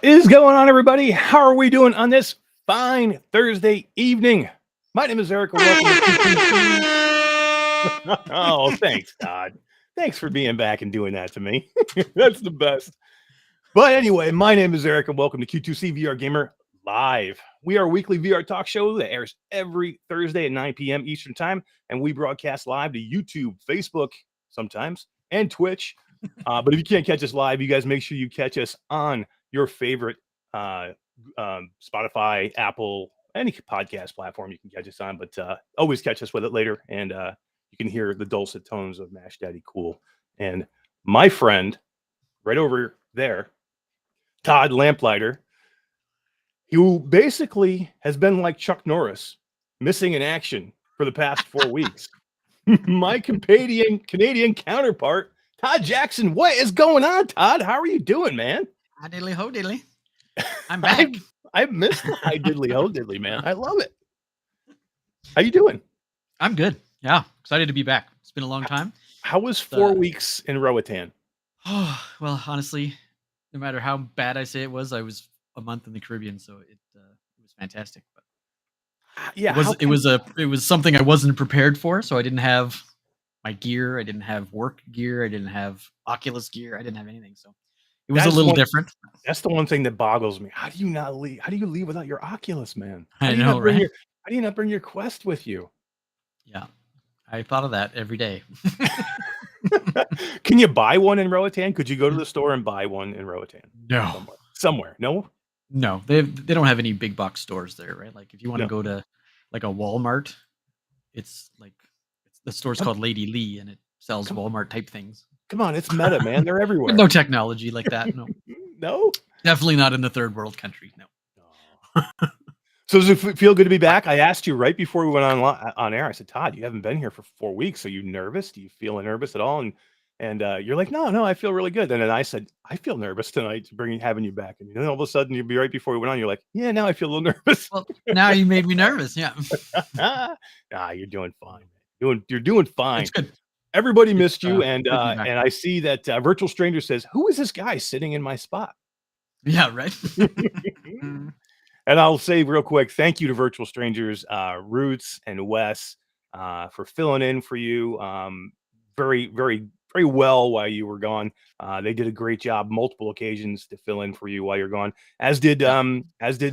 is going on, everybody? How are we doing on this fine Thursday evening? My name is Eric. And welcome to Q2C. Oh, thanks, Todd. Thanks for being back and doing that to me. That's the best. But anyway, my name is Eric, and welcome to Q2C VR Gamer Live. We are a weekly VR talk show that airs every Thursday at 9 p.m. Eastern Time, and we broadcast live to YouTube, Facebook sometimes, and Twitch. But if you can't catch us live, you guys make sure you catch us on your favorite Spotify, Apple, any podcast platform you can catch us on. But always catch us with it later, and you can hear the dulcet tones of Mash Daddy Cool. And my friend right over there, Todd Lamplighter, who basically has been like Chuck Norris, missing in action for the past 4 weeks. My Canadian counterpart, Todd Jackson. What is going on, Todd? How are you doing, man? Hi diddly ho diddly. I'm back. I've missed the hi diddly ho diddly, man. I love it. How you doing? I'm good. Yeah, excited to be back. It's been a long time. How was 4 weeks in Roatan? Oh, well, honestly, no matter how bad I say it was a month in the Caribbean, so it was fantastic. But yeah, it was something I wasn't prepared for. So I didn't have my gear, I didn't have work gear, I didn't have Oculus gear, I didn't have anything. So it was a little different. That's the one thing that boggles me. How do you not leave? How do you leave without your Oculus, man? I know, right? How do you not bring your Quest with you? Yeah, I thought of that every day. Can you buy one in Roatan? Could you go to the store and buy one in Roatan? No. Somewhere. No? No, they don't have any big box stores there, right? Like if you want to go to like a Walmart, the store's called Lady Lee, and it sells Walmart type things. Come on, it's meta, man. They're everywhere. No technology like that. No. No? Definitely not in the third world country. No. So does it feel good to be back? I asked you right before we went on air. I said, Todd, you haven't been here for 4 weeks. Are you nervous? Do you feel nervous at all? And you're like, no, I feel really good. And then I said, I feel nervous tonight having you back. And then all of a sudden you'd be right before we went on. You're like, yeah, now I feel a little nervous. Well, now you made me nervous. Yeah. You're doing fine. You're doing fine. It's good. Everybody missed you. And I see that Virtual Stranger says, who is this guy sitting in my spot? Yeah, right. And I'll say real quick, thank you to Virtual Strangers, Roots and Wes, for filling in for you very, very, very well while you were gone. They did a great job, multiple occasions to fill in for you while you're gone. As did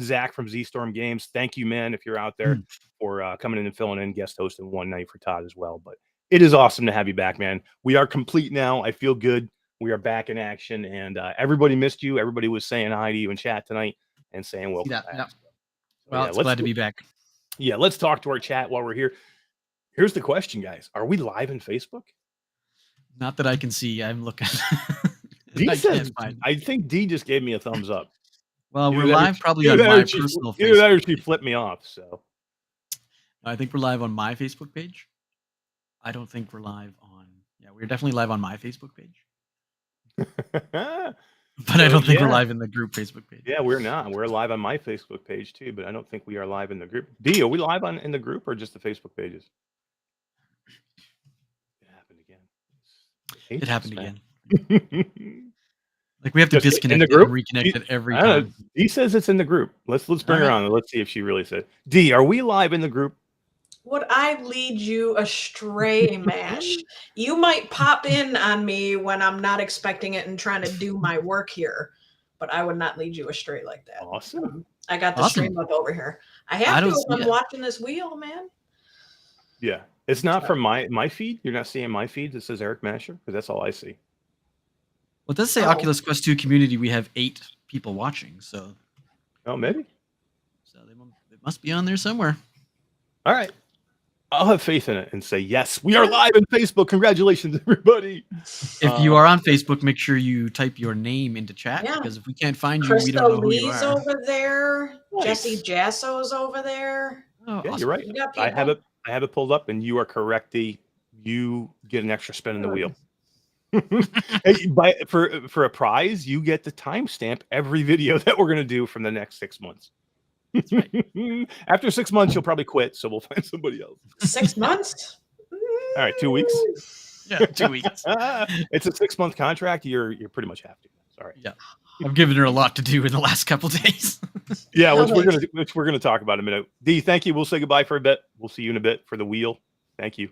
Zach from Z Storm Games. Thank you, man, if you're out there, for coming in and filling in, guest hosting one night for Todd as well. But it is awesome to have you back, man. We are complete now. I feel good. We are back in action, and everybody missed you. Everybody was saying hi to you in chat tonight and saying welcome back. Yeah. Well, it's glad to be back. Yeah, let's talk to our chat while we're here. Here's the question, guys. Are we live on Facebook? Not that I can see. I'm looking. I think D just gave me a thumbs up. Well, we're live probably on my personal Facebook. Either that or she flipped me off. So I think we're live on my Facebook page. I don't think we're live on. Yeah, we're definitely live on my Facebook page. But I don't think we're live in the group Facebook page. Yeah, we're not. We're live on my Facebook page too, but I don't think we are live in the group. D, are we live in the group or just the Facebook pages? It happened again. It happened again. Like we have to disconnect it and reconnect it every time. D says it's in the group. Let's bring her on and let's see if she really said. D, are we live in the group? Would I lead you astray, Mash? You might pop in on me when I'm not expecting it and trying to do my work here, but I would not lead you astray like that. Awesome. I got the stream up over here. I have to if I'm watching this wheel, man. Yeah. It's not from my feed. You're not seeing my feed that says Eric Masher? Because that's all I see. Well, it does say Oculus Quest 2 community. We have 8 people watching. So. Oh, maybe. So they must be on there somewhere. All right. I'll have faith in it and say, yes, we are live on Facebook. Congratulations, everybody. If you are on Facebook, make sure you type your name into chat because if we can't find you, we don't know who you are. over there. Nice. Jesse Jasso's over there. Oh, yeah, awesome. You're right. I have it pulled up, and you are correct. You get an extra spin in the wheel. Hey, for a prize, you get to timestamp every video that we're going to do from the next 6 months. That's right. After 6 months, you'll probably quit, so we'll find somebody else. 6 months? All right, 2 weeks. Yeah, 2 weeks. It's a 6-month contract. You're pretty much have to. Sorry. Yeah. I've given her a lot to do in the last couple days. Yeah, which we're gonna talk about in a minute. D, thank you. We'll say goodbye for a bit. We'll see you in a bit for the wheel. Thank you.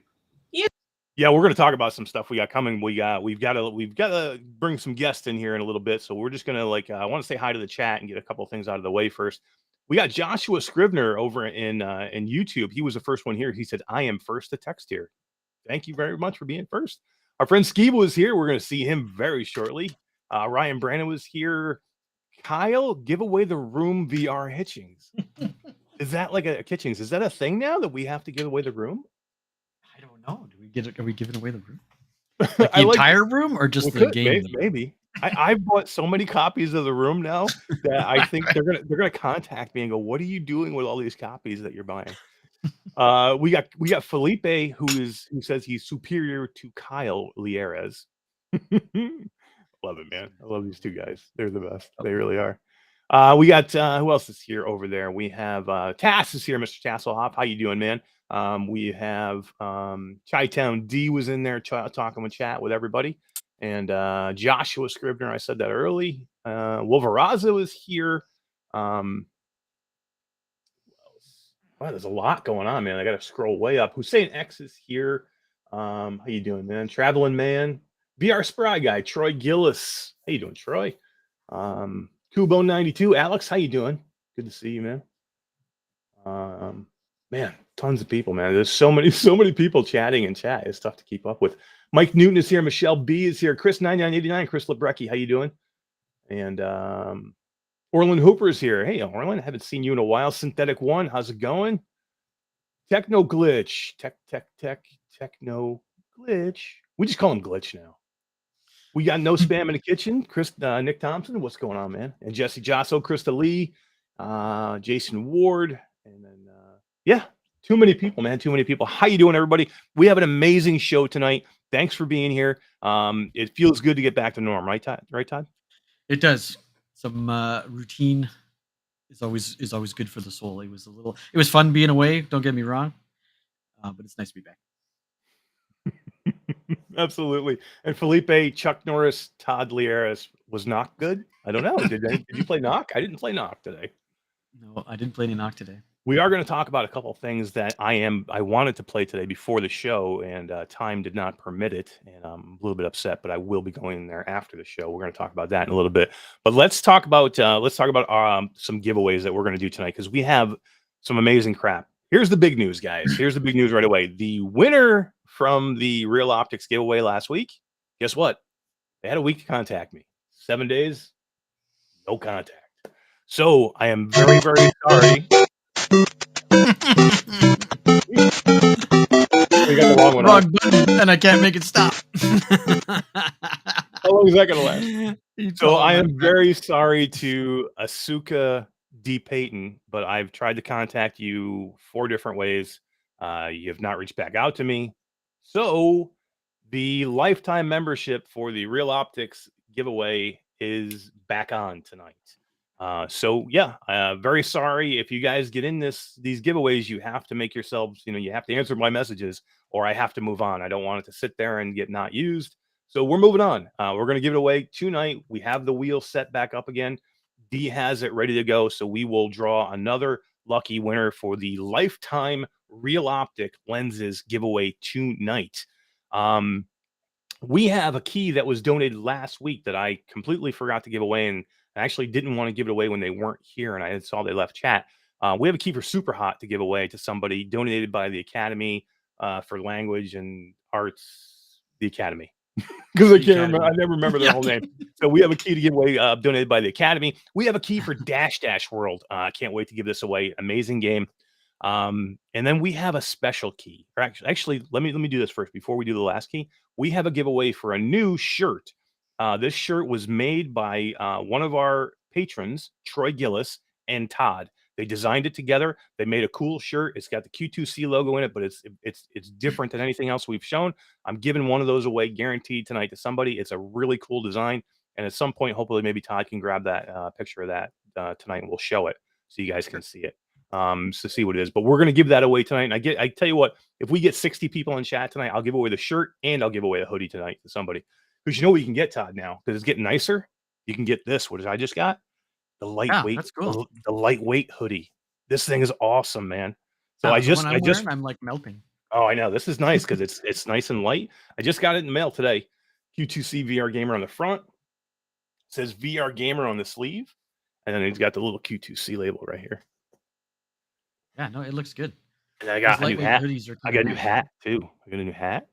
Yeah, we're gonna talk about some stuff we got coming. We've got to bring some guests in here in a little bit. So we're just gonna I want to say hi to the chat and get a couple of things out of the way first. We got Joshua Scrivener over in YouTube. He was the first one here. He said, "I am first to text here." Thank you very much for being first. Our friend Skeeva was here. We're going to see him very shortly. Ryan Brandon was here. Kyle, give away the room VR hitchings. Is that like a kitchings? Is that a thing now that we have to give away the room? I don't know. Do we get it? Are we giving away the room? Like the entire room or just the game? Maybe. I've bought so many copies of the room now that I think they're gonna contact me and go, "What are you doing with all these copies that you're buying?" We got Felipe who says he's superior to Kyle Lieres. Love it, man. I love these two guys. They're the best. They really are. We got who else is here over there? We have Tass is here, Mr. Tasselhoff. How you doing, man? We have Chi-Town D was in there talking with chat with everybody. And Joshua Scribner, I said that early. Wolveraza was here. Wow, there's a lot going on, man. I got to scroll way up. Hussein X is here. How you doing, man? Traveling Man. VR Spry Guy. Troy Gillis. How you doing, Troy? Kubo 92. Alex, how you doing? Good to see you, man. Man, tons of people, man. There's so many people chatting in chat. It's tough to keep up with. Mike Newton is here. Michelle B is here. Chris 9989. Chris Lebrecki, how you doing? And Orlin Hooper is here. Hey, Orlin, I haven't seen you in a while. Synthetic One, how's it going? Techno Glitch. Techno Glitch. We just call him Glitch now. We got No Spam in the Kitchen. Nick Thompson, what's going on, man? And Jesse Josso, Krista Lee, Jason Ward, and then yeah, too many people, man. Too many people. How you doing, everybody? We have an amazing show tonight. Thanks for being here. It feels good to get back to norm, right, Todd? Right, Todd? It does. Some routine is always good for the soul. It was fun being away. Don't get me wrong, but it's nice to be back. Absolutely. And Felipe, Chuck Norris, Todd Lieres was Knock good? I don't know. Did you play Knock? I didn't play Knock today. No, I didn't play any Knock today. We are going to talk about a couple of things that I wanted to play today before the show, and time did not permit it, and I'm a little bit upset, but I will be going there after the show. We're going to talk about that in a little bit, but let's talk about some giveaways that we're going to do tonight because we have some amazing crap. Here's the big news, guys. Here's the big news right away. The winner from the Realoptix giveaway last week, guess what? They had a week to contact me. 7 days, no contact. So I am very, very sorry. We got the wrong button, and I can't make it stop. How long is that going to last? So I am very sorry to Asuka D. Payton, but I've tried to contact you 4 different ways. You have not reached back out to me. So the lifetime membership for the Realoptix giveaway is back on tonight. So yeah, very sorry if you guys get in these giveaways, you have to make yourselves, you have to answer my messages or I have to move on. I don't want it to sit there and get not used. So we're moving on. We're going to give it away tonight. We have the wheel set back up again. D has it ready to go. So we will draw another lucky winner for the lifetime Realoptix lenses giveaway tonight. We have a key that was donated last week that I completely forgot to give away, and I actually didn't want to give it away when they weren't here, and I saw they left chat. We have a key for SuperHot to give away to somebody donated by the Academy for Language and Arts, the Academy. Because I can't remember, I never remember their whole name. So we have a key to give away donated by the Academy. We have a key for Dash Dash World. I can't wait to give this away. Amazing game. And then we have a special key. Or actually, let me do this first before we do the last key. We have a giveaway for a new shirt. This shirt was made by one of our patrons, Troy Gillis and Todd. They designed it together. They made a cool shirt. It's got the Q2C logo in it, but it's different than anything else we've shown. I'm giving one of those away guaranteed tonight to somebody. It's a really cool design. And at some point, hopefully maybe Todd can grab that picture of that tonight and we'll show it so you guys can see it. To see what it is, but we're going to give that away tonight. And I tell you what, if we get 60 people in chat tonight, I'll give away the shirt and I'll give away a hoodie tonight to somebody. Because you know what you can get, Todd, now, because it's getting nicer. you can get this. What did I just got? The Yeah, lightweight, that's cool. the lightweight hoodie. This thing is awesome, man. So Yeah, I the one just, I'm wearing, I'm like melting. oh, I know. This is nice because it's nice and light. I just got it in the mail today. Q2C VR Gamer on the front. It says VR Gamer on the sleeve. And then he's got the little Q2C label right here. Yeah, no, it looks good. And I Those got a new lightweight hat. hoodies are I kind got of a new nice. hat too. I got a new hat.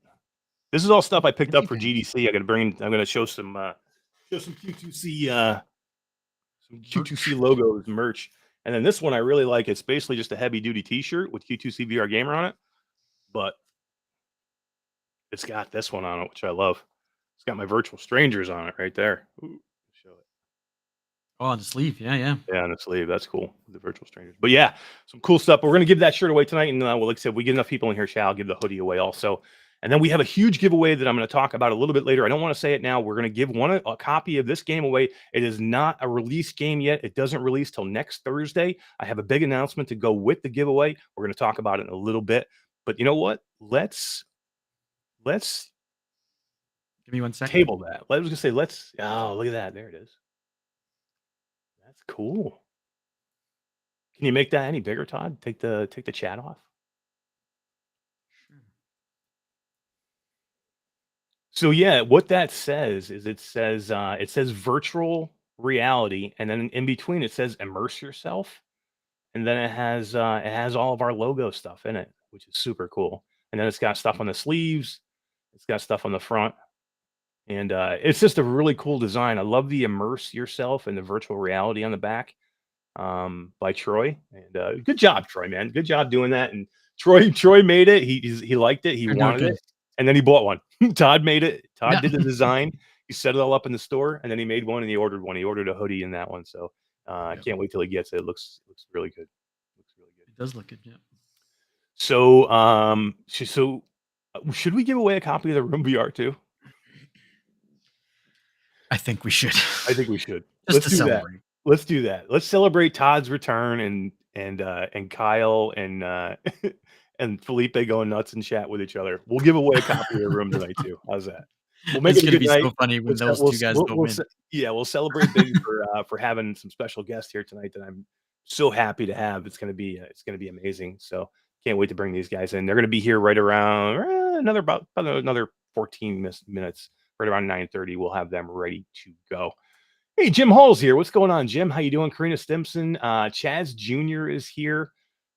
This is all stuff I picked up for Fancy pants. GDC. I got to bring. I'm going to show some Q2C some Q2C Merch. logos merch. And then this one I really like. It's basically just a heavy duty T-shirt with Q2C VR Gamer on it, but it's got this one on it, which I love. It's got my virtual strangers on it right there. Ooh, show it. Oh, on the sleeve. Yeah, yeah. Yeah, on the sleeve. That's cool. The virtual strangers. But yeah, some cool stuff. But we're gonna give that shirt away tonight. And well, like I said, we get enough people in here, I'll give the hoodie away also. And then we have a huge giveaway that I'm going to talk about a little bit later. I don't want to say it now. We're going to give a copy of this game away. It is not a release game yet. It doesn't release till next Thursday. I have a big announcement to go with the giveaway. We're going to talk about it in a little bit. But you know what? Let's Give me 1 second. table that. I was going to say, oh, look at that. There it is. That's cool. Can you make that any bigger, Todd? Take the chat off. Sure. So yeah, what that says is it says virtual reality, and then in between it says immerse yourself, and then it has all of our logo stuff in it, which is super cool. And then it's got stuff on the sleeves, it's got stuff on the front, and it's just a really cool design. I love the immerse yourself and the virtual reality on the back by Troy. And good job, Troy, man. Good job doing that. And Troy made it. He liked it. He Turned out wanted good. it. And then he bought one. Todd made it. Todd Yeah. did the design. He set it all up in the store, and then he made one and he ordered one. He ordered a hoodie in that one. So I Yep. can't wait till he gets it. It looks really good. Looks really good. It does look good, yeah. So should we give away a copy of the Room VR too? I think we should. I think we should. Just to celebrate. Let's do that. Let's celebrate Todd's return and Kyle and and Felipe going nuts in chat with each other. We'll give away a copy of the room tonight too. How's that? We'll make It's it a gonna good be night. so funny when those two guys go in. We'll celebrate big for having some special guests here tonight that I'm so happy to have. It's gonna be amazing. So can't wait to bring these guys in. They're gonna be here right around about another 14 minutes. Right around 9:30, we'll have them ready to go. Hey, Jim Hall's here. What's going on, Jim? How you doing? Karina Stimson, Chaz Jr. is here.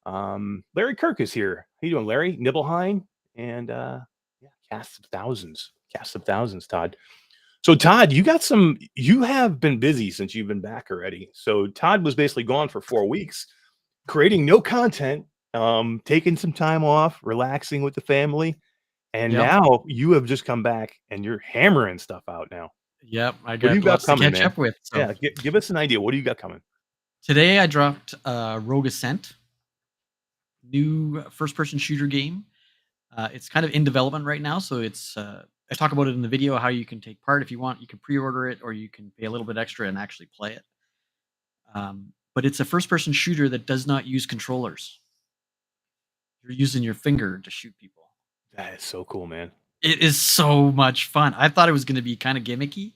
Larry Kirk is here. How you doing, Larry? Nibelheim and yeah, Cast of Thousands, Todd. So Todd, you have been busy since you've been back already. So Todd was basically gone for 4 weeks, creating no content, taking some time off, relaxing with the family. And now you have just come back and you're hammering stuff out now. Yep, I What do got you got lots to coming, catch man? up with. So Yeah, give us an idea. What do you got coming? today I dropped Rogue Ascent, new first-person shooter game. It's kind of in development right now, so it's I talk about it in the video how you can take part if you want. You can pre-order it, or you can pay a little bit extra and actually play it. But it's a first-person shooter that does not use controllers. You're using your finger to shoot people. That is so cool, man. It is so much fun. I thought it was going to be kind of gimmicky,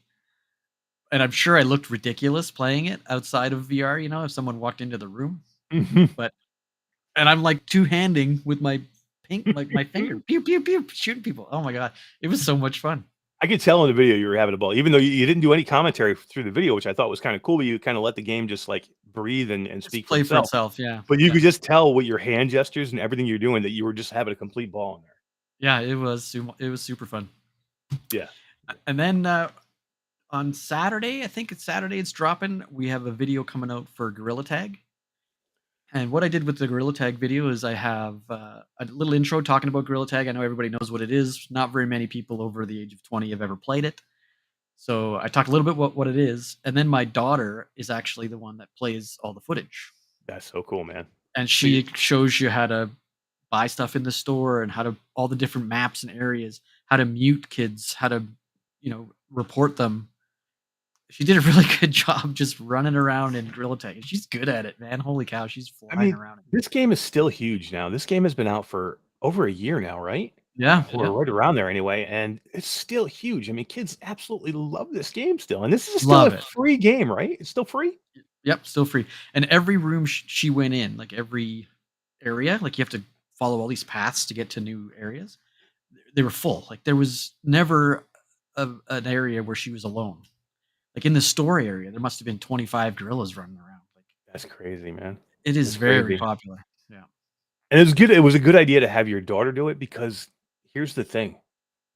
and I'm sure I looked ridiculous playing it outside of VR. You know, if someone walked into the room, and I'm like two-handing with my my finger, pew pew pew, shooting people. Oh my god, it was so much fun. I could tell in the video you were having a ball, even though you didn't do any commentary through the video, which I thought was kind of cool. But you kind of let the game just like breathe and speak Play for itself. Yeah. But you Yeah. could just tell with your hand gestures and everything you're doing that you were just having a complete ball in there. Yeah, it was super fun. Yeah. And then on Saturday, I think it's Saturday, it's dropping. We have a video coming out for Gorilla Tag. And what I did with the Gorilla Tag video is I have a little intro talking about Gorilla Tag. I know everybody knows what it is. Not very many people over the age of 20 have ever played it. So I talked a little bit about what it is. And then my daughter is actually the one that plays all the footage. That's so cool, man. And she shows you how to buy stuff in the store and how to all the different maps and areas, how to mute kids, how to, report them. She did a really good job just running around in Gorilla Tag. She's good at it, man. Holy cow, she's flying around. This game is still huge now. This game has been out for over a year now, right? Yeah, or right around there anyway, and it's still huge. I mean, kids absolutely love this game still, and this is still a love it. free game, right? It's still free? Yep, still free. And every room she went in, like every area, like you have to follow all these paths to get to new areas. They were full. Like there was never an area where she was alone. Like in the store area, there must have been 25 gorillas running around. Like That's crazy, man. it is That's very crazy. popular. Yeah. And it's good. It was a good idea to have your daughter do it because here's the thing.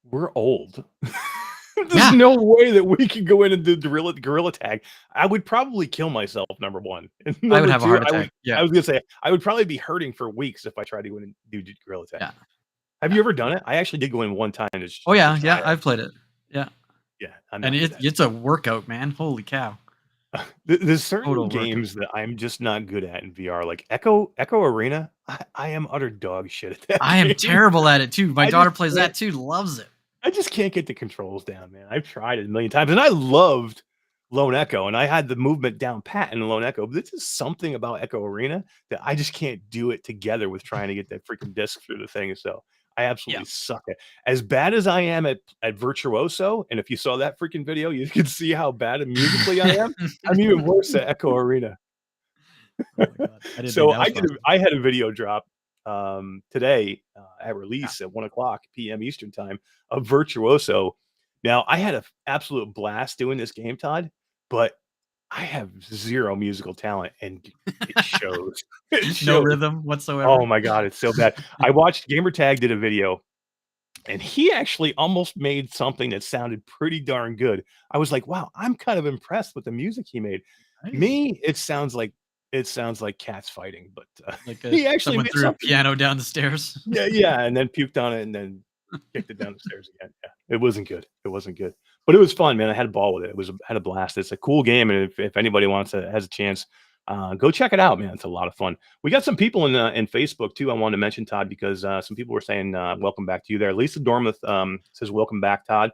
We're old. There's Yeah. no way that we could go in and do gorilla tag. I would probably kill myself, number one. And I would number have a two, heart I attack. Yeah. was gonna say I would probably be hurting for weeks if I tried to go in and do gorilla tag. Yeah. Have you ever done it? I actually did go in one time to Oh yeah, try yeah. it. I've played it. Yeah. Yeah, I'm And not good at it. it's a workout, man. Holy cow. There's certain Total workout. games that I'm just not good at in VR, like Echo Arena. I am utter dog shit at that I am game. terrible at it too. My I daughter just plays can't that too, loves it. I just can't get the controls down, man. I've tried it a million times, and I loved Lone Echo, and I had the movement down pat in Lone Echo, but this is something about Echo Arena that I just can't do it together with trying to get that freaking disc through the thing, so I Yeah. absolutely suck at as bad as I am at Virtuoso, and if you saw that freaking video, you could see how bad musically I am. I'm even worse at Echo Arena. Oh my god. I didn't think So that was possible. I had a video drop today at release at 1:00 p.m. Eastern time of Virtuoso. Now I had an absolute blast doing this game, Todd, but I have zero musical talent, and it shows. It No shows. rhythm Oh whatsoever. my god, it's so bad. I watched Gamertag did a video, and he actually almost made something that sounded pretty darn good. I was like, wow, I'm kind of impressed with the music he made. Nice. Me, it sounds like cats fighting, but Like he actually someone made threw a something. piano down the stairs. Yeah, and then puked on it and then kicked it down the stairs again. Yeah, it wasn't good. It wasn't good, but it was fun, man. I had a ball with it. Had a blast. It's a cool game, and if anybody has a chance, go check it out, man. It's a lot of fun. We got some people in Facebook too. I wanted to mention, Todd, because some people were saying welcome back to you there. Lisa Dormuth says welcome back, Todd.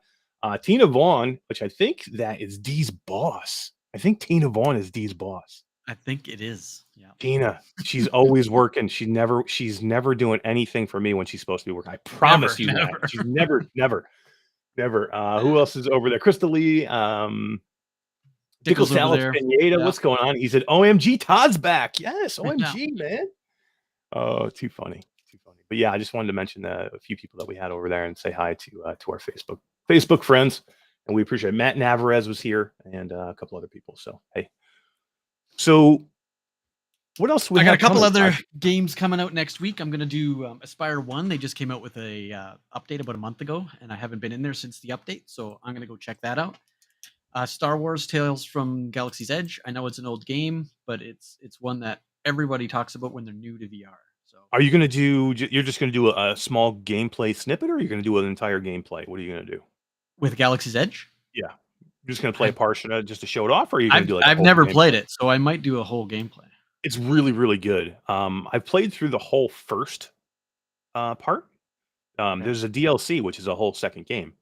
Tina Vaughn, which I think that is Dee's boss. I think Tina Vaughn is Dee's boss. I think it is. Yeah. Tina, she's always working. She's never doing anything for me when she's supposed to be working. I promise you Never. that. She's never. Who else is over there? Crystal Lee, Pickle Dickle's over Salad there. Pineda. Yeah. What's going on? He said, OMG, Todd's back. Yes, Yeah. OMG, man. Oh, too funny. Too funny. But yeah, I just wanted to mention a few people that we had over there and say hi to our Facebook friends. And we appreciate it. Matt Navarez was here and a couple other people. So hey. So what else we I got a have couple coming, other Todd? games coming out next week. I'm going to do Aspire 1. They just came out with a update about a month ago, and I haven't been in there since the update, so I'm going to go check that out. Star Wars Tales from Galaxy's Edge. I know it's an old game, but it's one that everybody talks about when they're new to VR. So Are you going to do? You're just going to do a small gameplay snippet, or are you going to do an entire gameplay? What are you going to do? with Galaxy's Edge, Yeah, you're just going to play a portion just to show it off, or are you going to do like a I've whole never gameplay? played it, so I might do a whole gameplay. It's really, really good. I've played through the whole first part. Okay. There's a DLC, which is a whole second game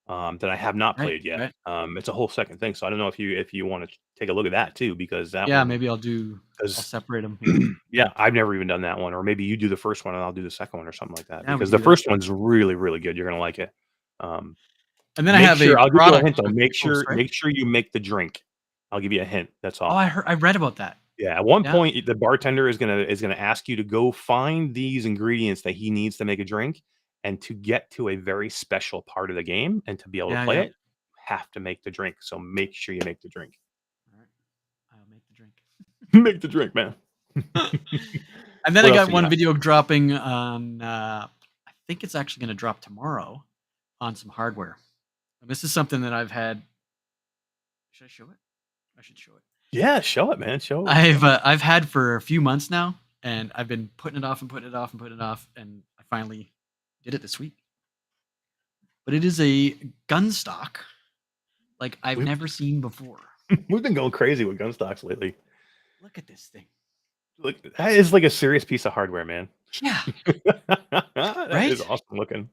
that I have not played yet. Right. It's a whole second thing, so I don't know if you want to take a look at that too, because that Yeah, one, maybe I'll separate them. yeah, I've never even done that one, or maybe you do the first one and I'll do the second one or something like that, Yeah, we because can the do that. first one's really, really good. You're gonna like it. And then I have I'll a give you a product. hint though. Make sorry. sure you make the drink. I'll give you a hint. That's all. Oh, I read about that. Yeah, at one Yeah. point, the bartender is gonna ask you to go find these ingredients that he needs to make a drink, and to get to a very special part of the game and to be able to play it, you have to make the drink. So make sure you make the drink. All right. I'll make the drink. Make the drink, man. And then What I else got you one got? video dropping on. I think it's actually going to drop tomorrow on some hardware. And this is something that I've had. Should I show it? I should show it. Yeah, show it, man. Show it. I've had for a few months now, and I've been putting it off and putting it off and putting it off, and I finally did it this week. But it is a gun stock like I've We've- never seen before. We've been going crazy with gun stocks lately. Look at this thing. Look, that is like a serious piece of hardware, man. Yeah. That is awesome looking.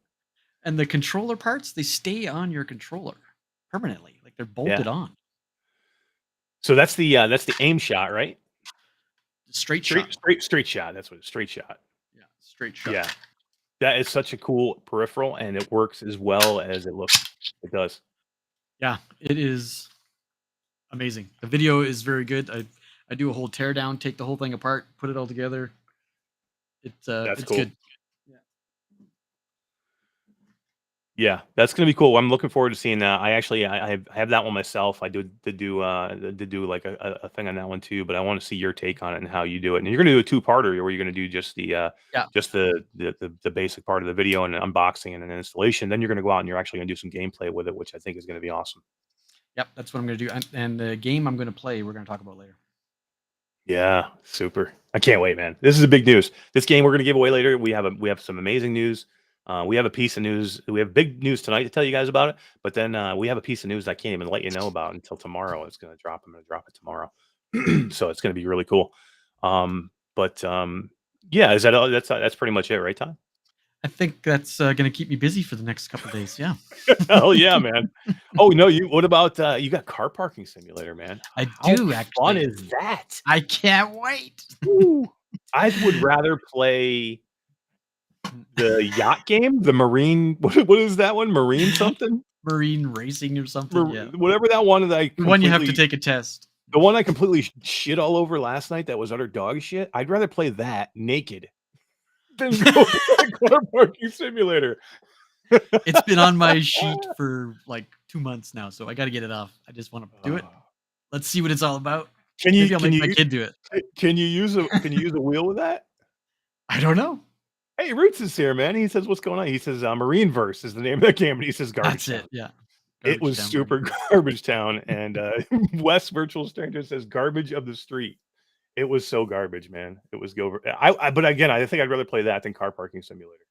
And the controller parts, they stay on your controller permanently. Like they're bolted on. So that's the aim shot, right? Straight shot. Straight shot. That's what it's straight shot. Yeah, straight shot. Yeah. That is such a cool peripheral, and it works as well as it looks. It does. Yeah, it is amazing. The video is very good. I do a whole tear down, take the whole thing apart, put it all together. That's It's cool. good. Yeah, that's gonna be cool. I'm looking forward to seeing that. I have that one myself. I do like a thing on that one too, but I want to see your take on it and how you do it. And you're gonna do a two-parter where you're gonna do just the Yeah. just the basic part of the video and an unboxing and an installation. Then you're gonna go out and you're actually gonna do some gameplay with it, which I think is gonna be awesome. Yep, that's what I'm gonna do. And the game I'm gonna play, we're gonna talk about later. Yeah, super. I can't wait, man. This is a big news. This game we're gonna give away later. We have some amazing news. We have a piece of news. We have big news tonight to tell you guys about it. But then we have a piece of news I can't even let you know about until tomorrow. It's gonna drop. I'm gonna drop it tomorrow. So it's gonna be really cool. Yeah, is that all? That's pretty much it, right, Todd? I think that's gonna keep me busy for the next couple days. Yeah. Hell yeah, man. Oh no, what about you got car parking simulator, man? I How do fun actually. is that? I can't wait. Ooh, I would rather play the yacht game, the marine. What is that one? Marine something? Marine racing or something. Yeah. Whatever that one that I The one you have to take a test. The one I completely shit all over last night that was utter dog shit. I'd rather play that naked than go to a car parking simulator. It's been on my sheet for like 2 months now, so I got to get it off. I just want to do it. Let's see what it's all about. Maybe I'll make my kid do it. Can you use a wheel with that? I don't know. Hey, Roots is here, man. He says, "What's going on?" He says, "Marine Verse is the name of that game," and he says, "Garbage." That's it. Yeah. It was super Garbage Town, and West Virtual Stranger says, "Garbage of the Street." It was so garbage, man. It was go. But again, I think I'd rather play that than car parking simulator.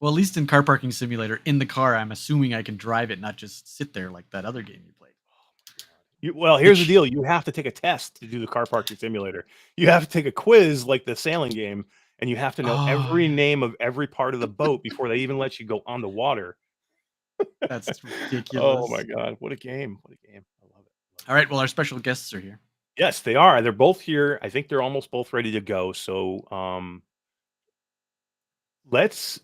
Well, at least in car parking simulator, in the car, I'm assuming I can drive it, not just sit there like that other game you played. Well, here's the deal. You have to take a test to do the car parking simulator. You have to take a quiz like the sailing game, and you have to know every name of every part of the boat before they even let you go on the water. That's ridiculous. Oh my God. What a game. What a game. I love it. All right. Well, our special guests are here. Yes, they are. They're both here. I think they're almost both ready to go. So let's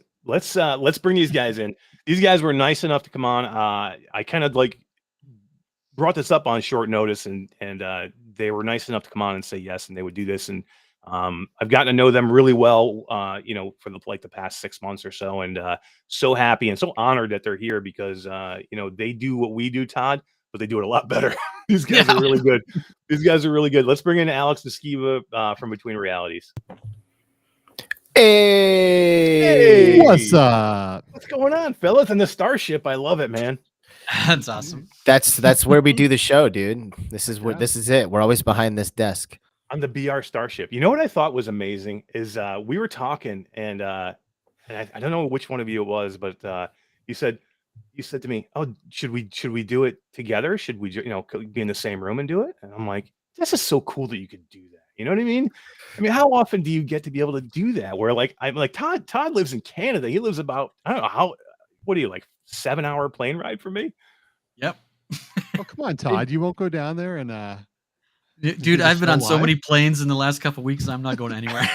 bring these guys in. These guys were nice enough to come on. I kind of like brought this up on short notice, and they were nice enough to come on and say yes, and they would do this. And I've gotten to know them really well, for the past 6 months or so, and so happy and so honored that they're here because they do what we do, Todd, but they do it a lot better. These guys are really good. These guys are really good. Let's bring in Alex and Skeeva from Between Realities. Hey, what's up? What's going on, fellas? And the Starship, I love it, man. That's awesome. That's where we do the show, dude. This is it. We're always behind this desk. On the BR Starship. You know what I thought was amazing is we were talking and I don't know which one of you it was, but you said to me, "Oh, should we do it together? Should we be in the same room and do it?" And I'm like, "This is so cool that you could do that." You know what I mean? I mean, how often do you get to be able to do that? Where I'm like Todd lives in Canada. He lives about, I don't know what do you like 7-hour plane ride for me? Yep. Oh, come on, Todd. You won't go down there and dude, I've been on so many planes in the last couple of weeks. I'm not going anywhere.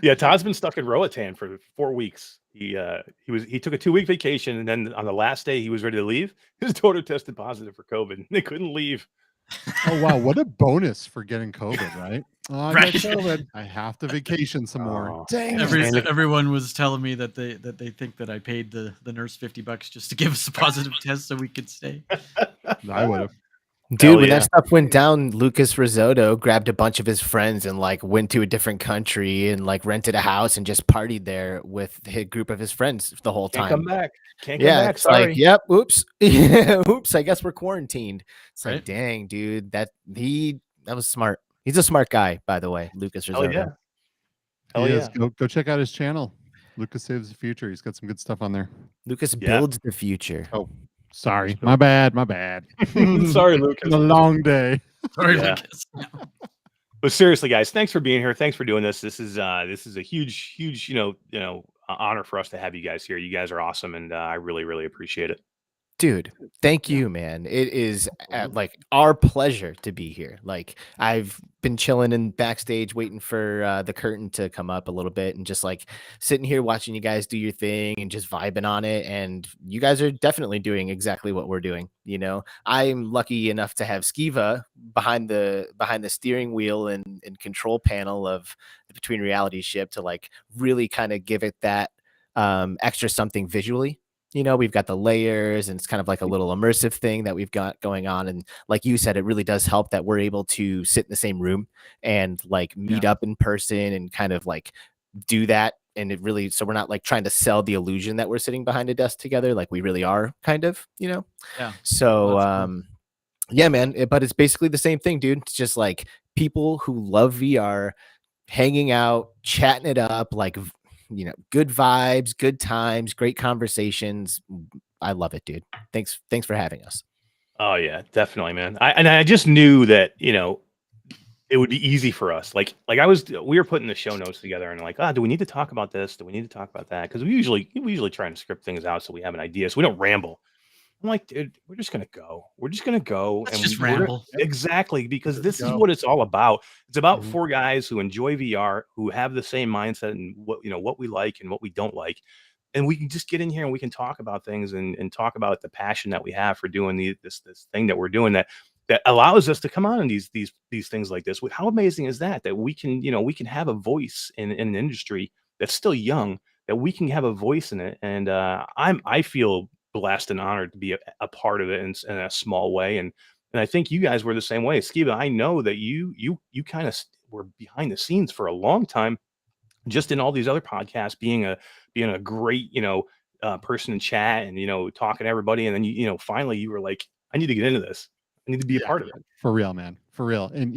Yeah, Todd's been stuck in Roatan for 4 weeks. He took a 2-week vacation, and then on the last day he was ready to leave, his daughter tested positive for COVID. And they couldn't leave. Oh wow, what a bonus for getting COVID, right? Oh, I Right. got COVID. I have to vacation some more. Dang. Everyone was telling me that they think that I paid the nurse $50 just to give us a positive test so we could stay. I would have. Dude, when that stuff went down, Lucas Risotto grabbed a bunch of his friends and went to a different country and rented a house and just partied there with a group of his friends the whole time. Can't come back. Can't come back. It's Sorry. yep, oops. Oops, I guess we're quarantined. It's Right. like, dang, dude, that was smart. He's a smart guy, by the way, Lucas Risotto. Hell yeah. Hell He yeah. is. Go check out his channel. Lucas Saves the Future. He's got some good stuff on there. Lucas builds the future. Oh, sorry. My bad. Sorry, Lucas. It's a long day. Sorry, Yeah. Lucas. But seriously, guys, thanks for being here. Thanks for doing this. This is a huge honor for us to have you guys here. You guys are awesome, and I really, really appreciate it. Dude, thank you, man. It is like our pleasure to be here. Like I've been chilling in backstage waiting for the curtain to come up a little bit and just like sitting here watching you guys do your thing and just vibing on it. And you guys are definitely doing exactly what we're doing. You know, I'm lucky enough to have Skeeva behind the steering wheel and control panel of the Between Reality ship to like really kind of give it that extra something visually. You know, we've got the layers and it's kind of like a little immersive thing that we've got going on. And like you said, it really does help that we're able to sit in the same room and like meet up in person and kind of like do that. And it really, so we're not like trying to sell the illusion that we're sitting behind a desk together. Like we really are kind of, you know? Yeah. So, Well, that's cool. yeah, man, but it's basically the same thing, dude. It's just like people who love VR hanging out, chatting it up, like you know, good vibes, good times, great conversations. I love it, dude. Thanks for having us. Oh yeah, definitely, man. I just knew that, you know, it would be easy for us. Like we were putting the show notes together and like, do we need to talk about this? Do we need to talk about that? Because we usually try and script things out so we have an idea, so we don't ramble. I'm like, dude, we're just gonna go. We're just gonna go, Let's and just we're ramble. exactly because this is go. what it's all about. It's about Mhm. four guys who enjoy VR, who have the same mindset and what we like and what we don't like, and we can just get in here and we can talk about things and talk about the passion that we have for doing this thing that we're doing that allows us to come on in these things like this. How amazing is that? That we can we can have a voice in an industry that's still young. That we can have a voice in it, and I feel blessed and honored to be a part of it in a small way. And I think you guys were the same way. Skeeva, I know that you kind of were behind the scenes for a long time, just in all these other podcasts, being a great person in chat and talking to everybody. And then finally you were like, I need to get into this. I need to be a Yeah, part of it. for real, man, for real. And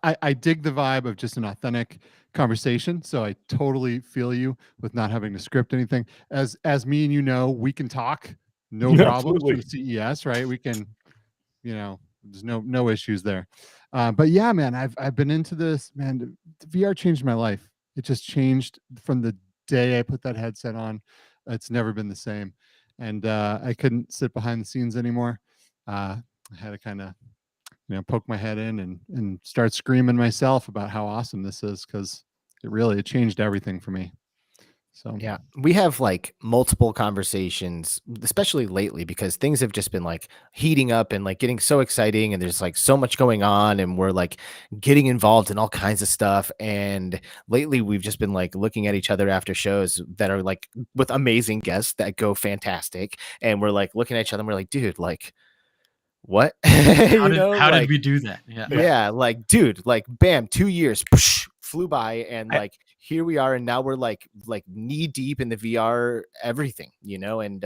I dig the vibe of just an authentic conversation. So I totally feel you with not having to script anything. As me and we can talk, no problems from Absolutely. CES, right? We can, there's no issues there. But yeah, man, I've been into this, man. The VR changed my life. It just changed from the day I put that headset on. It's never been the same, and I couldn't sit behind the scenes anymore. I had to kind of poke my head in and start screaming myself about how awesome this is, because it changed everything for me. So Yeah, we have like multiple conversations, especially lately, because things have just been like heating up and like getting so exciting, and there's like so much going on, and we're like getting involved in all kinds of stuff. And lately, we've just been like looking at each other after shows that are like with amazing guests that go fantastic, and we're like looking at each other, and we're like, dude, like what? How You did know, how did like we do that? Yeah. yeah, like dude, like bam, 2 years flew by, and I, like here we are, and now we're like knee deep in the VR everything, you know, and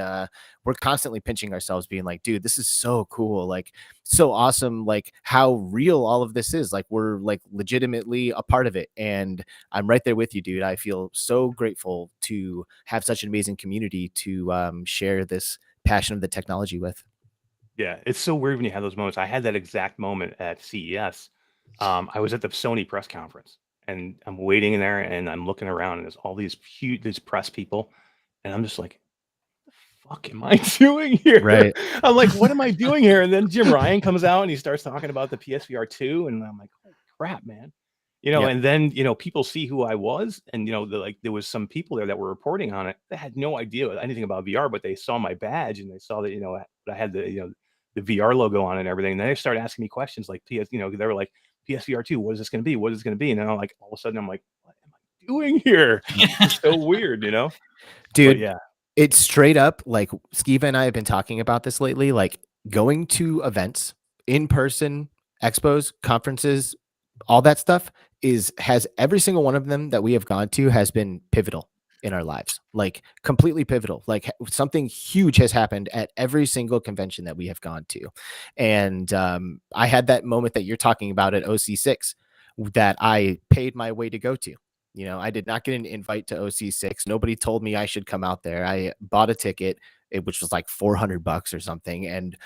we're constantly pinching ourselves, being like, dude, this is so cool, like so awesome, like how real all of this is. Like we're like legitimately a part of it, and I'm right there with you, dude. I feel so grateful to have such an amazing community to share this passion of the technology with. yeah, it's so weird when you have those moments. I had that exact moment at CES. I was at the Sony press conference and I'm waiting in there and I'm looking around and there's all these press people. And I'm just like, fuck am I doing here? Right. I'm like, what am I doing here? And then Jim Ryan comes out and he starts talking about the PSVR 2. And I'm like, holy crap, man. Yep. And then, people see who I was. And, there was some people there that were reporting on it. They had no idea anything about VR, but they saw my badge and they saw that, I had the VR logo on it and everything. And then they started asking me questions like they were like, PSVR 2, what is this going to be? What is it going to be? And then I'm like, all of a sudden I'm like, what am I doing here? It's so weird, But Dude, yeah. it's straight up like Skeeva and I have been talking about this lately, like going to events in person, expos, conferences, all that stuff has every single one of them that we have gone to has been pivotal in our lives, like completely pivotal. Like something huge has happened at every single convention that we have gone to. And I had that moment that you're talking about at OC6 that I paid my way to go to. You know, I did not get an invite to OC6. Nobody told me I should come out there. I bought a ticket, which was like $400 or something, and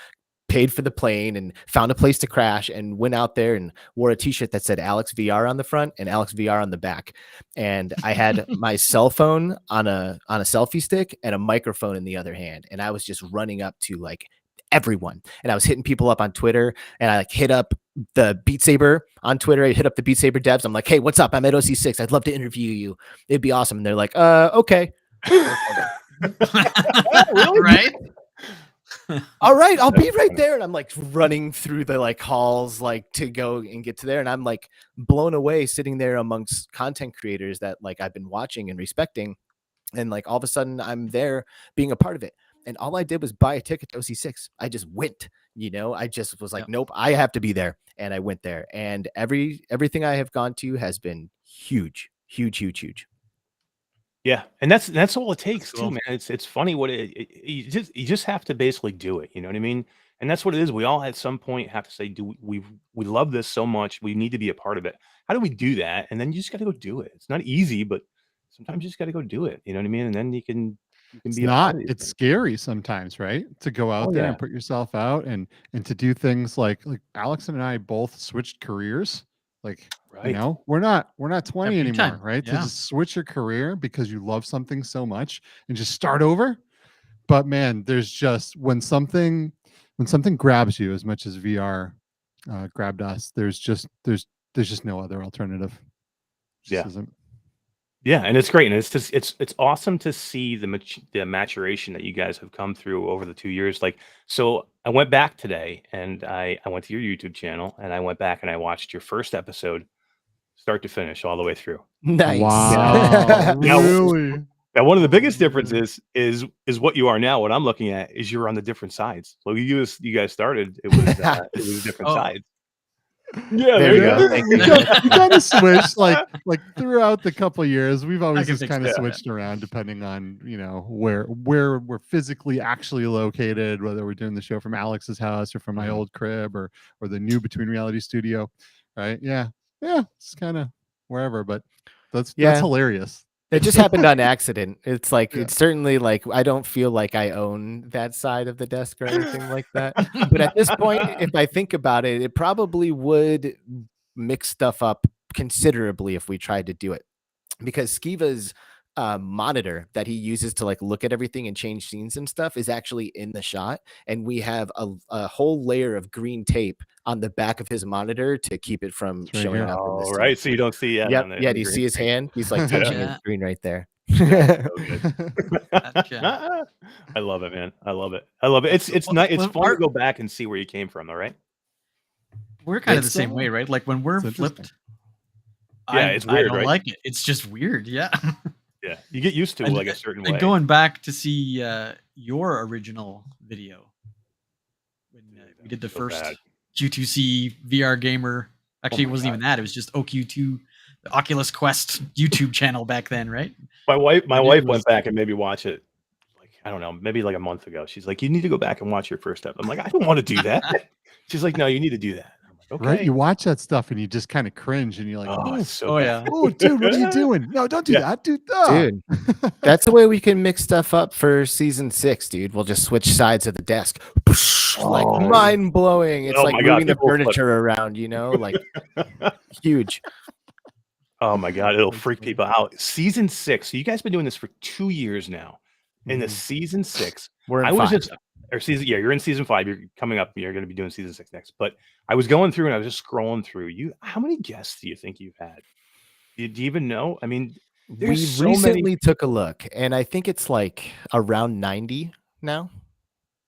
paid for the plane and found a place to crash and went out there and wore a t-shirt that said Alex VR on the front and Alex VR on the back. And I had my cell phone on a selfie stick and a microphone in the other hand. And I was just running up to like everyone. And I was hitting people up on Twitter, and I like hit up the Beat Saber on Twitter. I hit up the Beat Saber devs. I'm like, hey, what's up? I'm at OC6. I'd love to interview you. It'd be awesome. And they're like, okay. Really? Right? All right, I'll be right there. And I'm like running through the like halls like to go and get to there. And I'm like blown away sitting there amongst content creators that like I've been watching and respecting. And like all of a sudden I'm there being a part of it. And all I did was buy a ticket to OC6. I just went, you know, I just was like, nope, I have to be there. And I went there. And everything I have gone to has been huge, huge, huge, huge. Yeah, and that's all it takes cool. too, man. It's funny what you just have to basically do it. You know what I mean? And that's what it is. We all at some point have to say, do we love this so much? We need to be a part of it. How do we do that? And then you just got to go do it. It's not easy, but sometimes you just got to go do it. You know what I mean? And then you can It's be a part not. of these It's things. scary sometimes, right? To go out Oh, there yeah. and put yourself out and to do things like Alex and I both switched careers. Like, you Right. know, we're not 20 Every anymore, time. right? To Yeah. just switch your career because you love something so much and just start over. But man, there's just when something grabs you as much as VR grabbed us, there's just no other alternative. Just Yeah. isn't. Yeah, and it's great, and it's just it's awesome to see the maturation that you guys have come through over the 2 years. Like, so I went back today, and I went to your YouTube channel, and I went back and I watched your first episode, start to finish, all the way through. Nice. Wow. Now, Really? now one of the biggest differences is what you are now. What I'm looking at is you're on the different sides. So you guys started, it was different Oh. sides. Yeah, There you go. We Thank you. kind of switched like throughout the couple of years. We've always can just fix kind of that. switched around depending on, you know, where we're physically actually located, whether we're doing the show from Alex's house or from my old crib or the new Between Reality studio, right? Yeah, it's kind of wherever, but that's hilarious. It just happened on accident. It's like, Yeah. it's certainly like, I don't feel like I own that side of the desk or anything like that. But at this point, if I think about it, it probably would mix stuff up considerably if we tried to do it. Because Skeeva's monitor that he uses to like look at everything and change scenes and stuff is actually in the shot. And we have a whole layer of green tape on the back of his monitor to keep it from It's right showing here. up. In the Oh, scene. right. So you don't see Yep. on the Yeah. Do you green see his screen. hand? He's like touching Yeah. his screen right there. So good. Gotcha. I love it, man. I love it. I love it. It's Well, nice. It's well, fun to our- go back and see where you came from, all right? We're kind of the It's, same way, right? Like when we're it's interesting. flipped, Yeah, I, it's I weird, don't right? like it. It's just weird. Yeah. Yeah, you get used to And- like a certain way. And going back to see your original video when we did the So first bad. Q2C VR gamer. Actually, my it wasn't God. even that. It was just OQ2, the Oculus Quest YouTube channel back then, right? My wife it was- went back and maybe watch it. Like, I don't know, maybe like a month ago. She's like, "You need to go back and watch your first step." I'm like, "I don't want to do that." She's like, "No, you need to do that." I'm like, "Okay." Right? You watch that stuff and you just kind of cringe and you're like, Oh, oh, it's so bad. oh, dude, what are you doing? No, don't do Yeah. that, dude. Dude, that's the way we can mix stuff up for season 6, dude. We'll just switch sides of the desk. Like Oh. mind blowing. It's Oh like my God, moving the people flip. furniture around, you know, like huge. Oh my God, it'll freak people out. Season 6. So you guys been doing this for 2 years now. In the Mhm. season 6, We're in I was 5. just or season. Yeah, you're in season 5. You're coming up. You're going to be doing season 6 next. But I was going through and I was just scrolling through. How many guests do you think you've had? Do you even know? I mean, We there's so many. recently took a look, and I think it's like around 90 now,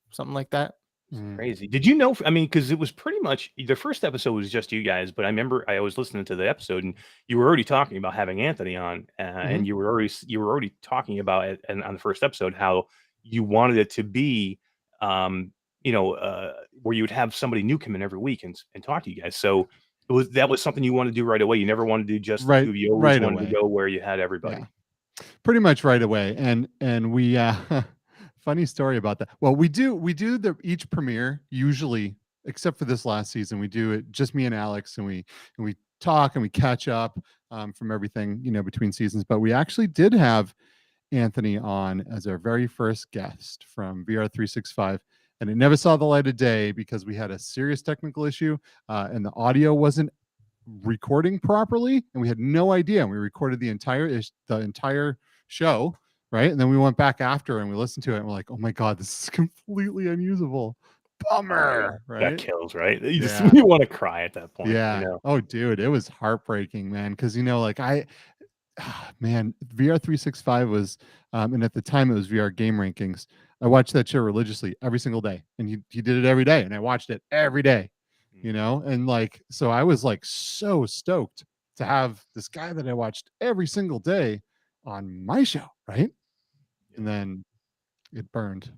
something like that. Mm. Crazy. Did you know? I mean, because it was pretty much the first episode was just you guys, but I remember I was listening to the episode and you were already talking about having Anthony on, and you were already talking about it, and on the first episode how you wanted it to be, where you would have somebody new come in every week and talk to you guys. So that was something you wanted to do right away. You never wanted to do just Right- two. You always right wanted away. to go where you had everybody. Yeah. Pretty much right away. And we funny story about that. Well, we do each premiere usually, except for this last season, we do it just me and Alex, and we talk and we catch up from everything, you know, between seasons. But we actually did have Anthony on as our very first guest from VR365. and it never saw the light of day because we had a serious technical issue, and the audio wasn't recording properly, and we had no idea. And we recorded the entire show, right? And then we went back after and we listened to it, and we're like, oh my god, this is completely unusable. Bummer, That right? kills, right? You just Yeah. you want to cry at that point. Yeah. You know? Oh, dude, it was heartbreaking, man. Because like man, VR 365 was, and at the time it was VR Game Rankings. I watched that show religiously every single day, and he did it every day, and I watched it every day, and like, so I was like so stoked to have this guy that I watched every single day on my show, right? And then it burned.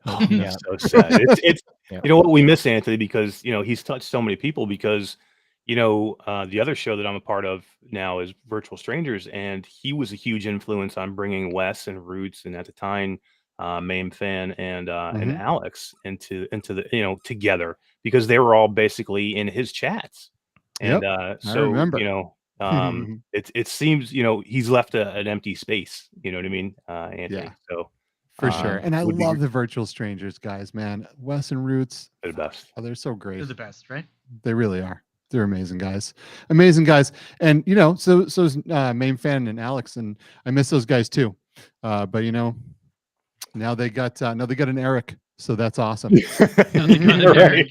Oh, But, that's so sad. It's Yeah. you know what, we miss Anthony because he's touched so many people because the other show that I'm a part of now is Virtual Strangers, and he was a huge influence on bringing Wes and Roots, and at the time Mame Fan and Mhm. Alex into the together because they were all basically in his chats. And Yep, I so remember. it seems he's left an empty space, you know what I mean, Anthony. Yeah. So For sure. And I would be love the Virtual Strangers guys, man. Wes and Roots, the best. oh, they're so They're great. the best, right? They really are. They're amazing guys. Amazing guys. And so's Main Fan and Alex, and I miss those guys too. But now they got an Eric, so that's awesome. You're right.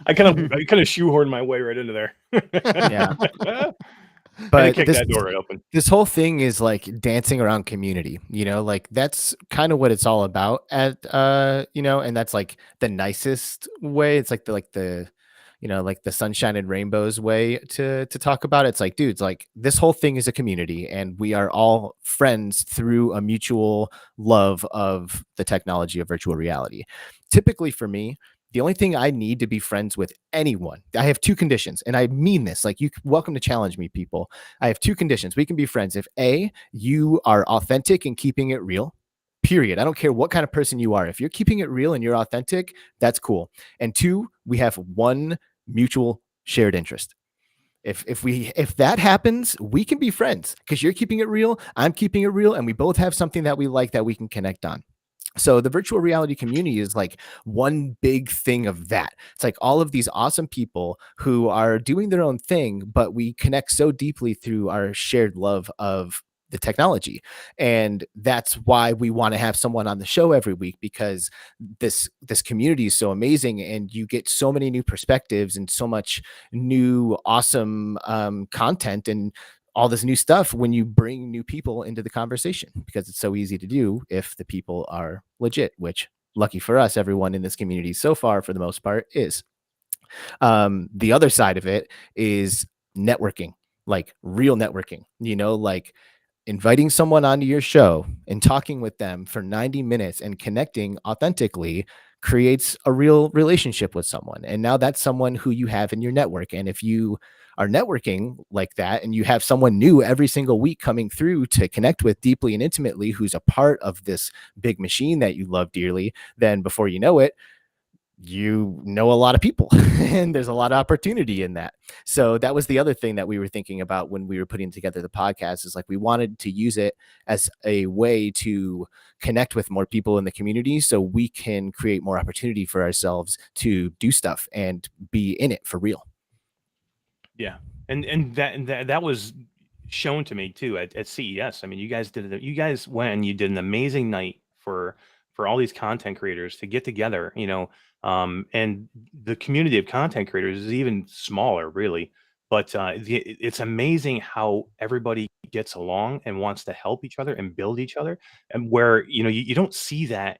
I kind of shoehorned my way right into there. Yeah. But But kick this that door right open. this whole thing is like dancing around community, like that's kind of what it's all about and that's like the nicest way. It's like the sunshine and rainbows way to talk about it. It's like, dudes, like this whole thing is a community and we are all friends through a mutual love of the technology of virtual reality. Typically for me, the only thing I need to be friends with anyone, I have two conditions, and I mean this. Like, welcome to challenge me, people. I have two conditions. We can be friends if A, you are authentic and keeping it real. Period. I don't care what kind of person you are. If you're keeping it real and you're authentic, that's cool. And two, we have one mutual shared interest. If that happens, we can be friends because you're keeping it real, I'm keeping it real, and we both have something that we like that we can connect on. So the virtual reality community is like one big thing of that. It's like all of these awesome people who are doing their own thing, but we connect so deeply through our shared love of the technology. And that's why we want to have someone on the show every week, because this community is so amazing and you get so many new perspectives and so much new awesome content and all this new stuff when you bring new people into the conversation, because it's so easy to do if the people are legit, which lucky for us, everyone in this community so far, for the most part, is. The other side of it is networking, like real networking, like inviting someone onto your show and talking with them for 90 minutes and connecting authentically creates a real relationship with someone. And now that's someone who you have in your network. And if you are networking like that and you have someone new every single week coming through to connect with deeply and intimately, who's a part of this big machine that you love dearly, then before you know it, you know a lot of people and there's a lot of opportunity in that. So that was the other thing that we were thinking about when we were putting together the podcast, is like we wanted to use it as a way to connect with more people in the community so we can create more opportunity for ourselves to do stuff and be in it for real. Yeah. And that was shown to me too at CES. I mean, you guys went and you did an amazing night for all these content creators to get together, and the community of content creators is even smaller, really. But it's amazing how everybody gets along and wants to help each other and build each other, and where you don't see that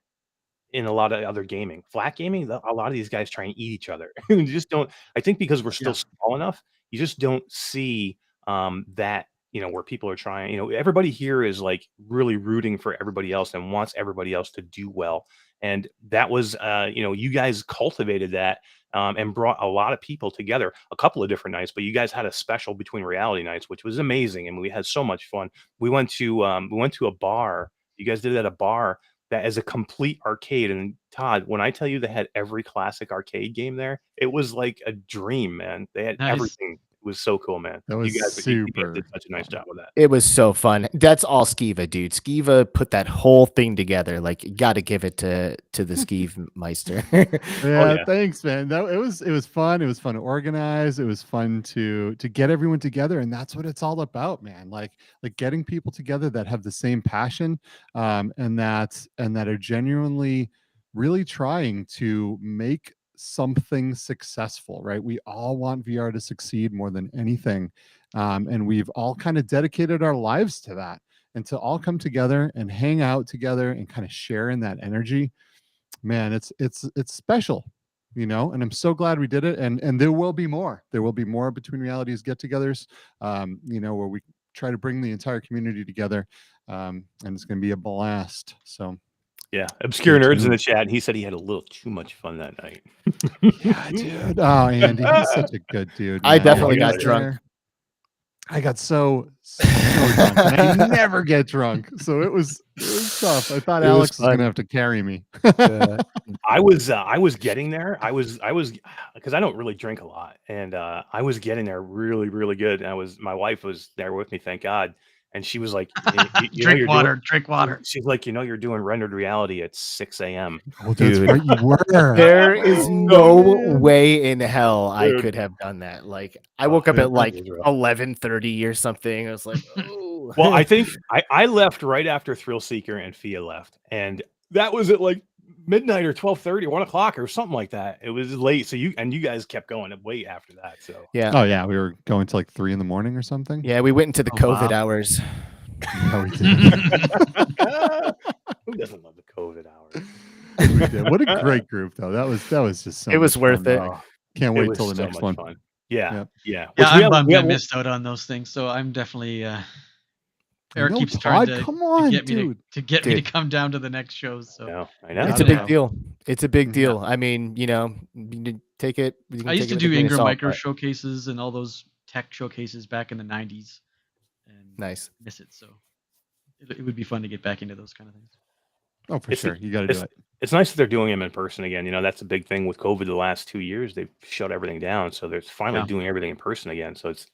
in a lot of other gaming. Flat gaming, a lot of these guys try and eat each other. You just don't. I think because we're still Yeah. small enough, you just don't see that where people are trying. Everybody here is like really rooting for everybody else and wants everybody else to do well. And that was, you guys cultivated that and brought a lot of people together. A couple of different nights, but you guys had a special between reality nights, which was amazing, and we had so much fun. We went to a bar. You guys did it at a bar that is a complete arcade. And Todd, when I tell you they had every classic arcade game there, it was like a dream, man. They had Nice. everything. was so cool, man. That was you guys did super such a nice job with that. It was so fun. That's all Skeeva, dude. Skeeva put that whole thing together. Like, you got to give it to the Skeeve Meister. Yeah, yeah. thanks, man. It was fun. It was fun to organize. It was fun to get everyone together, and that's what it's all about, man. Like getting people together that have the same passion, and that are genuinely really trying to make something successful. Right? We all want VR to succeed more than anything, and we've all kind of dedicated our lives to that, and to all come together and hang out together and kind of share in that energy. Man, it's special, and I'm so glad we did it, and there will be more. There will be more Between Realities get-togethers, where we try to bring the entire community together, and it's going to be a blast. So Yeah, Obscure Stay Nerds in tuned. the chat. He said he had a little too much fun that night. Yeah, dude. Oh, Andy, he's such a good dude. I man. definitely He got was drunk. there. I got so drunk, and I never get drunk, so it was tough. I thought It was Alex was fun. gonna have to carry me. I was getting there. I was because I don't really drink a lot, and I was getting there really, really good. And my wife was there with me, thank God, and she was like, you know, Drink water. Drink water. She's like, you're doing rendered reality at 6 a.m. Oh, that's Dude. right, you were. There is Oh, no man. way in hell I Dude. could have done that. Like, I woke up it at like was rough. 11:30 or something. I was like, oh. Well, I think I left right after Thrill Seeker and Fia left, and that was at like midnight or 12:30 or 1 o'clock or something like that. It was late, so you guys kept going way after that. So Yeah. Oh yeah, we were going to like 3 a.m. or something. Yeah, we went into the Oh, COVID wow. hours. Yeah, we did. who doesn't love the COVID hours? We did. What a great group, though. That was just so. It was much worth fun, it. man. Oh, Can't it wait was till the so next much one. fun. Yeah, Yep. yeah. Yeah, Which I'm bummed we I have- missed out on those things. So I'm definitely I Eric know, keeps Todd, trying to, come on, get me dude. to get me to Dude. come down to the next shows. So I know. It's a Gotta big have- deal. It's a big Mhm. deal. I mean, you can take it. You can I used take to it with do a grain of Ingram salt, Micro but- showcases and all those tech showcases back in the 90s. And Nice. miss it. So it would be fun to get back into those kind of things. Oh, for It's the- sure. You got to do it. It's nice that they're doing them in person again. That's a big thing with COVID. The last 2 years, they've shut everything down, so they're finally Yeah. doing everything in person again. So it's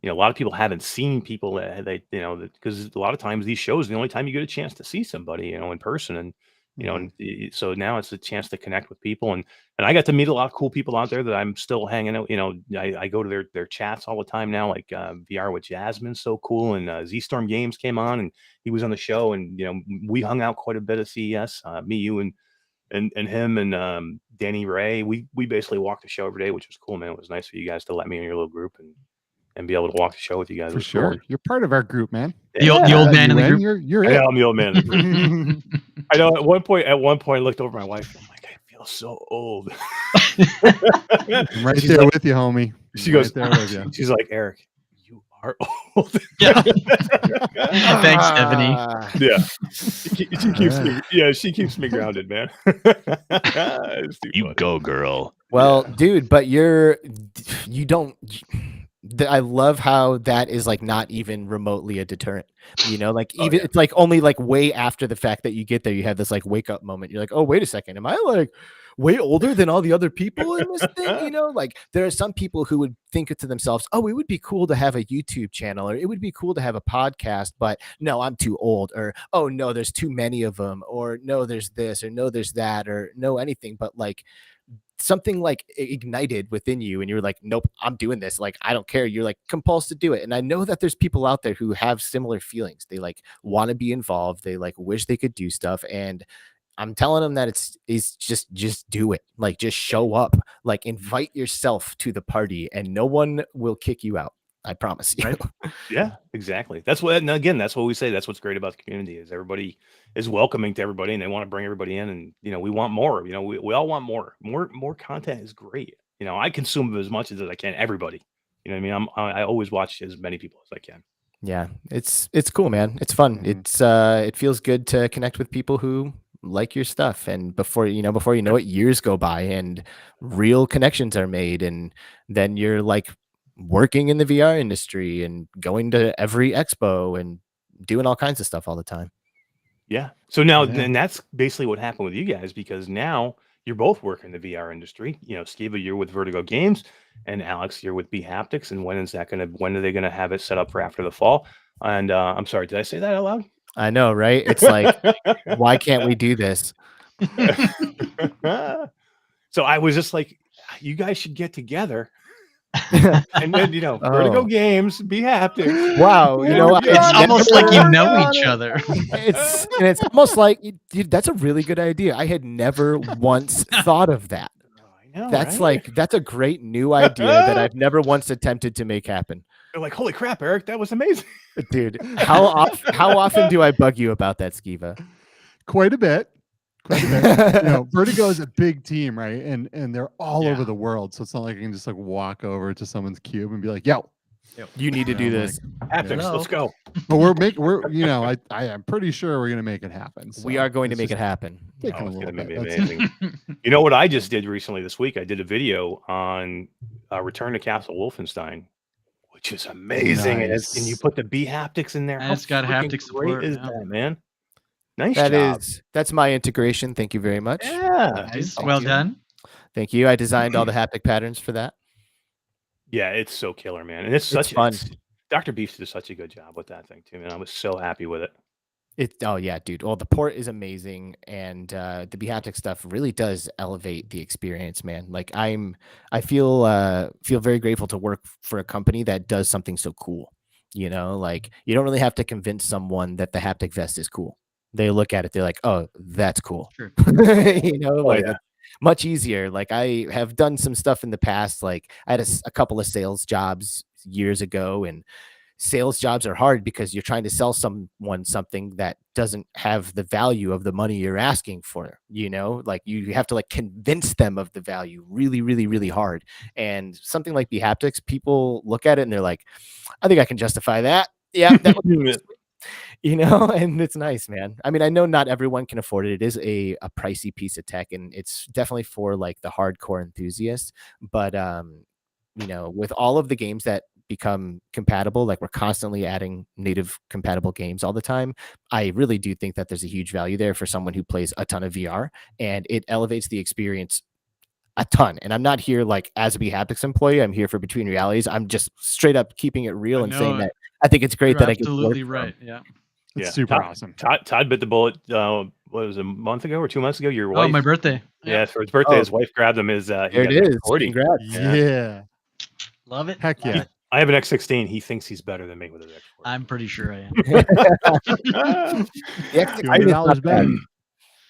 a lot of people haven't seen people that because a lot of times these shows are the only time you get a chance to see somebody in person, and Mhm. so now it's a chance to connect with people, and I got to meet a lot of cool people out there that I'm still hanging out. I go to their chats all the time now, like VR with Jasmine's so cool, and Z Storm Games came on and he was on the show, and we hung out quite a bit at CES, me, you, and him, and Danny Ray. We basically walked the show every day, which was cool, man. It was nice for you guys to let me in your little group and be able to walk the show with you guys. It For was cool. sure. You're part of our group, man. The old man in the group. You're I it. know I'm the old man. Of the group. I know at one point I looked over at my wife. I'm like, I feel so old. I'm right She's there like- with you, homie. She I'm goes, right there with you. she's like, Eric, you are old. Yeah. Thanks, Stephanie. Ah. Yeah. She keeps me. Alright. Yeah, she keeps me grounded, man. It's too funny. go, girl. Well, dude, but you don't. I love how that is like not even remotely a deterrent. Like even it's like only like way after the fact that you get there, you have this like wake up moment. You're like, oh, wait a second, am I like way older than all the other people in this thing? Like there are some people who would think to themselves, oh, it would be cool to have a YouTube channel, or it would be cool to have a podcast, but no, I'm too old, or oh no, there's too many of them, or no, there's this, or no, there's that, or no anything. But like something like ignited within you and you're like, nope, I'm doing this. Like, I don't care. You're like compulsed to do it. And I know that there's people out there who have similar feelings. They like want to be involved. They like wish they could do stuff. And I'm telling them that it's just do it. Like, just show up, like invite yourself to the party and no one will kick you out. I promise you. Right. Yeah, exactly. That's what, and again, that's what we say. That's what's great about the community is everybody is welcoming to everybody, and they want to bring everybody in. And we want more. We all want more. More content is great. I consume as much as I can. Everybody. You know what I mean? I always watch as many people as I can. Yeah, it's cool, man. It's fun. Mhm. It feels good to connect with people who like your stuff, and before you know it, years go by and real connections are made, and then you're like working in the VR industry and going to every expo and doing all kinds of stuff all the time. Yeah. So now, Yeah. then that's basically what happened with you guys, because now you're both working in the VR industry. Skeeva, you're with Vertigo Games, and Alex, you're with B Haptics. And when are they gonna have it set up for after the fall? And I'm sorry, did I say that out loud? I know, right? It's like, why can't we do this? So I was just like, you guys should get together. And then, Vertigo Oh. Games, B Haptics. Wow, you know, It's almost like you know each other. it's almost like that's a really good idea. I had never once thought of that. I know, That's right? that's a great new idea that I've never once attempted to make happen. They're like, holy crap, Eric, that was amazing. Dude, how often do I bug you about that, Skeeva? Quite a bit. Vertigo is a big team, right? And they're all over the world, so it's not like I can just like walk over to someone's cube and be like, "Yo, You need to do this. Haptics, let's go." But I am pretty sure we're gonna make it happen. We so are going to it's make it just happen. taking a It's little gonna be bit. That's- amazing. You know what I just did recently this week? I did a video on Return to Castle Wolfenstein, which is amazing. And you Nice. put the B Haptics in there. And How it's got freaking haptic great support, is yeah. that, man? Nice job. That's my integration. Thank you very much. Yeah. Nice. Thank Well you. done. Thank you. I designed all the haptic patterns for that. Yeah, it's so killer, man. And it's fun. Dr. Beefs did such a good job with that thing too, man. I was so happy with it. Oh yeah, dude. Well, the port is amazing, and the Behaptic stuff really does elevate the experience, man. Like I feel very grateful to work for a company that does something so cool. Like you don't really have to convince someone that the haptic vest is cool. They look at it, they're like, "Oh, that's cool." Sure. Like yeah. much easier. Like I have done some stuff in the past. Like I had a couple of sales jobs years ago, and sales jobs are hard because you're trying to sell someone something that doesn't have the value of the money you're asking for. Like you have to like convince them of the value really, really, really hard. And something like the haptics, people look at it and they're like, I think I can justify that. Yeah, that was and it's nice, man. I mean, I know not everyone can afford it. It is a pricey piece of tech, and it's definitely for like the hardcore enthusiasts. But with all of the games that become compatible, like we're constantly adding native compatible games all the time, I really do think that there's a huge value there for someone who plays a ton of VR, and it elevates the experience a ton. And I'm not here like as a Behaptics employee. I'm here for Between Realities. I'm just straight up keeping it real and saying that I think it's great You're that I get absolutely to work right. Yeah. It's Yeah. super awesome. Todd bit the bullet. What was it, a month ago or 2 months ago? Your wife. Oh, my birthday. Yeah, for his birthday, his wife grabbed him. There it is. Congrats. Yeah. Love it. Heck yeah. I have an X16. He thinks he's better than me with his X40. I'm pretty sure I am. The X16 is not $200 back.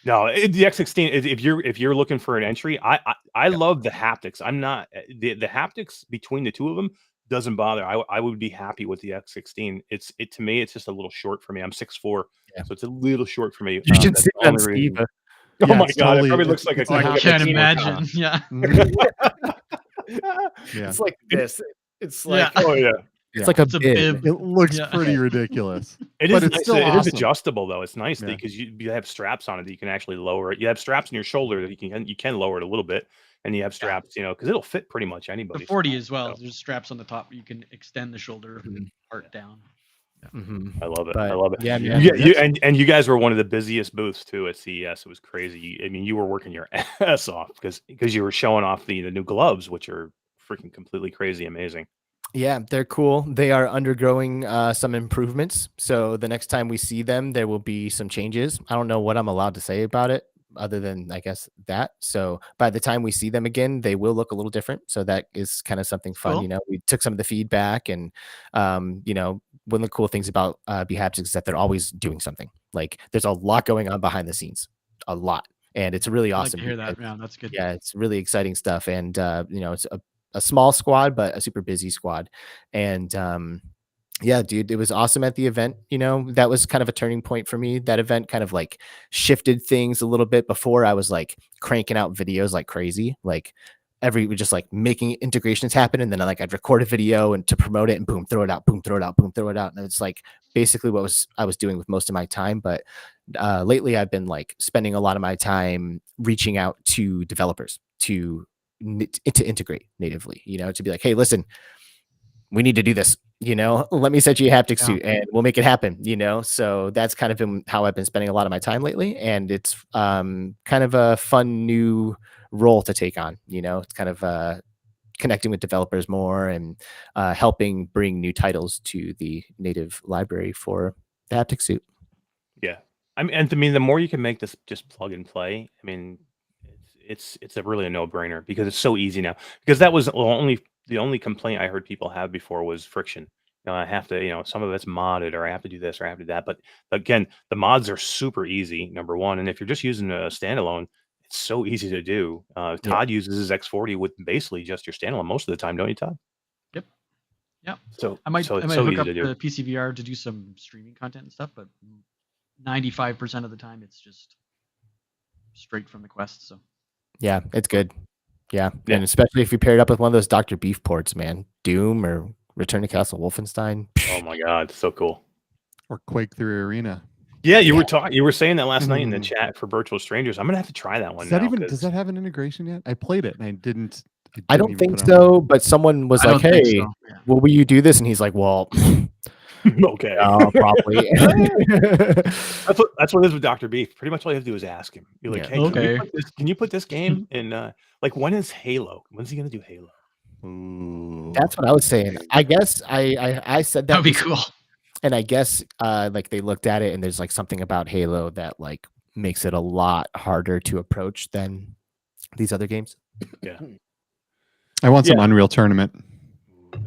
No, the X16. If you're looking for an entry, I love the haptics. I'm not the haptics between the two of them doesn't bother. I would be happy with the X16. To me, it's just a little short for me. I'm 6'4", so it's a little short for me. You should That's see the it on only reason. Skeeva. Oh Yeah, my it's god, totally- it probably looks like a. I like a can't bikini imagine. top. Yeah. Yeah. It's like this. It's Yeah. Oh yeah. it's like a It's a bib. bib. It looks Yeah. pretty ridiculous. It But is. it's Nice. still It is awesome. adjustable though. It's nice Yeah. because you have straps on it that you can actually lower it. You have straps in your shoulder that you can lower it a little bit, and you have straps, because it'll fit pretty much anybody. The 40 as well. There's straps on the top. You can extend the shoulder Mhm. part down. I love it. But, I love it. yeah, Yeah, man, and you guys were one of the busiest booths too at CES. It was crazy. I mean, you were working your ass off because you were showing off the new gloves, which are freaking completely crazy amazing. Yeah, they're cool. They are undergoing some improvements. So the next time we see them, there will be some changes. I don't know what I'm allowed to say about it other than I guess that. So by the time we see them again, they will look a little different. So that is kind of something fun. Cool. We took some of the feedback, and one of the cool things about Behaptics is that they're always doing something. Like there's a lot going on behind the scenes, a lot. And it's really I like awesome. to hear that. because- Yeah, that's good. Yeah, it's really exciting stuff. And it's a small squad, but a super busy squad. And yeah, dude, it was awesome at the event. That was kind of a turning point for me. That event kind of like shifted things a little bit. Before I was like cranking out videos like crazy, like just like making integrations happen. And then I'd record a video and to promote it and boom, throw it out, boom, throw it out, boom, throw it out. And it's like basically what I was doing with most of my time. But lately I've been like spending a lot of my time reaching out to developers to integrate natively, to be like, hey, listen, we need to do this. let me set you a haptic Yeah. suit and we'll make it happen, So that's kind of been how I've been spending a lot of my time lately. And it's kind of a fun new role to take on, It's kind of connecting with developers more and helping bring new titles to the native library for the haptic suit. Yeah. I mean, the more you can make this just plug and play, I mean, it's a really a no-brainer because it's so easy now. Because that was the only complaint I heard people have before was friction. I have to, some of it's modded, or I have to do this, or I have to do that. But again, the mods are super easy, number one. And if you're just using a standalone, it's so easy to do. Yeah. Todd uses his X40 with basically just your standalone most of the time, don't you, Todd? Yep. Yep. So I might so it's hook so easy up to do. the PCVR to do some streaming content and stuff, but 95% of the time it's just straight from the Quest. So Yeah, it's good. Yeah. Yeah. And especially if you pair it up with one of those Dr. Beef ports, man. Doom or Return to Castle Wolfenstein. Oh my God, so cool. Or Quake 3 Arena. Yeah, you were saying that last night in the chat for Virtual Strangers. I'm gonna have to try that one. Does that have an integration yet? I played it and I didn't. I don't think so, but someone was I like, don't think "Hey, so. Yeah. will you do this?" And he's like, "Well, okay, probably." That's what it is with Dr. Beef. Pretty much all you have to do is ask him. You're like, Yeah. "Hey, can you put this game in? Like, when is Halo? When's he gonna do Halo?" Ooh. That's what I was saying. I guess I said that That'd be cool. And I guess like they looked at it and there's like something about Halo that like makes it a lot harder to approach than these other games. Yeah. I want some Unreal Tournament.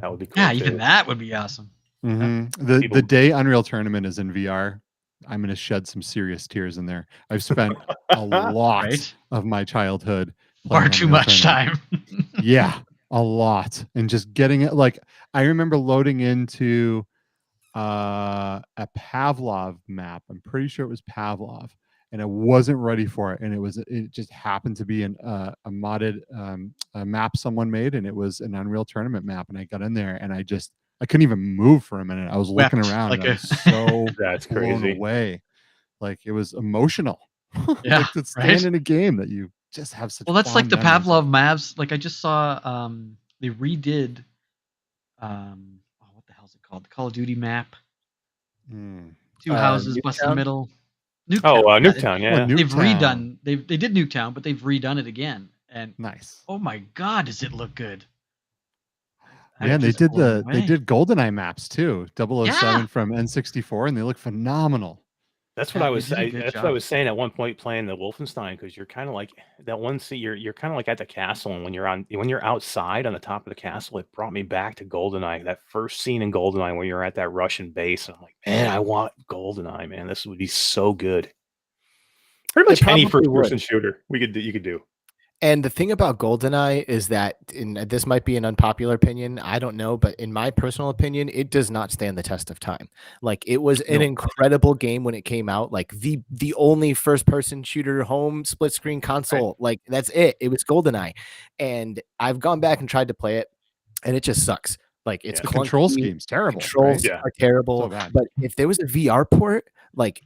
That would be cool. Yeah, even that would be awesome. Mm-hmm. The day Unreal Tournament is in VR, I'm going to shed some serious tears in there. I've spent a lot of my childhood far too much time. Yeah, a lot. And just getting it, like, I remember loading into a Pavlov map. I'm pretty sure it was Pavlov, and I wasn't ready for it. And it just happened to be a modded a map someone made, and it was an Unreal Tournament map. And I got in there, and I couldn't even move for a minute. I was looking around, and I was so that's blown crazy. Away. Like, it was emotional. Yeah, like to stand in a game that you just have such. Well, that's like the memories Pavlov of. maps. Like, I just saw they redid what the hell's it called? The Call of Duty map. Two houses, bust in the middle. Nuketown. Nuketown, yeah. They've redone. They did Nuketown, but they've redone it again. And nice. Oh my God, does it look good? Man, they did GoldenEye maps too. 007 from N64, and they look phenomenal. That's what I was saying. That's what I was saying at one point playing the Wolfenstein, because you're kind of like that one scene. You're kind of like at the castle, and when you're outside on the top of the castle, it brought me back to GoldenEye. That first scene in GoldenEye where you're at that Russian base, and I'm like, man, I want GoldenEye, man. This would be so good. Pretty much any first-person shooter you could do. And the thing about GoldenEye is that, and this might be an unpopular opinion, I don't know, but in my personal opinion, it does not stand the test of time. Like, it was an incredible game when it came out. Like, the only first-person shooter home split-screen console. Like, that's it. It was GoldenEye. And I've gone back and tried to play it, and it just sucks. Like, it's the control scheme's terrible. Controls are terrible. So but if there was a VR port, like,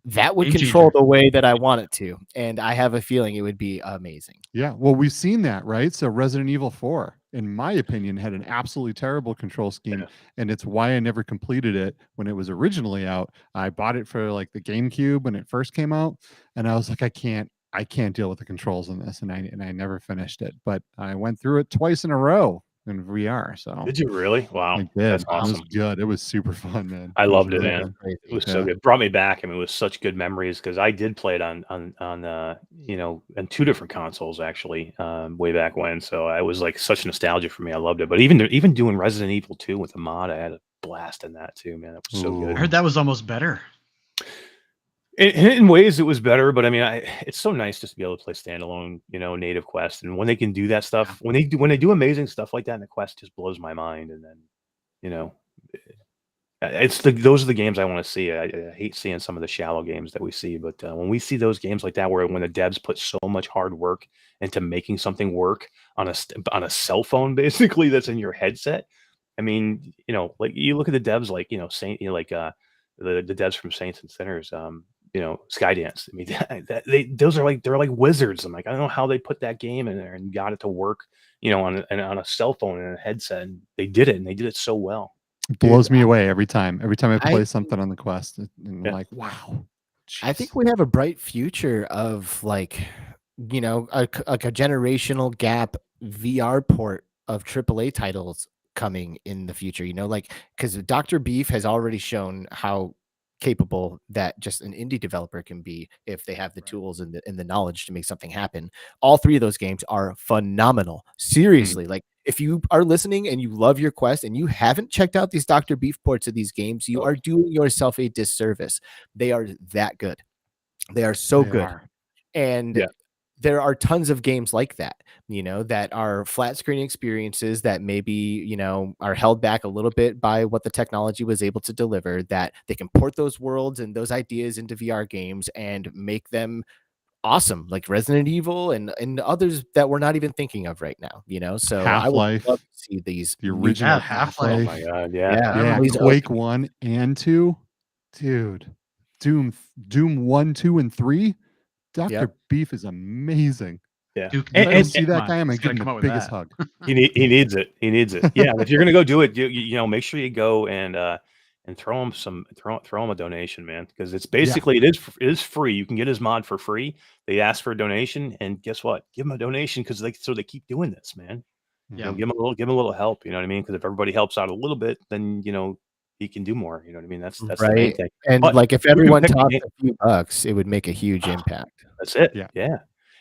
that would control the way that I want it to. And I have a feeling it would be amazing. Yeah. Well, we've seen that, right? So Resident Evil 4, in my opinion, had an absolutely terrible control scheme. Yeah. And it's why I never completed it when it was originally out. I bought it for like the GameCube when it first came out. And I was like, I can't deal with the controls in this. And I never finished it. But I went through it twice in a row in VR. So did you really? Wow, I did. That's awesome. It was good. It was super fun, man. I loved it, man. It was so good. Brought me back. I mean, it was such good memories because I did play it on on two different consoles actually way back when. So I was like such nostalgia for me. I loved it. But even doing Resident Evil 2 with the mod, I had a blast in that too, man. It was so good. I heard that was almost better. In ways it was better, but I mean, it's so nice just to be able to play standalone, native Quest, and when they can do that stuff, when they do amazing stuff like that in the Quest, just blows my mind. And then, those are the games I want to see. I hate seeing some of the shallow games that we see, but when we see those games like that, when the devs put so much hard work into making something work on a cell phone, basically that's in your headset. I mean, like you look at the devs, like the devs from Saints and Sinners. Skydance. I mean, they're like wizards. I'm like, I don't know how they put that game in there and got it to work, on a cell phone and a headset. And they did it, and they did it so well. It blows me away every time. Every time I play I something on the Quest, and I'm Yeah. like, wow. I think Jeez. we have a bright future of like, like a generational gap VR port of AAA titles coming in the future. Like because Dr. Beef has already shown how capable that just an indie developer can be if they have the Right. tools and the knowledge to make something happen. All three of those games are phenomenal. Seriously, like if you are listening and you love your Quest and you haven't checked out these Dr. Beef ports of these games, you are doing yourself a disservice. They are that good. They are so They good. are. And Yeah. there are tons of games like that, that are flat screen experiences that maybe, are held back a little bit by what the technology was able to deliver, that they can port those worlds and those ideas into VR games and make them awesome, like Resident Evil and others that we're not even thinking of right now, so I would Half-Life, love to see these the new original Half-Life. Oh Half-Life. my God. Yeah. yeah, Yeah, these Quake OG 1 and 2. Dude. Doom 1, 2, and 3. Dr. Yep. Beef is amazing. Yeah. Duke If I Nukem, don't see that come on, guy, I'm gonna he's give gotta him come the out with biggest that. hug. He needs it. He needs it. Yeah. If you're gonna go do it, make sure you go and throw him throw him a donation, man, because it's basically it is free. You can get his mod for free. They ask for a donation, and guess what? Give him a donation because they keep doing this, man. Yeah. Give him a little help. You know what I mean? Because if everybody helps out a little bit, then he can do more. You know what I mean? That's the main Right. thing. And But like if you can everyone pick a tossed game. a few bucks, it would make a huge impact. That's it. Yeah. Yeah.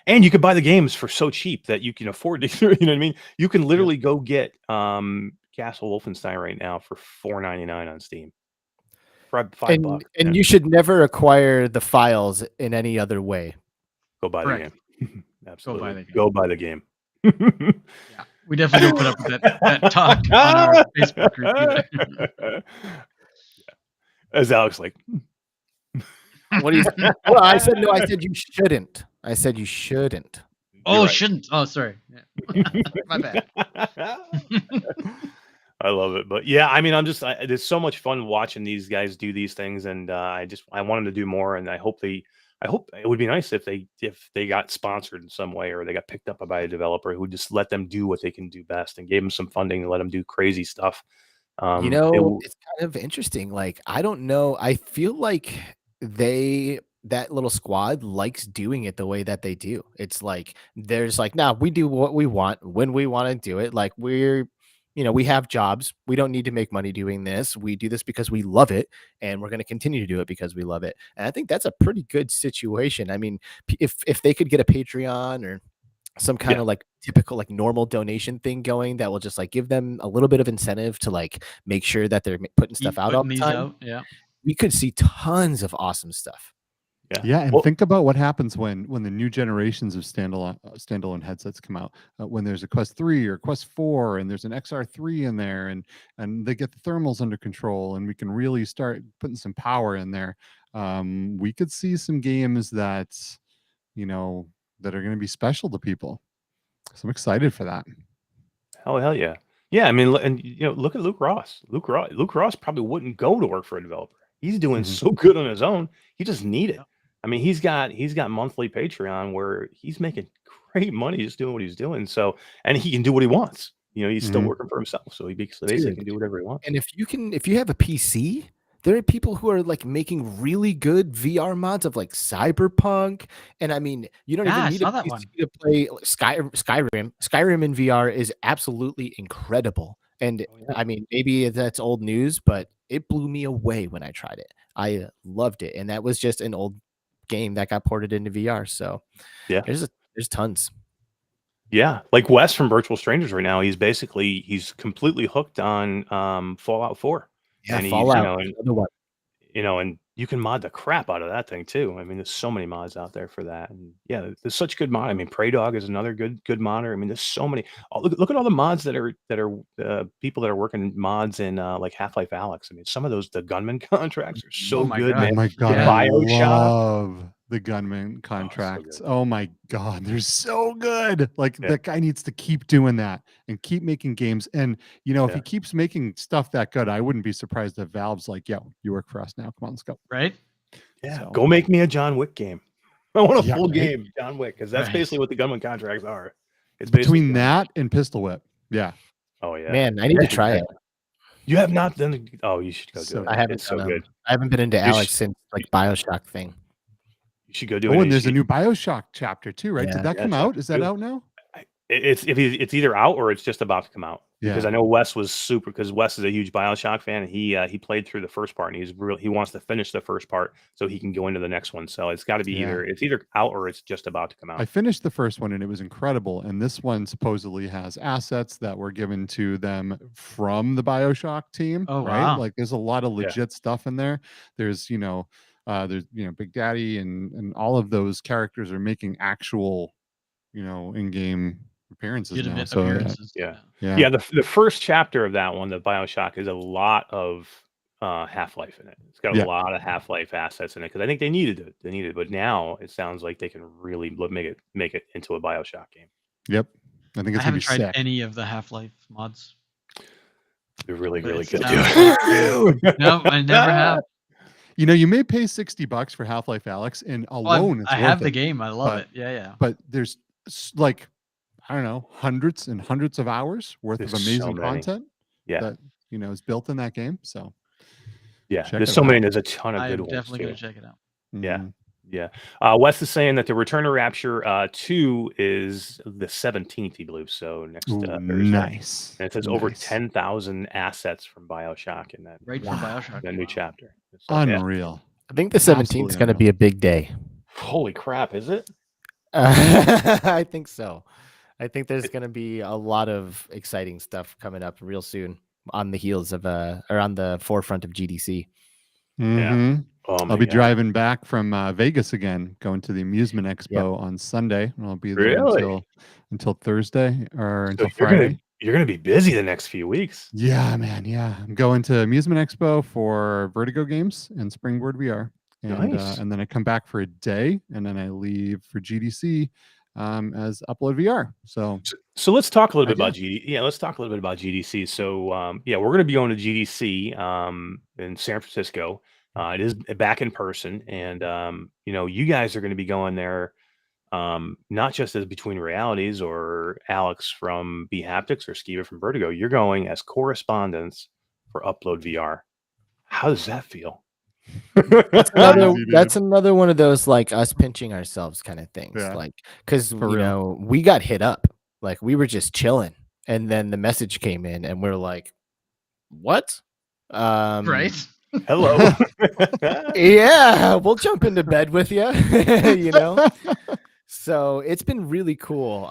And you could buy the games for so cheap that you can afford to, you know what I mean? You can literally go get Castle Wolfenstein right now for $4.99 on Steam. For $5. And you should never acquire the files in any other way. Go buy the Correct. game. Absolutely. the game. Go buy the game. Yeah. We definitely don't put up with that talk on our Facebook group either. As Alex like, What do you Well, I said no, I said you shouldn't. I said you shouldn't. Oh, right. shouldn't. Oh, sorry. Yeah. My bad. I love it. But yeah, I mean, it's so much fun watching these guys do these things. And I want them to do more. And I hope it would be nice if they got sponsored in some way, or they got picked up by a developer who just let them do what they can do best and gave them some funding and let them do crazy stuff. It's kind of interesting. Like, I don't know. I feel like that little squad likes doing it the way that they do. It's like there's like, nah, we do what we want when we want to do it. Like we have jobs. We don't need to make money doing this. We do this because we love it, and we're going to continue to do it because we love it. And I think that's a pretty good situation. I mean, if they could get a Patreon or some kind of like typical like normal donation thing going that will just like give them a little bit of incentive to like make sure that they're putting stuff out all the time. Yeah. We could see tons of awesome stuff. Yeah, and Well, think about what happens when the new generations of standalone headsets come out. When there's a Quest 3 or Quest 4, and there's an XR3 in there, and they get the thermals under control, and we can really start putting some power in there. We could see some games that that are going to be special to people. So I'm excited for that. hell yeah. Yeah, I mean, and look at Luke Ross. Luke Ross probably wouldn't go to work for a developer. He's doing so good on his own. He just need it. I mean, he's got monthly Patreon where he's making great money just doing what he's doing. So, and he can do what he wants. He's still working for himself, so he basically can do whatever he wants. And if you have a PC, there are people who are like making really good VR mods of like Cyberpunk, and I mean, you don't even need a PC to play Skyrim. Skyrim in VR is absolutely incredible, and I mean, maybe that's old news, but it blew me away when I tried it. I loved it, and that was just an old game that got ported into VR. So yeah, there's tons. Yeah, like Wes from Virtual Strangers right now, he's completely hooked on Fallout 4. Yeah, and Fallout. And you can mod the crap out of that thing too. I mean, there's so many mods out there for that. And yeah, there's such good mod. I mean, Prey Dog is another good modder. I mean, there's so many. Look at all the mods that are people that are working mods in like Half-Life Alyx. I mean, some of the gunman contracts are so good, man. Oh my god, Yeah. I BioShock. love the gunman contracts. Oh my god, they're so good. Like that guy needs to keep doing that and keep making games. And if he keeps making stuff that good, I wouldn't be surprised if Valve's like, yo, you work for us now. Come on, let's go. Right? Yeah. So, go make me a John Wick game. I want a full right? game, John Wick, because that's basically what the gunman contracts are. It's between that and Pistol Whip. Yeah. Oh yeah. Man, I need to try it. You have not done it. Oh, you should go So do I it. haven't It's so done good. I haven't been into You Alex should, since like BioShock thing. you should go do Oh, it. and You there's a should- new BioShock chapter too, right? Yeah. Did that Yeah, come out? chapter Is that 2. out now? It's either out or it's just about to come out. Because Yeah. I know Wes was super, because Wes is a huge BioShock fan, and he played through the first part, and he wants to finish the first part so he can go into the next one. So it's got to be Yeah. either out or it's just about to come I out. finished the first one and it was incredible. And this one supposedly has assets that were given to them from the BioShock team. Oh, right? wow. Like there's a lot of Yeah. legit stuff in there. There's, Big Daddy and all of those characters are making actual, in-game appearances now. Legitimate So appearances. Yeah. yeah. Yeah, the first chapter of that one, the BioShock, is a lot of Half-Life in it. It's got Yeah. a lot of Half-Life assets in it because I think they needed it. But now it sounds like they can really make it into a BioShock game. Yep. I think I it's gonna haven't be tried sick. any of the Half-Life mods. They're really, But really it good. sounds Dude. No, I never have. You may pay $60 for Half-Life Alex, and alone it's I worth have the it. game. I love but- it. Yeah. But there's like, I don't know, hundreds and hundreds of hours worth There's of so amazing many. content Yeah. that is built in that game. So Yeah. check There's it so many. out. There's a ton of I'm good ones definitely too. going to check it out. Yeah. Mhm. Yeah. Wes is saying that the Return to Rapture 2 is the 17th, he believes. So next Ooh, Thursday. nice. And it says over Nice. 10,000 assets from BioShock in that, Right Wow. from BioShock. that new Wow. chapter. So, yeah. Unreal. I think the 17th is Absolutely going to unreal. be a big day. Holy crap, is it? I think so. I think there's going to be a lot of exciting stuff coming up real soon on the heels of or on the forefront of GDC. Mhm. Oh my I'll be God. driving back from Vegas again, going to the Amusement Expo on Sunday, and I'll be there Really? until Thursday or So until you're Friday. gonna be busy the next few weeks. Yeah, man. Yeah, I'm going to Amusement Expo for Vertigo games and Springboard VR, and Nice. and then I come back for a day, and then I leave for GDC as Upload VR. So let's talk a little bit Yeah. about GDC. Yeah, let's talk a little bit about GDC. So yeah, we're gonna be going to GDC in San Francisco. It is back in person, and you guys are going to be going there, not just as Between Realities or Alex from Haptics or Skeeva from Vertigo. You're going as correspondents for Upload VR. How does that feel? That's another one of those like us pinching ourselves kind of things. Yeah. Like, because For real. we got hit up, like we were just chilling, and then the message came in, and we're like, "What?" Right? Hello. Yeah, we'll jump into bed with you. So it's been really cool.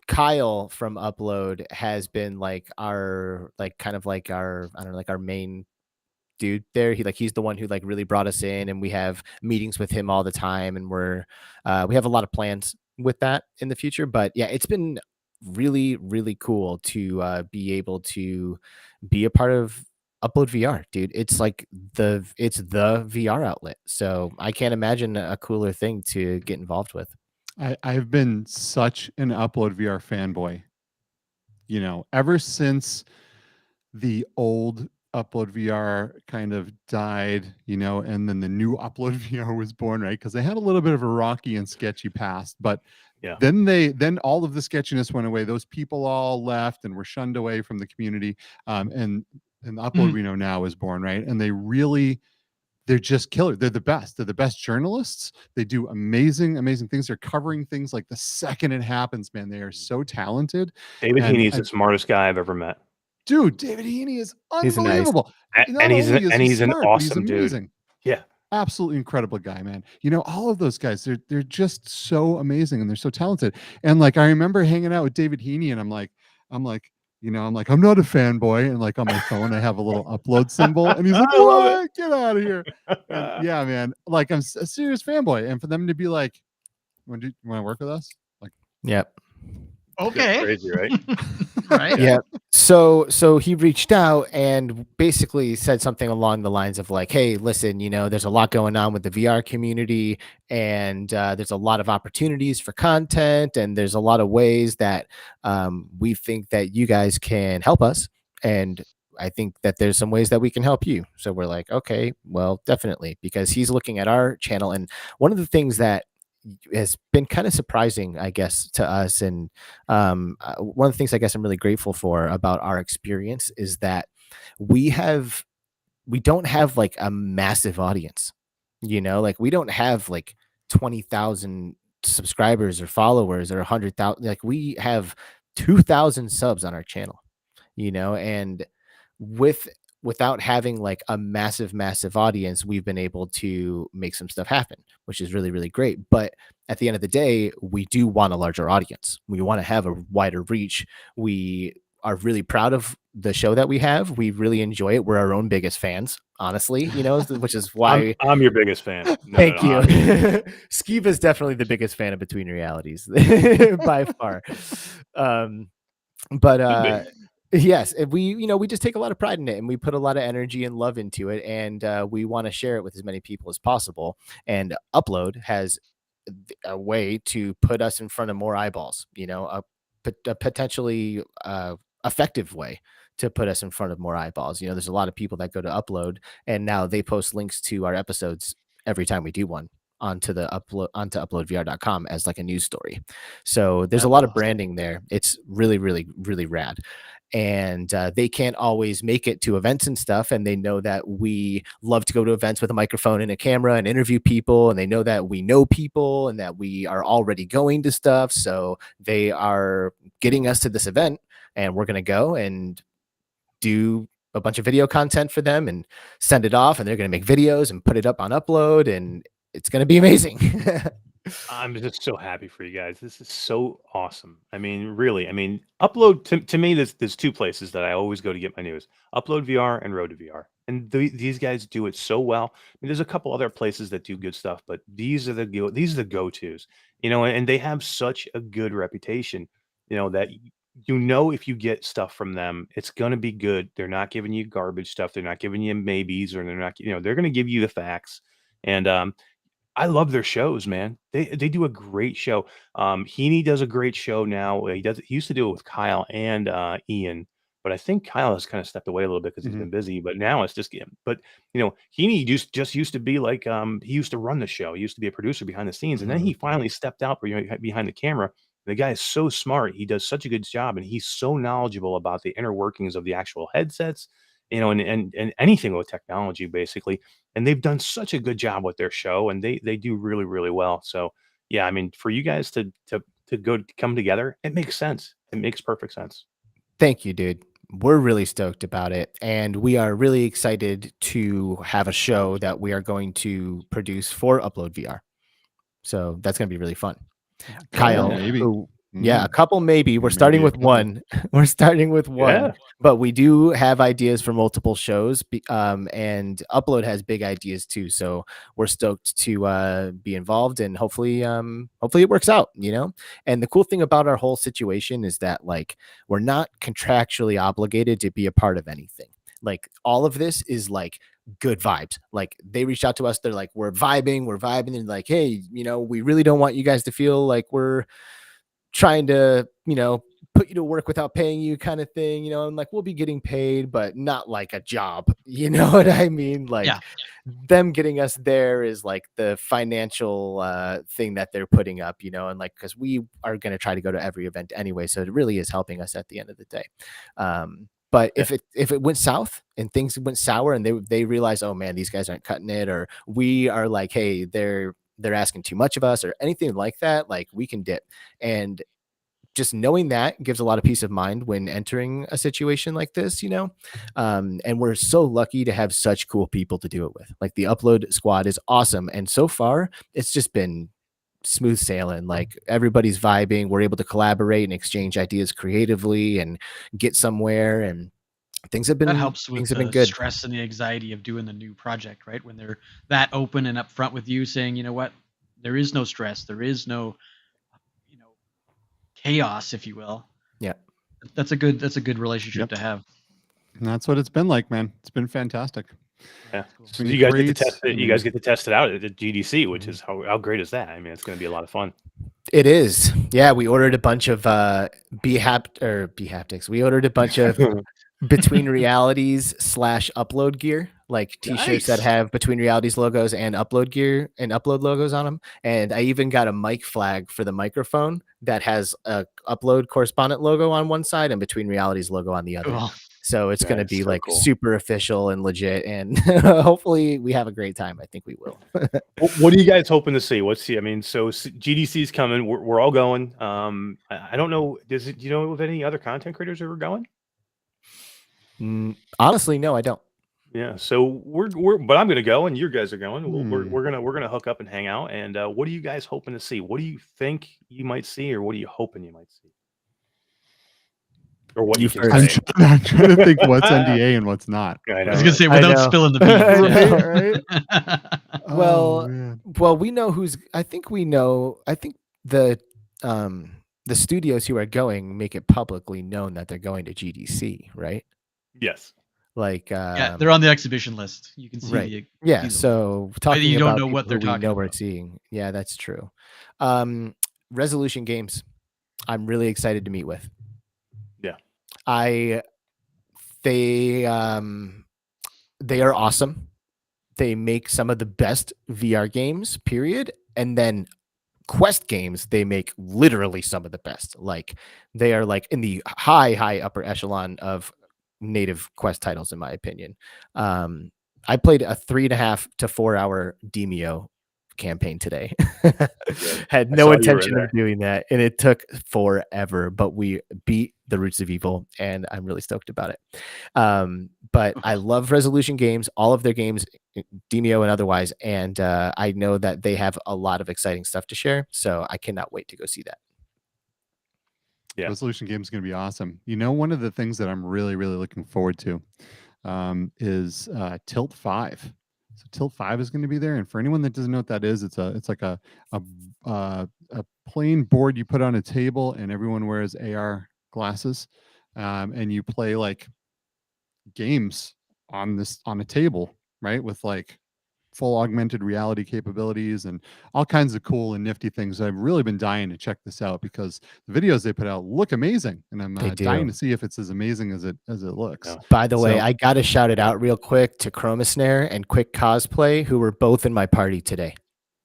Kyle from Upload has been like our our main dude there. He's the one who like really brought us in, and we have meetings with him all the time, and we have a lot of plans with that in the future. But yeah, it's been really, really cool to be able to be a part of Upload VR, dude. It's like the VR outlet. So I can't imagine a cooler thing to get involved with. I've been such an Upload VR fanboy, ever since the old Upload VR kind of died, and then the new Upload VR was born, right? Because they had a little bit of a rocky and sketchy past, but Yeah. then all of the sketchiness went away. Those people all left and were shunned away from the community, and the Upload we know now is born, right? And they're just killer. They're the best. They're the best journalists. They do amazing, amazing things. They're covering things like the second it happens, man. They are so talented. David And Heaney's the smartest guy I've ever met. Dude, David Heaney is He's nice. unbelievable. And Not he's only is he he's an smart, but he's awesome dude. amazing. Yeah. Absolutely incredible guy, man. All of those guys, they're just so amazing and they're so talented. And like I remember hanging out with David Heaney, and I'm like, I'm not a fanboy. And like on my phone, I have a little upload symbol, and he's like, I love it. "What? Get out of here!" And yeah, man. Like I'm a serious fanboy, and for them to be like, "You want to work with us?" Like, Yep. Okay. Crazy, right? Right? Yeah. So he reached out and basically said something along the lines of like, "Hey, listen, there's a lot going on with the VR community, and there's a lot of opportunities for content, and there's a lot of ways that we think that you guys can help us, and I think that there's some ways that we can help you." So we're like, "Okay, well, definitely," because he's looking at our channel, and one of the things that has been kind of surprising, I guess, to us, and one of the things I guess I'm really grateful for about our experience is that we don't have like a massive audience, like we don't have like 20,000 subscribers or followers or 100,000. Like we have 2,000 subs on our channel, and with without having like a massive audience, we've been able to make some stuff happen, which is really, really great. But at the end of the day, we do want a larger audience. We want to have a wider reach. We are really proud of the show that we have. We really enjoy it. We're our own biggest fans, honestly, which is why I'm your biggest fan. No, thank no, you. I'm- Skeeva is definitely the biggest fan of Between Realities by far. But yes, we just take a lot of pride in it, and we put a lot of energy and love into it, and we want to share it with as many people as possible. And Upload has a way to put us in front of more eyeballs, a potentially effective way to put us in front of more eyeballs. There's a lot of people that go to Upload, and now they post links to our episodes every time we do one onto uploadvr.com as like a news story. So there's a lot of branding there. It's really, really, really rad. And they can't always make it to events and stuff, and they know that we love to go to events with a microphone and a camera and interview people, and they know that we know people and that we are already going to stuff. So they are getting us to this event, and we're going to go and do a bunch of video content for them and send it off, and they're going to make videos and put it up on Upload, and it's going to be amazing. I'm just so happy for you guys. This is so awesome. I mean, really. I mean, Upload to me. There's two places that I always go to get my news: Upload VR and Road to VR. And these guys do it so well. I mean, there's a couple other places that do good stuff, but these are the go-tos. And they have such a good reputation. That if you get stuff from them, it's gonna be good. They're not giving you garbage stuff. They're not giving you maybes, or they're not. They're gonna give you the facts. And I love their shows, man. They do a great show. Heaney does a great show now. He used to do it with Kyle and Ian, but I think Kyle has kind of stepped away a little bit because he's Mhm. been busy. But now it's just him. But Heaney just used to be like he used to run the show. He used to be a producer behind the scenes, and then he finally stepped out behind the camera. The guy is so smart. He does such a good job, and he's so knowledgeable about the inner workings of the actual headsets, and anything with technology, basically. And they've done such a good job with their show, and they do really, really well. So yeah, I mean, for you guys to come together, it makes sense. It makes perfect sense. Thank you, dude. We're really stoked about it, and we are really excited to have a show that we are going to produce for Upload VR. So that's going to be really fun. Kyle, maybe. a couple maybe. We're starting Maybe a with one. We're starting with one, Yeah. but we do have ideas for multiple shows. And Upload has big ideas too. So we're stoked to be involved, and hopefully it works out. And the cool thing about our whole situation is that like we're not contractually obligated to be a part of anything. Like all of this is like good vibes. Like they reached out to us. They're like, we're vibing. And like, hey, we really don't want you guys to feel like we're trying to, put you to work without paying you kind of thing, and like we'll be getting paid, but not like a job. You know what I mean? Like them getting us there is like the financial thing that they're putting up, and like because we are going to try to go to every event anyway. So it really is helping us at the end of the day. But if it went south and things went sour and they realize, oh man, these guys aren't cutting it, or we are like, hey, they're asking too much of us or anything like that, like we can dip. And just knowing that gives a lot of peace of mind when entering a situation like this, and we're so lucky to have such cool people to do it with. Like the Upload squad is awesome. And so far it's just been smooth sailing. Like everybody's vibing. We're able to collaborate and exchange ideas creatively and get somewhere. And things have been That helps with the good. stress and the anxiety of doing the new project, right? When they're that open and upfront with you, saying, you know what, there is no stress, there is no, chaos, if you will. Yeah, that's a good relationship to have. And that's what it's been like, man. It's been fantastic. Yeah, It's so been you guys get to great. test it. You guys get to test it out at the GDC, which is how great is that? I mean, it's going to be a lot of fun. It is. Yeah, we ordered a bunch of BHaptics. We ordered a bunch of Between Realities / Upload gear, like t-shirts that Nice. have Between Realities logos and Upload gear and Upload logos on them. And I even got a mic flag for the microphone that has a Upload correspondent logo on one side and Between Realities logo on the other. Cool. So it's going to That's be so like cool. super official and legit. And hopefully we have a great time. I think we will. What are you guys hoping to see? I mean, so GDC is coming. We're all going. I don't know. Do you know of any other content creators who are going? Honestly, no, I don't. Yeah. So but I'm going to go, and you guys are going. We're gonna hook up and hang out. And what are you guys hoping to see? What do you think you might see, or what are you hoping you might see? Or what you can I'm say? I'm trying to think what's NDA and what's not. I I was know. gonna say I without know. spilling the beans. Right? Well, Oh, man. well, we know who's. I think we know. I think the studios who are going make it publicly known that they're going to GDC, right? Yes. Like, Yeah, they're on the exhibition list. You can see right. the Yeah. see the- So But talking you don't about know people what they're who we talking know we're about. seeing. Yeah, that's true. Resolution Games. I'm really excited to meet with. Yeah. They are awesome. They make some of the best VR games, period. And then Quest games, they make literally some of the best. Like they are like in the high upper echelon of native Quest titles, in my opinion. I played a 3.5 to 4 hour Demio campaign today. Had no intention of doing that, and it took forever, but we beat the Roots of Evil, and I'm really stoked about it. But I love Resolution Games, all of their games, Demio and otherwise, and I know that they have a lot of exciting stuff to share, so I cannot wait to go see that. Yeah. Resolution Games is going to be awesome. You know, one of the things that I'm really looking forward to is Tilt 5. So Tilt 5 is going to be there, and for anyone that doesn't know what that is, it's like a plain board you put on a table, and everyone wears AR glasses, and you play like games on a table, right, with like full augmented reality capabilities and all kinds of cool and nifty things. I've really been dying to check this out because the videos they put out look amazing, and I'm dying to see if it's as amazing as it looks. Yeah. By the way, I got to shout it out real quick to Chroma and Quick Cosplay, who were both in my party today.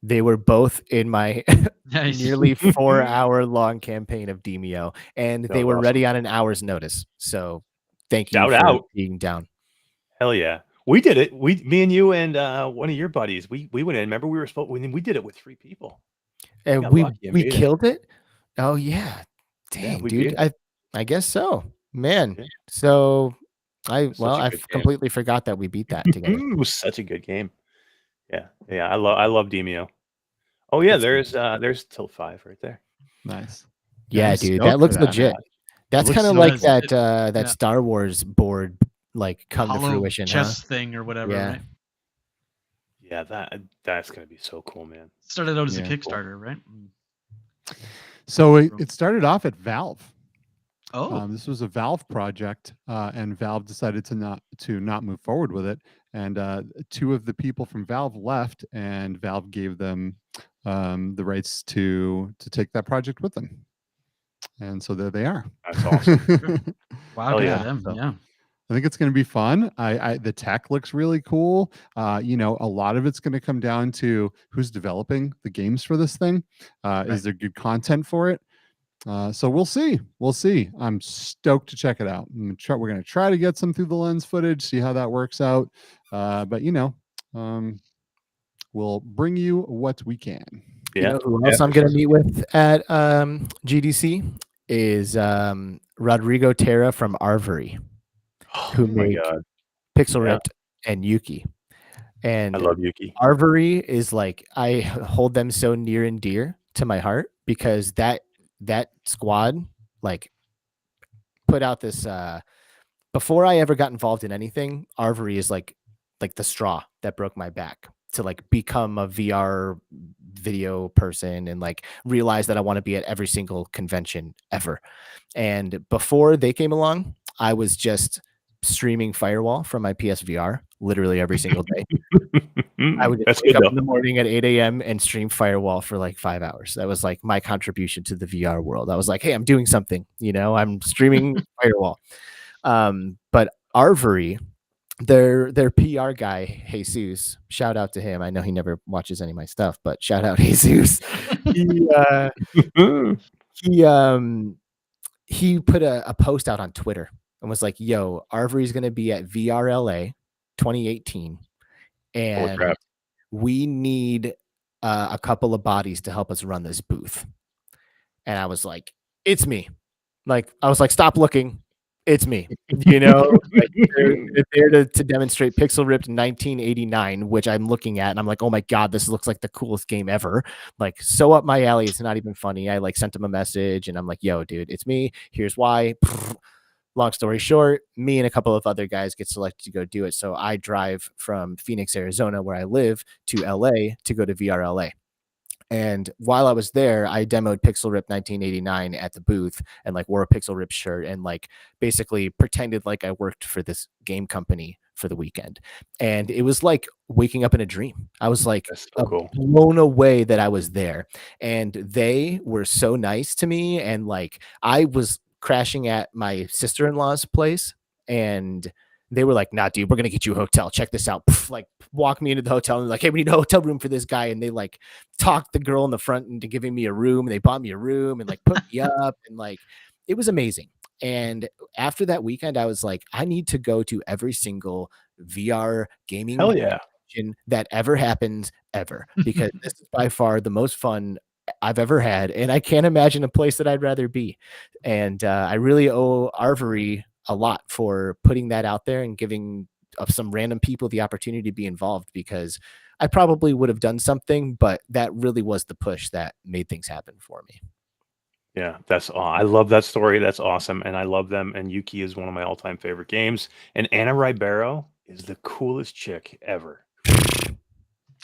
They were both in my nearly 4 hour long campaign of Demio, and they were ready on an hour's notice. So thank you for being down. Hell yeah. We did it. Me and you and one of your buddies. We went in. Remember, we did it with 3 people, and we killed it. Oh yeah, dang, dude. I guess so, man. Yeah. So I completely forgot that we beat that together. It was such a good game. Yeah, I love Demio. Oh yeah, there's Tilt 5 right there. Nice. Yeah, dude, that looks legit. That's kind of like that Star Wars board. Like come to fruition, chess thing or whatever. Yeah, right? Yeah, that's gonna be so cool, man. Started out as a Kickstarter, right? So it started off at Valve. Oh, this was a Valve project, and Valve decided to not move forward with it. And 2 of the people from Valve left, and Valve gave them the rights to take that project with them. And so there they are. That's awesome. Wow, yeah. I think it's going to be fun. The tech looks really cool. You know, a lot of it's going to come down to who's developing the games for this thing. Is there good content for it? So we'll see. I'm stoked to check it out. We're going to try to get some through the lens footage, see how that works out. But you know, we'll bring you what we can. Yeah. You know who else I'm going to meet with at GDC is Rodrigo Terra from Arvory. Who make Pixel Ripped and Yuki. And I love Yuki. Arvory is like, I hold them so near and dear to my heart because that squad like put out this before I ever got involved in anything. Arvory is like the straw that broke my back to like become a VR video person and like realize that I want to be at every single convention ever. And before they came along, I was just streaming Firewall from my PSVR literally every single day. I would wake up in the morning at 8 a.m. and stream Firewall for like 5 hours. That was like my contribution to the VR world. I was like, hey, I'm doing something, you know, I'm streaming Firewall. But Arvory, their PR guy, Jesus, shout out to him. I know he never watches any of my stuff, but shout out Jesus. He put a post out on Twitter and was like, "Yo, Arvory's going to be at VRLA 2018, Holy and crap. we need a couple of bodies to help us run this booth." And I was like, "It's me." Like, I was like, "Stop looking. It's me." Like they're there to demonstrate Pixel Ripped 1989, which I'm looking at, and I'm like, "Oh my god, this looks like the coolest game ever." Like, so up my alley. It's not even funny. I like sent him a message, and I'm like, "Yo, dude, it's me. Here's why." Long story short, me and a couple of other guys get selected to go do it. So I drive from Phoenix, Arizona, where I live, to LA to go to VRLA. And while I was there, I demoed Pixel Rip 1989 at the booth and like wore a Pixel Rip shirt and like basically pretended like I worked for this game company for the weekend. And it was like waking up in a dream. I was like That's so cool. blown away that I was there. And they were so nice to me. And like I was crashing at my sister-in-law's place, and they were like, "Nah, dude, we're gonna get you a hotel. Check this out." Like walk me into the hotel and like, "Hey, we need a hotel room for this guy." And they like talked the girl in the front into giving me a room. And they bought me a room and like put me up, and like it was amazing. And after that weekend, I was like, I need to go to every single VR gaming Hell yeah. convention that ever happens ever, because this is by far the most fun I've ever had, and I can't imagine a place that I'd rather be. And I really owe Arvory a lot for putting that out there and giving some random people the opportunity to be involved, because I probably would have done something, but that really was the push that made things happen for me. Yeah, I love that story. That's awesome. And I love them. And Yuki is one of my all-time favorite games. And Anna Ribeiro is the coolest chick ever.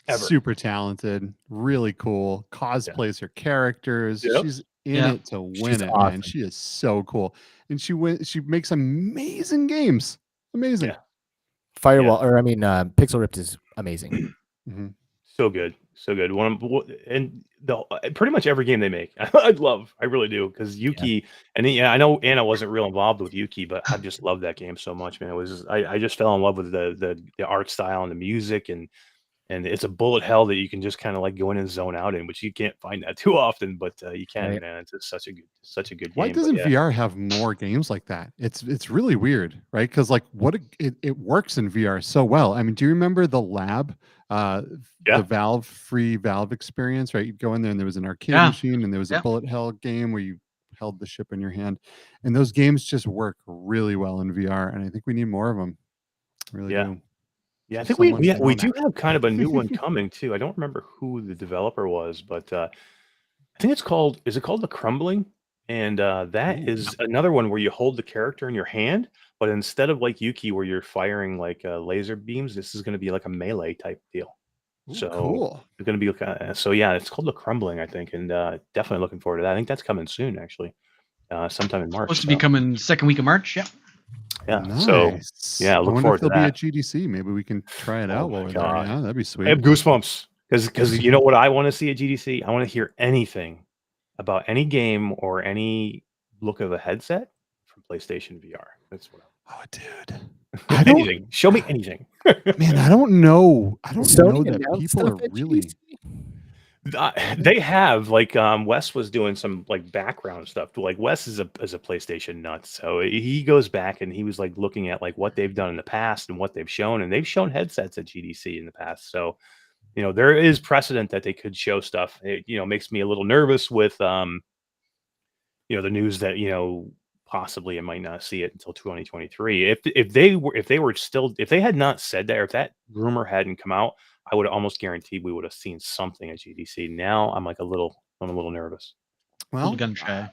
Ever. Super talented, really cool. Cosplays her characters. Yep. She's in Yeah. it to win She's it, awesome. man. She is so cool. And she makes amazing games. Amazing. Yeah. Firewall, or I mean, Pixel Ripped is amazing. Mhm. So good. So good. And pretty much every game they make, I really do. Because Yuki, and yeah, I know Anna wasn't real involved with Yuki, but I just love that game so much, man. It was I just fell in love with the art style and the music, and it's a bullet hell that you can just kind of like go in and zone out in, which you can't find that too often, but you can, Right. man. It's just such a good Why game. But doesn't yeah. VR have more games like that? It's really weird, right? Because like it works in VR so well. I mean, do you remember the lab, Yeah. the free Valve experience, right? You'd go in there and there was an arcade Yeah. machine and there was a Yeah. bullet hell game where you held the ship in your hand, and those games just work really well in VR. And I think we need more of them. Really Yeah. do. Yeah, I Just think someone we fun. do have kind of a new one coming too. I don't remember who the developer was, but I think is it called The Crumbling? And that Ooh. is another one where you hold the character in your hand, but instead of like Yuki, where you're firing like laser beams, this is going to be like a melee type deal. Ooh, So cool. it's going to be so yeah, it's called The Crumbling, I think, and definitely looking forward to that. I think that's coming soon, actually, sometime in March. Supposed to be coming second week of March. Yeah. Yeah, so Nice. yeah, I look wonder forward if to they'll be that. at GDC. Maybe we can try it Oh out my while we're God. there. Yeah, that'd be I sweet. have goosebumps because you know what I want to see at GDC? I want to hear anything about any game or any look of a headset from PlayStation VR. That's what Oh, dude. I don't anything. Show me anything. man, I don't know. I don't know Sony that announced people are stuff at really GDC? They have like Wes was doing some like background stuff. Like Wes is a PlayStation nut, so he goes back and he was like looking at like what they've done in the past and what they've shown, and they've shown headsets at GDC in the past. So there is precedent that they could show stuff. It makes me a little nervous with the news that possibly I might not see it until 2023. If they had not said that, or if that rumor hadn't come out, I would almost guarantee we would have seen something at GDC. Now I'm a little nervous. Little well. gun shy.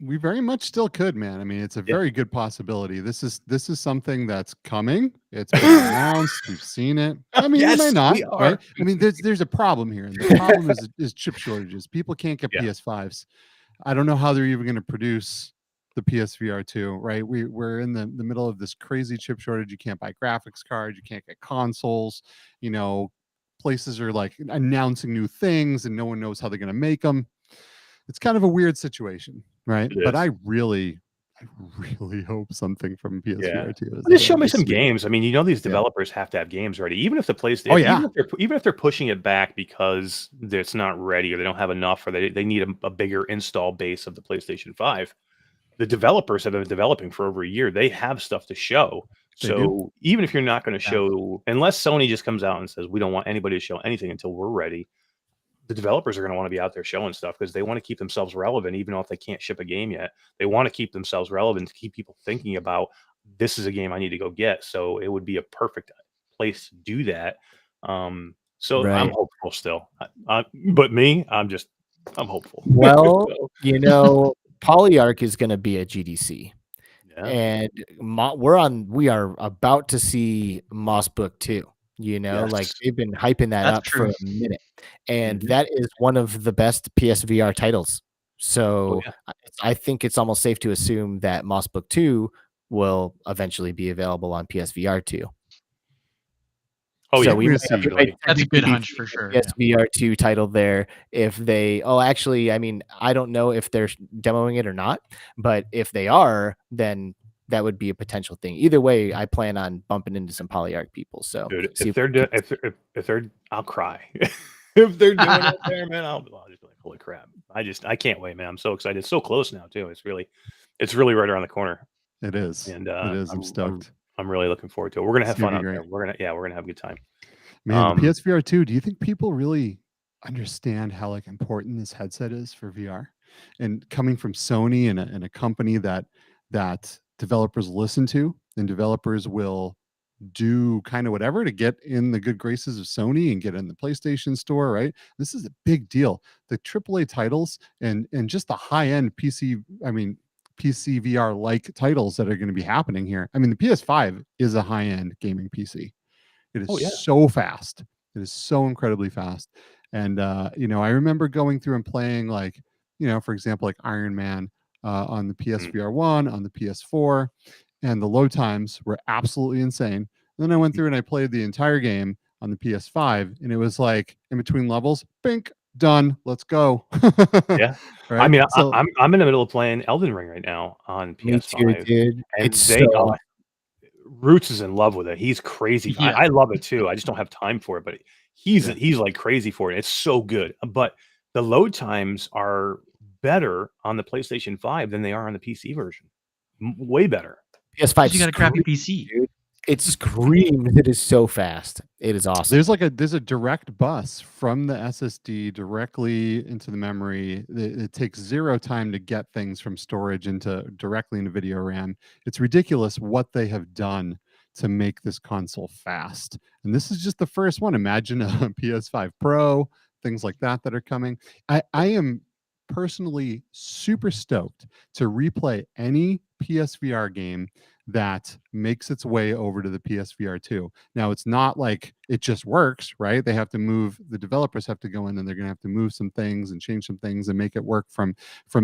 We very much still could, man. I mean, it's a Yeah. very good possibility. This is something that's coming. It's been announced. We've seen it. I mean, Yes, we may not, we are. right? I mean, there's a problem here, and the problem is chip shortages. People can't get Yeah. PS5s. I don't know how they're even going to produce the PSVR 2, right? We're in the middle of this crazy chip shortage. You can't buy graphics cards. You can't get consoles. Places are like announcing new things, and no one knows how they're going to make them. It's kind of a weird situation, right? It But is. I really hope something from PSVR 2 is Just show that'd me be some sweet. games. I mean, these Yeah. developers have to have games ready, even if the PlayStation. Oh, yeah. Even if they're pushing it back because it's not ready or they don't have enough, or they need a bigger install base of the PlayStation 5. the developers have been developing for over a year. They have stuff to show. They do. So even if you're not going to show, unless Sony just comes out and says we don't want anybody to show anything until we're ready, the developers are going to want to be out there showing stuff because they want to keep themselves relevant, even though if they can't ship a game yet. They want to keep themselves relevant to keep people thinking about this is a game I need to go get. So it would be a perfect place to do that. So Right. I'm hopeful still. But me, I'm hopeful. Well, So, you know, Polyarc is going to be at GDC, yeah. and we are about to see Moss Book 2. You know, like Yes. they've been hyping that That's up for true. a minute, and Mhm. that is one of the best PSVR titles. So yeah. I think it's almost safe to assume that Moss Book 2 will eventually be available on PSVR 2. Oh, So yeah. we We're might, gonna see, we might That's a good technically hunch see for a sure. Yeah. PSVR 2 title there if they. Oh, actually, I mean, I don't know if they're demoing it or not, but if they are, then that would be a potential thing. Either way, I plan on bumping into some Polyarc people. So, Dude, see if they're, I'll cry. If they're doing it there, man, I'll just be like, holy crap! I can't wait, man. I'm so excited. It's so close now too. It's really right around the corner, It is. and It is. I'm stoked. I'm really looking forward to it. We're gonna have It's gonna fun be out there. great. We're gonna have a good time. Man, the PSVR 2, do you think people really understand how like important this headset is for VR? And coming from Sony and a company that developers listen to, and developers will do kind of whatever to get in the good graces of Sony and get in the PlayStation store, right? This is a big deal. The AAA titles and just the high-end PC, I mean PC VR like titles that are going to be happening here. I mean, the PS5 is a high-end gaming PC. It is Oh, yeah. so fast. It is so incredibly fast. And you know, I remember going through and playing like, you know, for example, like Iron Man on the PSVR 1, on the PS4, and the load times were absolutely insane. And then I went through and I played the entire game on the PS5, and it was like in between levels, bink, done, let's go. Yeah. Right. I mean, So I'm in the middle of playing Elden Ring right now on me too, PS5, dude. and It's they so Roots is in love with it. He's crazy. Yeah. I love it too. I just don't have time for it, but he's Yeah. like crazy for it. It's so good. But the load times are better on the PlayStation 5 than they are on the PC version. Way better. PS5. You got a crappy screams, PC. dude. It screams. It is so fast. It is awesome. there's a direct bus from the SSD directly into the memory. It takes zero time to get things from storage into directly into video RAM. It's ridiculous what they have done to make this console fast. And this is just the first one. Imagine a PS5 Pro, things like that are coming. I am personally super stoked to replay any PSVR game that makes its way over to the PSVR 2. Now, it's not like it just works, right? They have to move, the developers have to go in and they're going to have to move some things and change some things and make it work from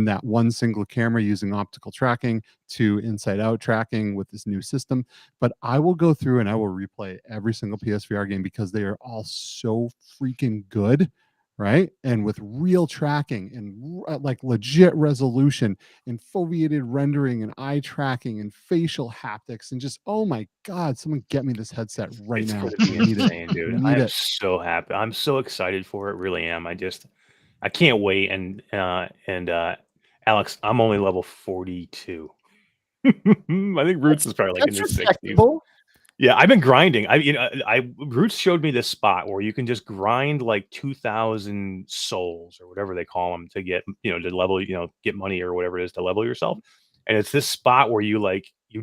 that one single camera using optical tracking to inside out tracking with this new system. But I will go through and I will replay every single PSVR game because they are all so freaking good. Right. And with real tracking and like legit resolution and foveated rendering and eye tracking and facial haptics and just, oh my God, someone get me this headset right It's now. gonna I be need it. insane, dude. Need I am it. so happy. I'm so excited for it. Really am. I can't wait. And Alex, I'm only level 42. I think Roots is probably like in That's his 60s. respectable. Yeah, I've been grinding. Roots showed me this spot where you can just grind like 2,000 souls or whatever they call them to get, to level, get money or whatever it is to level yourself. And it's this spot where you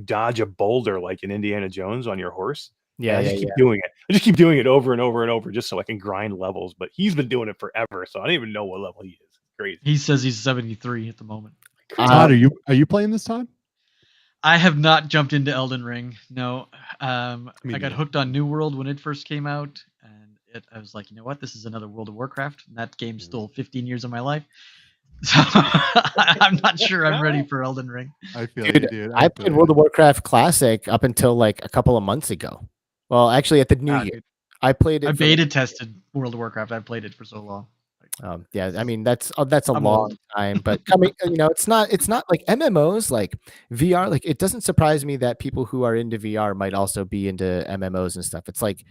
dodge a boulder like in Indiana Jones on your horse. Yeah, I just keep doing it. I just keep doing it over and over and over just so I can grind levels. But he's been doing it forever, so I don't even know what level he is. It's crazy. He says he's 73 at the moment. Todd, are you playing this, Todd? I have not jumped into Elden Ring. No. Me I got neither. hooked on New World when it first came out, and I was like, you know what? This is another World of Warcraft. And that game stole 15 years of my life. So I'm not sure I'm ready for Elden Ring. I feel Dude, you, dude. I played World of Warcraft Classic up until like a couple of months ago. Well, actually, at the New Year, Dude, I played it. I for, beta tested World of Warcraft. I've played it for so long. yeah, I mean that's a I'm long old. time, but coming, it's not like MMOs, like VR. Like it doesn't surprise me that people who are into VR might also be into MMOs and stuff. It's like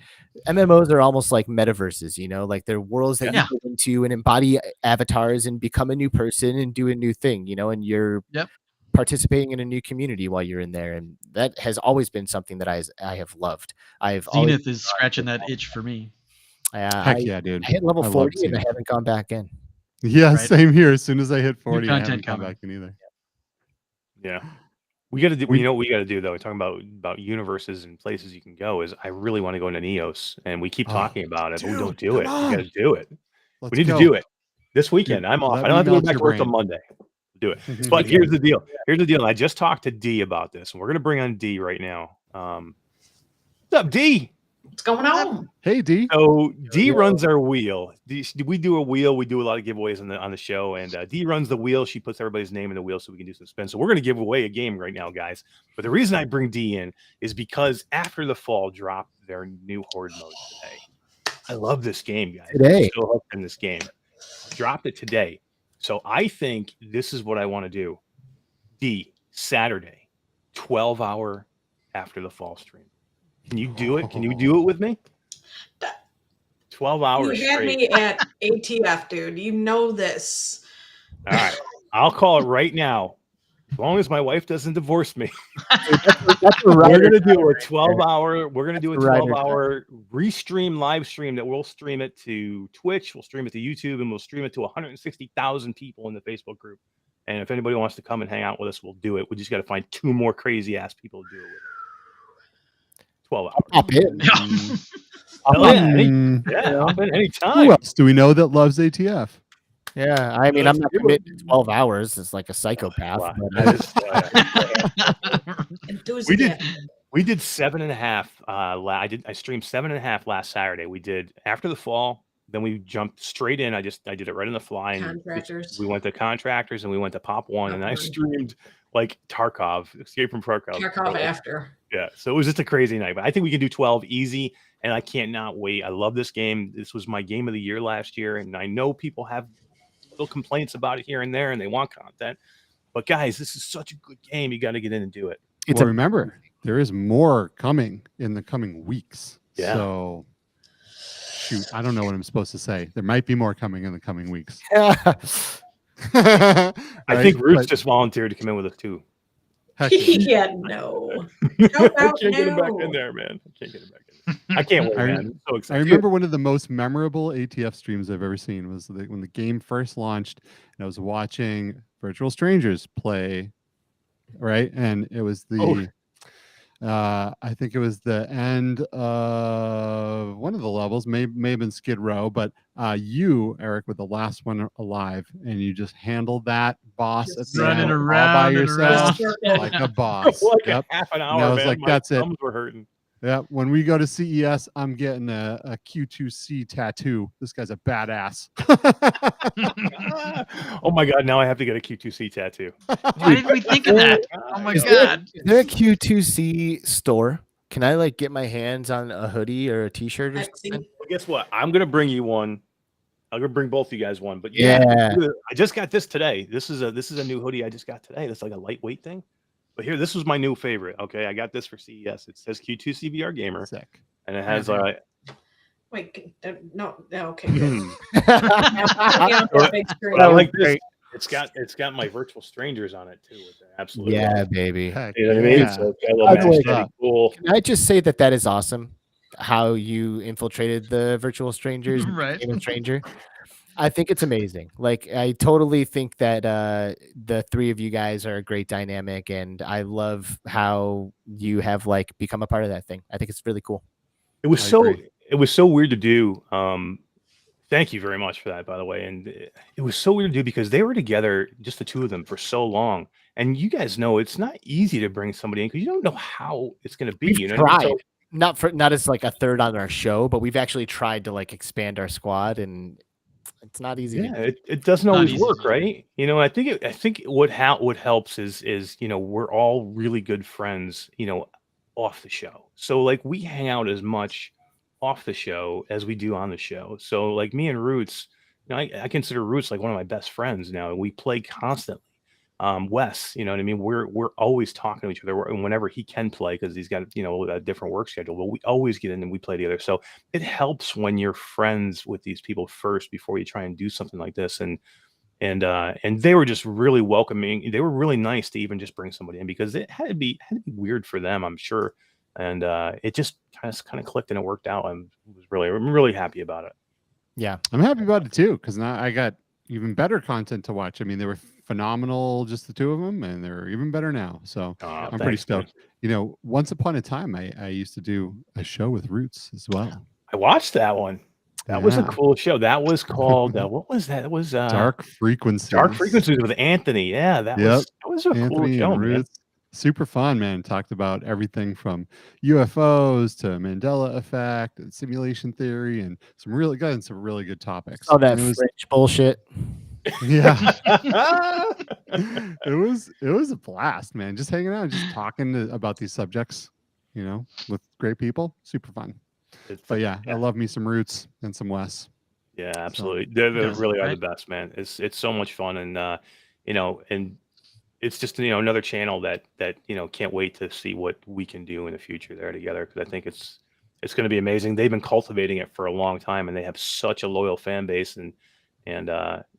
MMOs are almost like metaverses, like they're worlds that Yeah. you go into and embody avatars and become a new person and do a new thing, and you're Yep. participating in a new community while you're in there, and that has always been something that I have loved. I've always Zenith is scratching that itch for me. Heck yeah, dude. I hit level I love 40 and I Zenith. haven't gone back in. Yeah, Right. same here. As soon as I hit 40, I haven't content gone coming. back in either. Yeah. We got to do. We- You know what we got to do though? We're talking about universes and places you can go. Is I really want to go into Neos, and we keep Oh, talking about it, but we don't dude, do it. come We got to on. do it. Let's We need go. to do it this weekend. Dude, I'm off. let I don't me have to go melt back your to work till brain. Monday. Do it. Mhm. But here's the deal. Here's the deal. I just talked to D about this, and we're gonna bring on D right now. What's up, D? What's going on? Hey, D. So D runs our wheel. We do a wheel. We do a lot of giveaways on the show, and D runs the wheel. She puts everybody's name in the wheel so we can do some spins. So we're going to give away a game right now, guys. But the reason I bring D in is because after the fall dropped their new horde mode today. I love this game, guys. Today. I'm so hooked in this game. Dropped it today. So I think this is what I want to do. D, Saturday, 12-hour after the fall stream. Can you do it? Can you do it with me? 12 hours You had straight. me at ATF, dude. You know this. All right. I'll call it right now. As long as my wife doesn't divorce me. That's a We're rider gonna do a right there. 12-hour. We're gonna do a That's a rider 12-hour restream live stream that we'll stream it to Twitch, we'll stream it to YouTube, and we'll stream it to 160,000 people in the Facebook group. And if anybody wants to come and hang out with us, we'll do it. We just got to find 2 more crazy ass people to do it with. 12 hours. Pop in. Hell yeah, Mm, yeah, hop in who anytime. else do we know that loves ATF? Yeah, I mean, I'm not do it. committing to 12 hours. It's like a psychopath. Wow, But that is, Enthusiasm. we did 7.5. I streamed 7.5 last Saturday. We did after the fall. Then we jumped straight in. I did it right on the fly. And Contractors. we went to contractors and we went to Pop One, and I streamed like Tarkov, Escape from Tarkov. Tarkov after. Yeah, so it was just a crazy night. But I think we can do 12 easy, and I cannot wait. I love this game. This was my game of the year last year, and I know people have little complaints about it here and there, and they want content. But guys, this is such a good game. You got to get in and do it. Well, remember, there is more coming in the coming weeks. Yeah. So, shoot, I don't know what I'm supposed to say. There might be more coming in the coming weeks. I Right? think Roots But just volunteered to come in with us too. heck yeah. Yeah, no. I Shout out, can't get him back no. in there, man. I can't get him back in there. I can't wait, I- man. I'm so I excited. remember one of the most memorable ATF streams I've ever seen was when the game first launched, and I was watching Virtual Strangers play, right? And it was the, I think it was the end of one of the levels, may have been Skid Row, but you, Eric, were the last one alive, and you just handled that boss at Just the running end all around by and yourself around. like a boss. like Yep. a half an And hour, I was man. like, My that's it. thumbs were hurting. Yeah, when we go to CES, I'm getting a Q2C tattoo. This guy's a badass. Oh my god! Now I have to get a Q2C tattoo. Why didn't we think of that? Oh my Is there- god. Is there a Q2C store? Can I like get my hands on a hoodie or a t-shirt or Etsy. something? Well, guess what? I'm gonna bring you one. I'm gonna bring both of you guys one. But Yeah. I just got this today. This is a new hoodie I just got today. That's like a lightweight thing. But here, this was my new favorite. Okay, I got this for CES. It says Q2C VR Gamer, Sick. and it has Wait, no, okay, good. I Yeah, big screen. like this. It's got my virtual strangers on it too, which I absolutely Yeah, love. baby. Heck You know what I mean? yeah. So it's got a little By the way, match, pretty cool. Can I just say that is awesome? How you infiltrated the virtual strangers, and Right. became a stranger. I think it's amazing. Like, I totally think that the three of you guys are a great dynamic, and I love how you have like become a part of that thing. I think it's really cool. It was I so agree. it was so weird to do. Thank you very much for that, by the way. And it was so weird to do because they were together, just the two of them, for so long. And you guys know it's not easy to bring somebody in because you don't know how it's going to be. We've You know, what I mean? tried. Not as like a third on our show, but we've actually tried to like expand our squad, and it's not easy. Yeah, to do. it doesn't Not always easy work, to do. right? You know, I think what helps is we're all really good friends, off the show. So like we hang out as much off the show as we do on the show. So like me and Roots, I consider Roots like one of my best friends now, and we play constantly. Wes, you know what I mean? We're always talking to each other whenever he can play because he's got a different work schedule. But we always get in and we play together. So it helps when you're friends with these people first before you try and do something like this. And and they were just really welcoming. They were really nice to even just bring somebody in, because it had to be weird for them, I'm sure. And it just kind of clicked and it worked out. I'm really happy about it. Yeah, I'm happy about it too, because now I got even better content to watch. I mean, they were phenomenal, just the two of them, and they're even better now. So I'm pretty Thanks, man. stoked. You know, once upon a time, I used to do a show with Roots as well. I watched that one. That was a Yeah. cool show. That was called what was that? It was Dark Frequencies. Dark Frequencies with Anthony. Yeah, that was a cool Anthony show, and man. Roots. Super fun, man. Talked about everything from UFOs to Mandela effect and simulation theory, and some really good topics. all that And it was, French bullshit. yeah, it was a blast, man. Just hanging out, just talking about these subjects, you know, with great people. Super fun. But yeah, I love me some Roots and some Wes. Yeah, So, absolutely. They Yes, really are right. the best, man. It's so much fun, and you know, and it's just, you know, another channel that you know, can't wait to see what we can do in the future there together, because I think it's going to be amazing. They've been cultivating it for a long time, and they have such a loyal fan base, and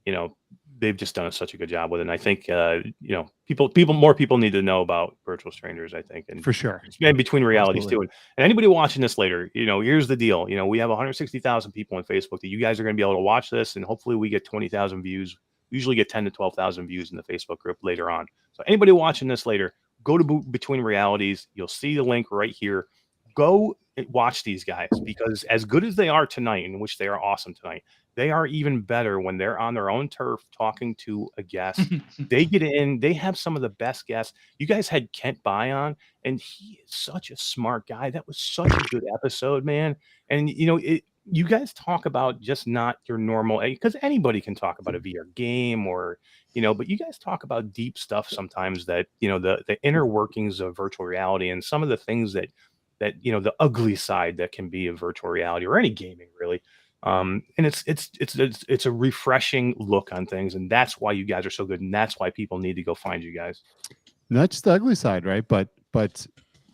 you know, they've just done such a good job with it. And I think you know, more people need to know about Virtual Strangers, I think, and for sure. and between realities Absolutely. too. And anybody watching this later, you know, here's the deal. You know, we have 160,000 people on Facebook that you guys are going to be able to watch this, and hopefully we get 20,000 views. We usually get 10 to 12,000 views in the Facebook group later on. So anybody watching this later, go to Between Realities. You'll see the link right here. Go watch these guys, because as good as they are tonight, in which they are awesome tonight, they are even better when they're on their own turf talking to a guest. They get in, they have some of the best guests. You guys had Kent By on, and he is such a smart guy. That was such a good episode, man. And you know, you guys talk about just not your normal, because anybody can talk about a VR game, or you know, but you guys talk about deep stuff sometimes, that you know, the inner workings of virtual reality, and some of the things that you know, the ugly side that can be of virtual reality, or any gaming really. And it's a refreshing look on things, and that's why you guys are so good, and that's why people need to go find you guys. Not just the ugly side, right? But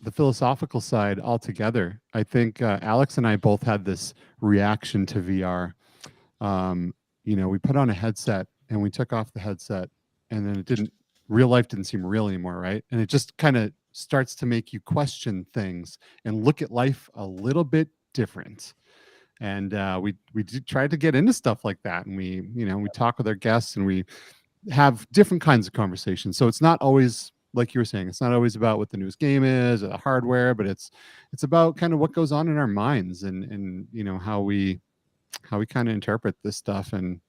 the philosophical side altogether. I think Alex and I both had this reaction to VR. You know, we put on a headset and we took off the headset, and then real life didn't seem real anymore, right? And it just kind of starts to make you question things and look at life a little bit different. And we tried to get into stuff like that, and we talk with our guests, and we have different kinds of conversations. So it's not always, like you were saying, it's not always about what the newest game is or the hardware, but it's about kind of what goes on in our minds, and you know, how we kind of interpret this stuff, and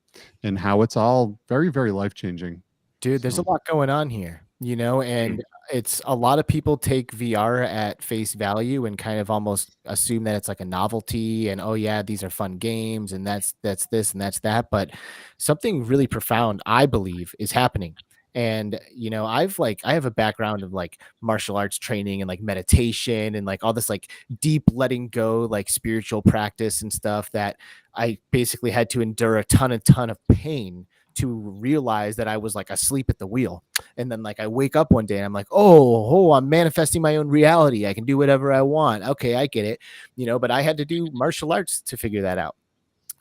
how it's all very, very life-changing. Dude, there's a lot going on here, you know, and it's a lot of people take VR at face value and kind of almost assume that it's like a novelty, and oh yeah, these are fun games, and that's this and that's that. But something really profound, I believe, is happening. And you know, I have a background of like martial arts training and like meditation and like all this like deep letting go, like spiritual practice and stuff, that I basically had to endure a ton of pain to realize that I was like asleep at the wheel. And then like I wake up one day and I'm like, oh, I'm manifesting my own reality. I can do whatever I want. Okay, I get it. You know, but I had to do martial arts to figure that out.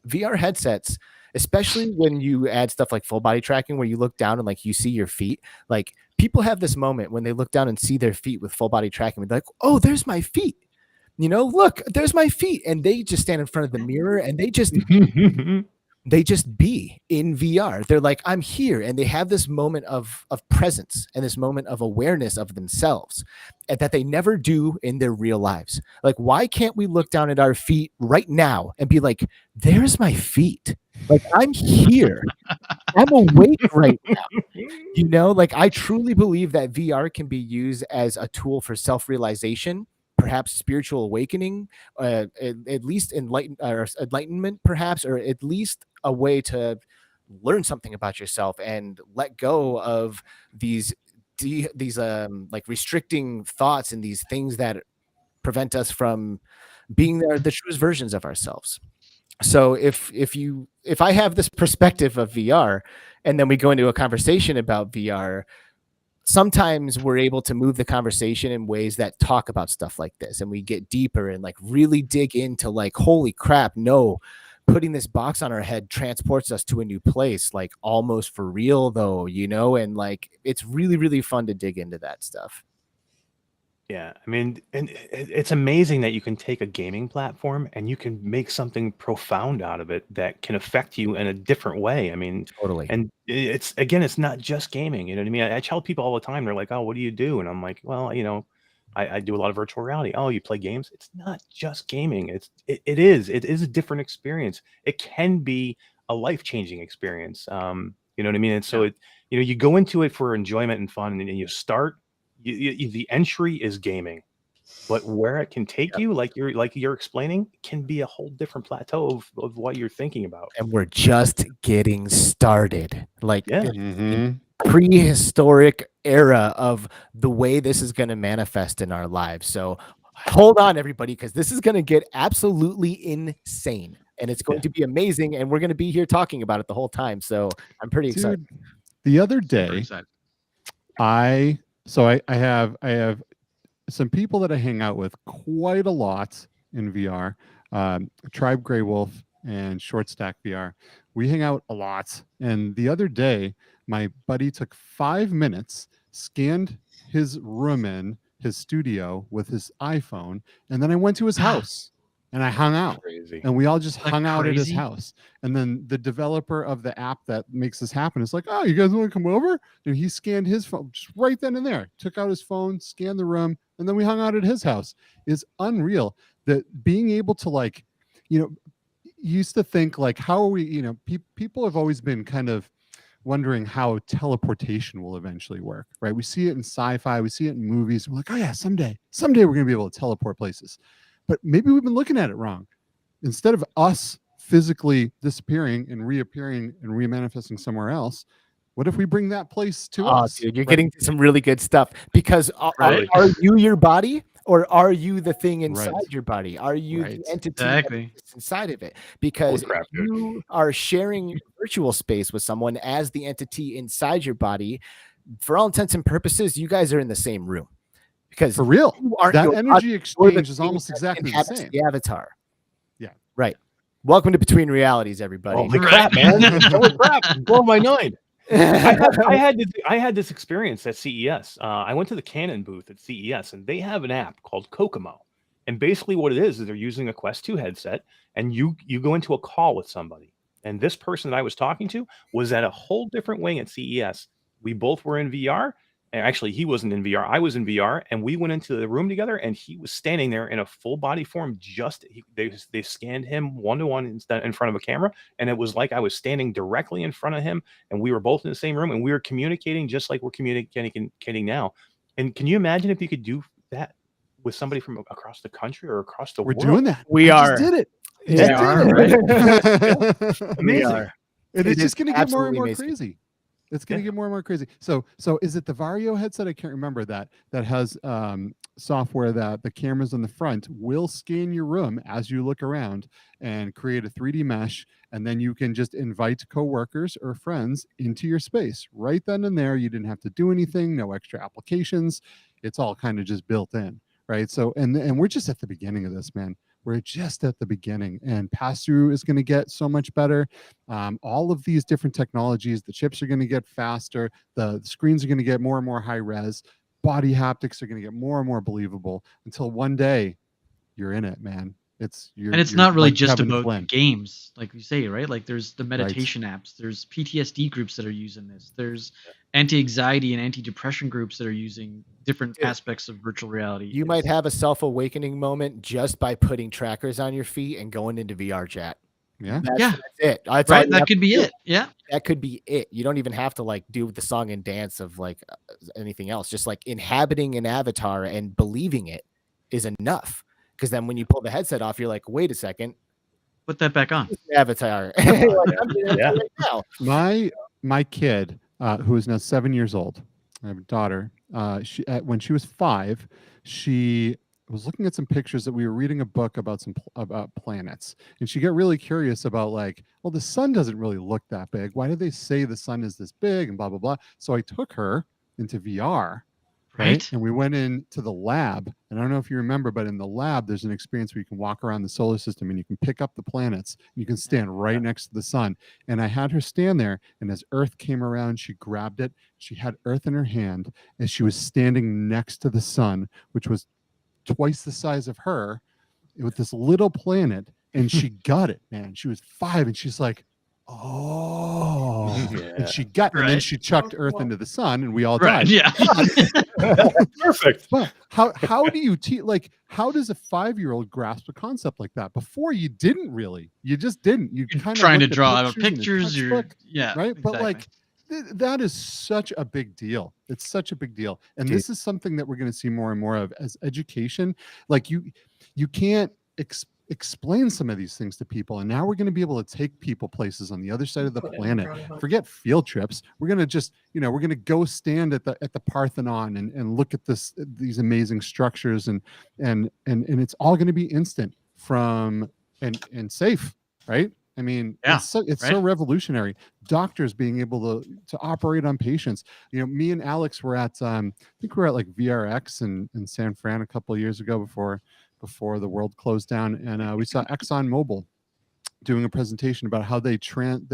VR headsets, especially when you add stuff like full body tracking, where you look down and like you see your feet, like people have this moment when they look down and see their feet with full body tracking. They're like, oh, there's my feet. You know, look, there's my feet. And they just stand in front of the mirror and they just be in VR. They're like, I'm here. And they have this moment of presence and this moment of awareness of themselves, and that they never do in their real lives. Like, why can't we look down at our feet right now and be like, there's my feet. Like, I'm here. I'm awake right now. You know, like I truly believe that VR can be used as a tool for self-realization, perhaps spiritual awakening, at least enlightenment, perhaps, or at least a way to learn something about yourself and let go of these like restricting thoughts and these things that prevent us from being the truest versions of ourselves. So if I have this perspective of VR, and then we go into a conversation about VR, sometimes we're able to move the conversation in ways that talk about stuff like this, and we get deeper and like really dig into like, holy crap, no, putting this box on our head transports us to a new place, like almost for real though, and like it's really, really fun to dig into that stuff. Yeah, I mean, and it's amazing that you can take a gaming platform and you can make something profound out of it that can affect you in a different way. I mean, Totally. and it's again, it's not just gaming. You know what I mean? I tell people all the time, they're like, "Oh, what do you do?" And I'm like, "Well, I do a lot of virtual reality." "Oh, you play games?" It's not just gaming. It is a different experience. It can be a life-changing experience. You know what I mean? And so you go into it for enjoyment and fun, and then you start. The entry is gaming, but where it can take you, like you're explaining, can be a whole different plateau of what you're thinking about. And we're just getting started. Like Yeah. the prehistoric era of the way this is going to manifest in our lives. So hold on, everybody, because this is going to get absolutely insane, and it's going to be amazing. And we're going to be here talking about it the whole time. So I'm pretty excited. The other Super day, excited. I have some people that I hang out with quite a lot in VR. Tribe Grey Wolf and Short Stack VR. We hang out a lot. And the other day, my buddy took 5 minutes, scanned his room in his studio with his iPhone, and then I went to his house and I hung out. Crazy. And we all just Isn't that hung out at his crazy? house. And then the developer of the app that makes this happen is like, "Oh, you guys want to come over?" And he scanned his phone just right then and there, took out his phone, scanned the room, and then we hung out at his house. It's unreal that being able to, like, used to think like, how are we, people have always been kind of wondering how teleportation will eventually work, right? We see it in sci-fi, we see it in movies. We're like, oh yeah, someday we're going to be able to teleport places. But maybe we've been looking at it wrong. Instead of us physically disappearing and reappearing and remanifesting somewhere else, what if we bring that place to us? Dude, you're getting to some really good stuff, because Right. are you your body, or are you the thing inside your body? Are you the entity Exactly. that's inside of it? Because crap, if you are sharing virtual space with someone as the entity inside your body, for all intents and purposes, you guys are in the same room. Because For real, you aren't that your energy body, you're the exchange is thing almost that exactly the inhabits same. the avatar. Yeah. Right. Welcome to Between Realities, everybody. Holy crap, man! Holy crap! Blow my mind. I had this experience at CES. I went to the Canon booth at CES, and they have an app called Kokomo. And basically, what it is they're using a Quest 2 headset, and you go into a call with somebody. And this person that I was talking to was at a whole different wing at CES. We both were in VR. And actually, he wasn't in VR. I was in VR, and we went into the room together, and he was standing there in a full body form. They scanned him one-to-one in front of a camera, and it was like I was standing directly in front of him, and we were both in the same room, and we were communicating just like we're communicating now. And can you imagine if you could do that with somebody from across the country or across the We're world? doing that. We I are. just did it. Yeah, Right? Amazing. And It it's is just going to get more and absolutely more amazing. crazy. It's going to get more and more crazy. So is it the Vario headset? I can't remember that has software that the cameras on the front will scan your room as you look around and create a 3D mesh, and then you can just invite coworkers or friends into your space right then and there. You didn't have to do anything, no extra applications. It's all kind of just built in, right? So and we're just at the beginning of this, man. We're just at the beginning, and pass-through is going to get so much better. All of these different technologies, the chips are going to get faster. The screens are going to get more and more high res. Body haptics are going to get more and more believable until one day you're in it, man. And it's not really like just Kevin about the Flynn. games, like you say, right? Like there's the meditation apps, there's PTSD groups that are using this, there's anti-anxiety and anti-depression groups that are using different aspects of virtual reality. You might have a self-awakening moment just by putting trackers on your feet and going into VR chat. Yeah. That's it. That's all right. you That have could to be do. it. Yeah. That could be it. You don't even have to like do the song and dance of like anything else. Just like inhabiting an avatar and believing it is enough. Because then when you pull the headset off, you're like, wait a second, Put that back on. avatar. Like, I'm doing it right now. My kid, who is now 7 years old, I have a daughter. When she was 5, she was looking at some pictures that we were reading a book about about planets, and she got really curious about like, well, the sun doesn't really look that big. Why do they say the sun is this big and blah blah blah? So I took her into VR, Right. And we went into the lab, and I don't know if you remember, but in the lab, there's an experience where you can walk around the solar system and you can pick up the planets and you can stand right next to the sun. And I had her stand there, and as Earth came around, she grabbed it. She had Earth in her hand as she was standing next to the sun, which was twice the size of her, with this little planet. And she got it, man. She was 5, and she's like, oh, Yeah. and she got, and then Right. she chucked Earth into the sun, and we all Right. died. Yeah. Perfect. But how do you teach? Like, how does a 5-year-old grasp a concept like that? Before, you didn't really. You just didn't. You You're kind of trying to looked at draw out pictures in a pictures. You're textbook, yeah. right. But exactly. like, that is such a big deal. It's such a big deal, and Dude. this is something that we're going to see more and more of as education. Like, you can't explain some of these things to people, and now we're going to be able to take people places on the other side of the Put it in planet. front of 'em. Forget field trips. We're going to just, we're going to go stand at the Parthenon and look at these amazing structures, and it's all going to be instant from and safe, right? I mean, Yeah, it's so right. revolutionary. Doctors being able to operate on patients. Me and Alex were at I think we were at like VRX in San Fran a couple of years ago before the world closed down, and we saw ExxonMobil doing a presentation about how they train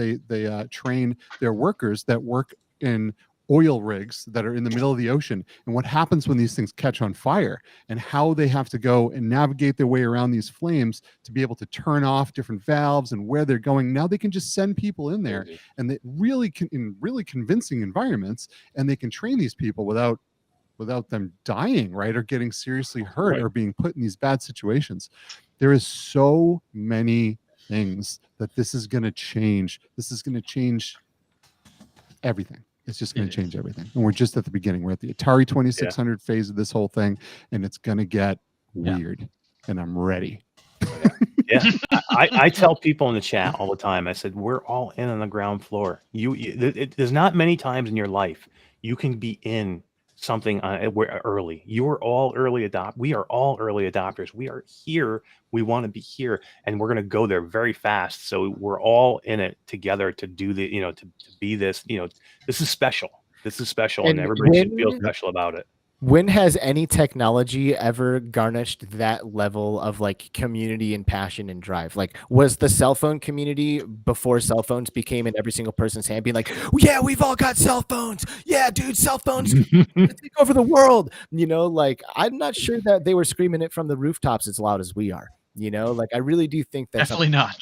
their workers that work in oil rigs that are in the middle of the ocean, and what happens when these things catch on fire, and how they have to go and navigate their way around these flames to be able to turn off different valves and where they're going. Now they can just send people in there, and they really can, in really convincing environments, and they can train these people without them dying, right, or getting seriously hurt, or being put in these bad situations. There is so many things that this is going to change. This is going to change everything. It's just going to change everything. And we're just at the beginning. We're at the Atari 2600 phase of this whole thing, and it's going to get weird. And I'm ready. Yeah, I tell people in the chat all the time. I said, we're all in on the ground floor. There's not many times in your life you can be in something early. You are all early adopt. We are all early adopters. We are here. We want to be here, and we're going to go there very fast. So we're all in it together to do the, to be this. This is special. This is special, and everybody should feel special about it. When has any technology ever garnished that level of like community and passion and drive? Like, was the cell phone community before cell phones became in every single person's hand, being like, yeah, we've all got cell phones. Yeah, dude, cell phones take over the world. Like, I'm not sure that they were screaming it from the rooftops as loud as we are. Like, I really do think that Definitely not.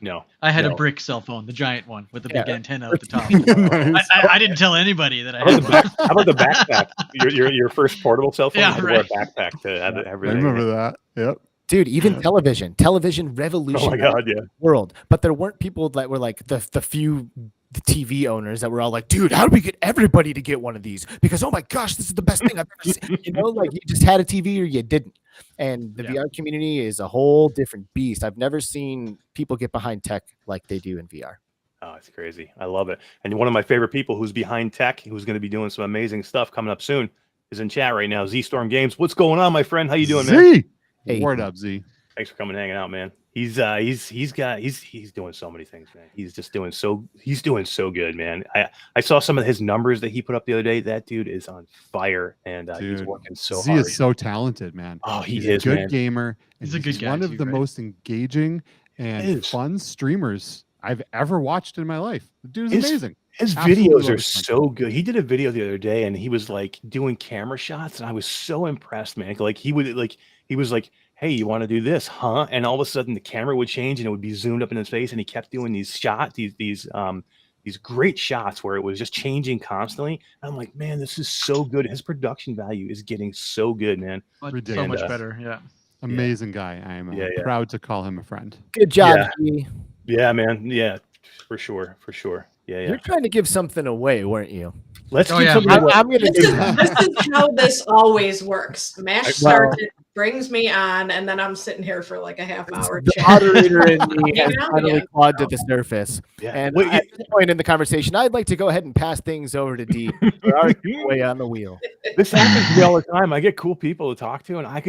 No. I had a brick cell phone, the giant one with the big antenna at the top. Nice. I didn't tell anybody that I How had one. about the backpack? Your first portable cell phone? Yeah, You had to wear right. a backpack to have I everything. remember that. Yep. dude, even television Oh revolutionized my God, yeah. the world. But there weren't people that were like the few TV owners that were all like, dude, how do we get everybody to get one of these? Because, oh my gosh, this is the best thing I've ever seen. Like you just had a TV or you didn't. And the VR community is a whole different beast. I've never seen people get behind tech like they do in VR. Oh, it's crazy. I love it. And one of my favorite people who's behind tech, who's going to be doing some amazing stuff coming up soon, is in chat right now. Z Storm Games. What's going on, my friend? How you doing, man? Z. Hey. Word up, Z. Thanks for coming and hanging out, man. He's doing so many things, man. He's doing so good, man. I saw some of his numbers that he put up the other day. That dude is on fire, and he's working so Z hard. is so talented, man. Oh, he's a good gamer. And He's a good guy, one of too, the right? most engaging and fun streamers I've ever watched in my life. The dude's amazing. His Absolutely videos love are his content. so good. He did a video the other day, and he was like doing camera shots, and I was so impressed, man. Like he was like, "Hey, you want to do this, huh?" And all of a sudden, the camera would change, and it would be zoomed up in his face, and he kept doing these shots, these great shots where it was just changing constantly. And I'm like, man, this is so good. His production value is getting so good, man. So much better. Yeah. Amazing guy. I am proud to call him a friend. Good job, G. Yeah, man. Yeah, for sure. Yeah. You're trying to give something away, weren't you? Let's Oh, keep yeah. something away. I'm gonna This is how this always works. Mash starts it, brings me on, and then I'm sitting here for like a half hour. The chat. moderator in me has Yeah. finally clawed to the surface. Yeah. And Wait, at this point in the conversation, I'd like to go ahead and pass things over to D for our giveaway on the wheel. This happens to me all the time. I get cool people to talk to, and I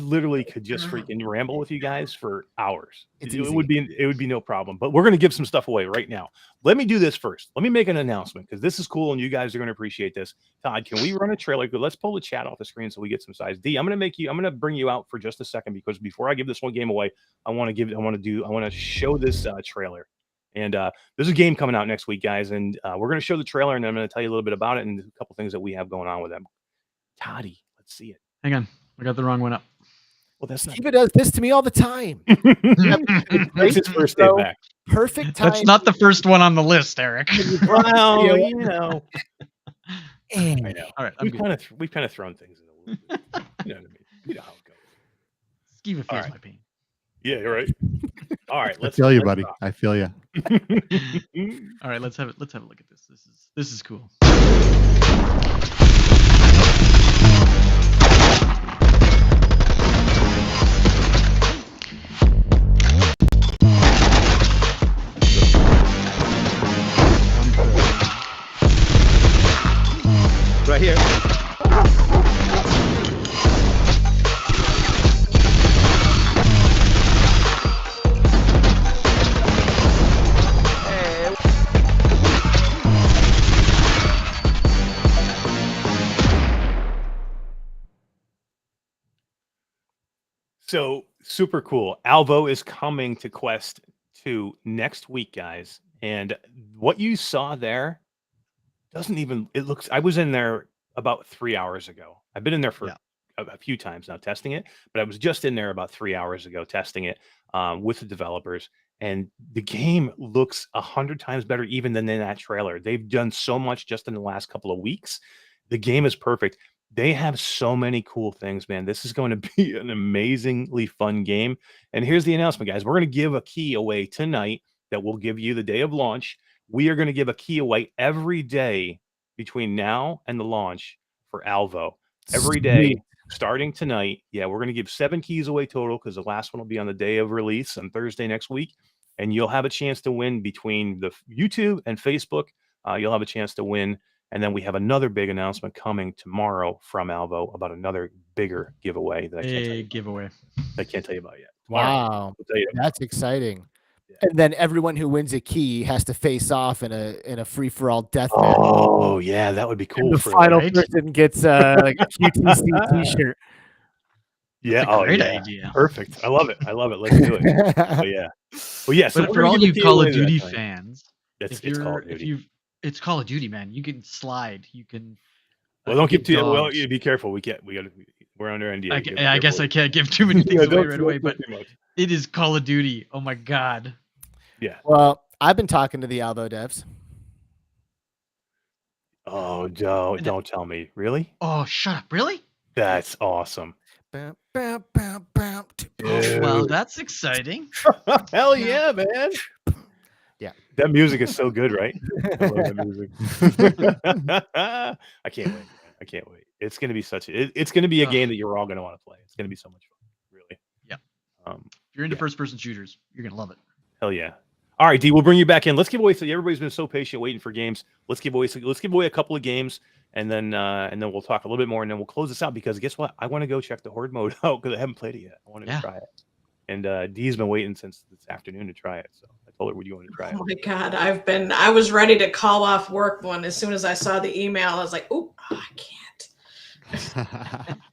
literally could just freaking ramble with you guys for hours. it would be no problem. But we're going to give some stuff away right now. Let me do this first. Let me make an announcement because this is cool and you guys are going to appreciate this. Todd, can we run a trailer? Let's pull the chat off the screen so we get some size. D, I'm going to bring you out for just a second because before I give this one game away, I want to show this trailer. And there's a game coming out next week, guys, and we're going to show the trailer, and then I'm going to tell you a little bit about it and a couple things that we have going on with them. Toddy, let's see it. Hang on, I got the wrong one up. Well, that's not. Skeeva does this to me all the time. It's his first day back. Perfect time. That's not the first one on the list, Eric. Well, you know. I know. All right, We've kind of thrown things in the loop. You know what I mean? You know how it goes. Skeeva feels right. my pain. Yeah, you're right. All right, I feel you, buddy. I feel you. All right, let's have a look at this. This is cool. Right here. So super cool. Alvo is coming to Quest 2 next week, guys. And what you saw there doesn't even, it looks, I was in there about 3 hours ago. I've been in there for a few times now testing it, but I was just in there about 3 hours ago testing it with the developers. And the game looks 100 times better even than in that trailer. They've done so much just in the last couple of weeks. The game is perfect. They have so many cool things, man. This is going to be an amazingly fun game. And here's the announcement, guys. We're going to give a key away tonight that we'll give you the day of launch. We are going to give a key away every day between now and the launch for Alvo. Every day, starting tonight. Yeah, we're going to give 7 keys away total because the last one will be on the day of release on Thursday next week. And you'll have a chance to win between the YouTube and Facebook. You'll have a chance to win. And then we have another big announcement coming tomorrow from Alvo about another bigger giveaway that I can't tell you giveaway. I can't tell you about yet. Wow, that's exciting. Yeah. And then everyone who wins a key has to face off in a free for all death match. Oh yeah, that would be cool. And the final person gets like a Q2C Shirt. Yeah, great idea. Perfect. I love it. Let's do it. Oh yeah. Well, yeah. So but for all you Call of Duty fans, it's Call of Duty, man. You can slide. You can. Well, don't give too. Well, be careful. We're under NDA. I guess I can't give too many things away right away, but it is Call of Duty. Oh my god. Yeah. Well, I've been talking to the Alvo devs. Oh, Joe, don't tell me. Really? Oh, shut up. Really? That's awesome. Oh, well, that's exciting. Hell yeah, man. Yeah. That music is so good, right? I love that music. I can't wait. I can't wait. It's going to be it's going to be a game that you're all going to want to play. It's going to be so much fun. Really. Yeah. If you're into first-person shooters, you're going to love it. Hell yeah. All right, D, we'll bring you back in. Let's give away. So everybody's been so patient waiting for games. Let's give away a couple of games, and then we'll talk a little bit more, and then we'll close this out because guess what? I want to go check the Horde mode out because I haven't played it yet. I wanted to try it, and D's been waiting since this afternoon to try it. So I told her, "Would you want to try it?" Oh my god, I was ready to call off work when as soon as I saw the email, I was like, "Oh, I can't."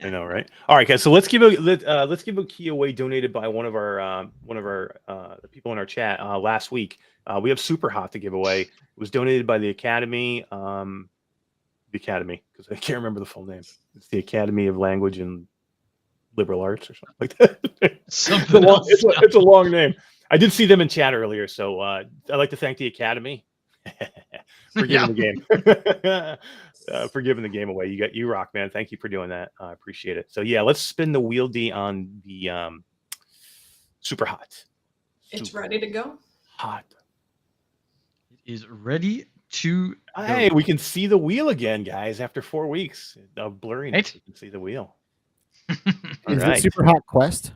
I know, right? All right, guys. So let's give a key away donated by one of our the people in our chat last week. We have SuperHot to give away. It was donated by the Academy, because I can't remember the full name. It's the Academy of Language and Liberal Arts or something like that. It's a long name. I did see them in chat earlier, so I'd like to thank the Academy for giving the game. For giving the game away. You rock, man. Thank you for doing that. I appreciate it. So yeah, let's spin the wheel D on the SuperHot. It's ready to go. Hot. It is ready to Hey, we can see the wheel again, guys, after 4 weeks of blurriness. Right? We can see the wheel. Is it SuperHot Quest?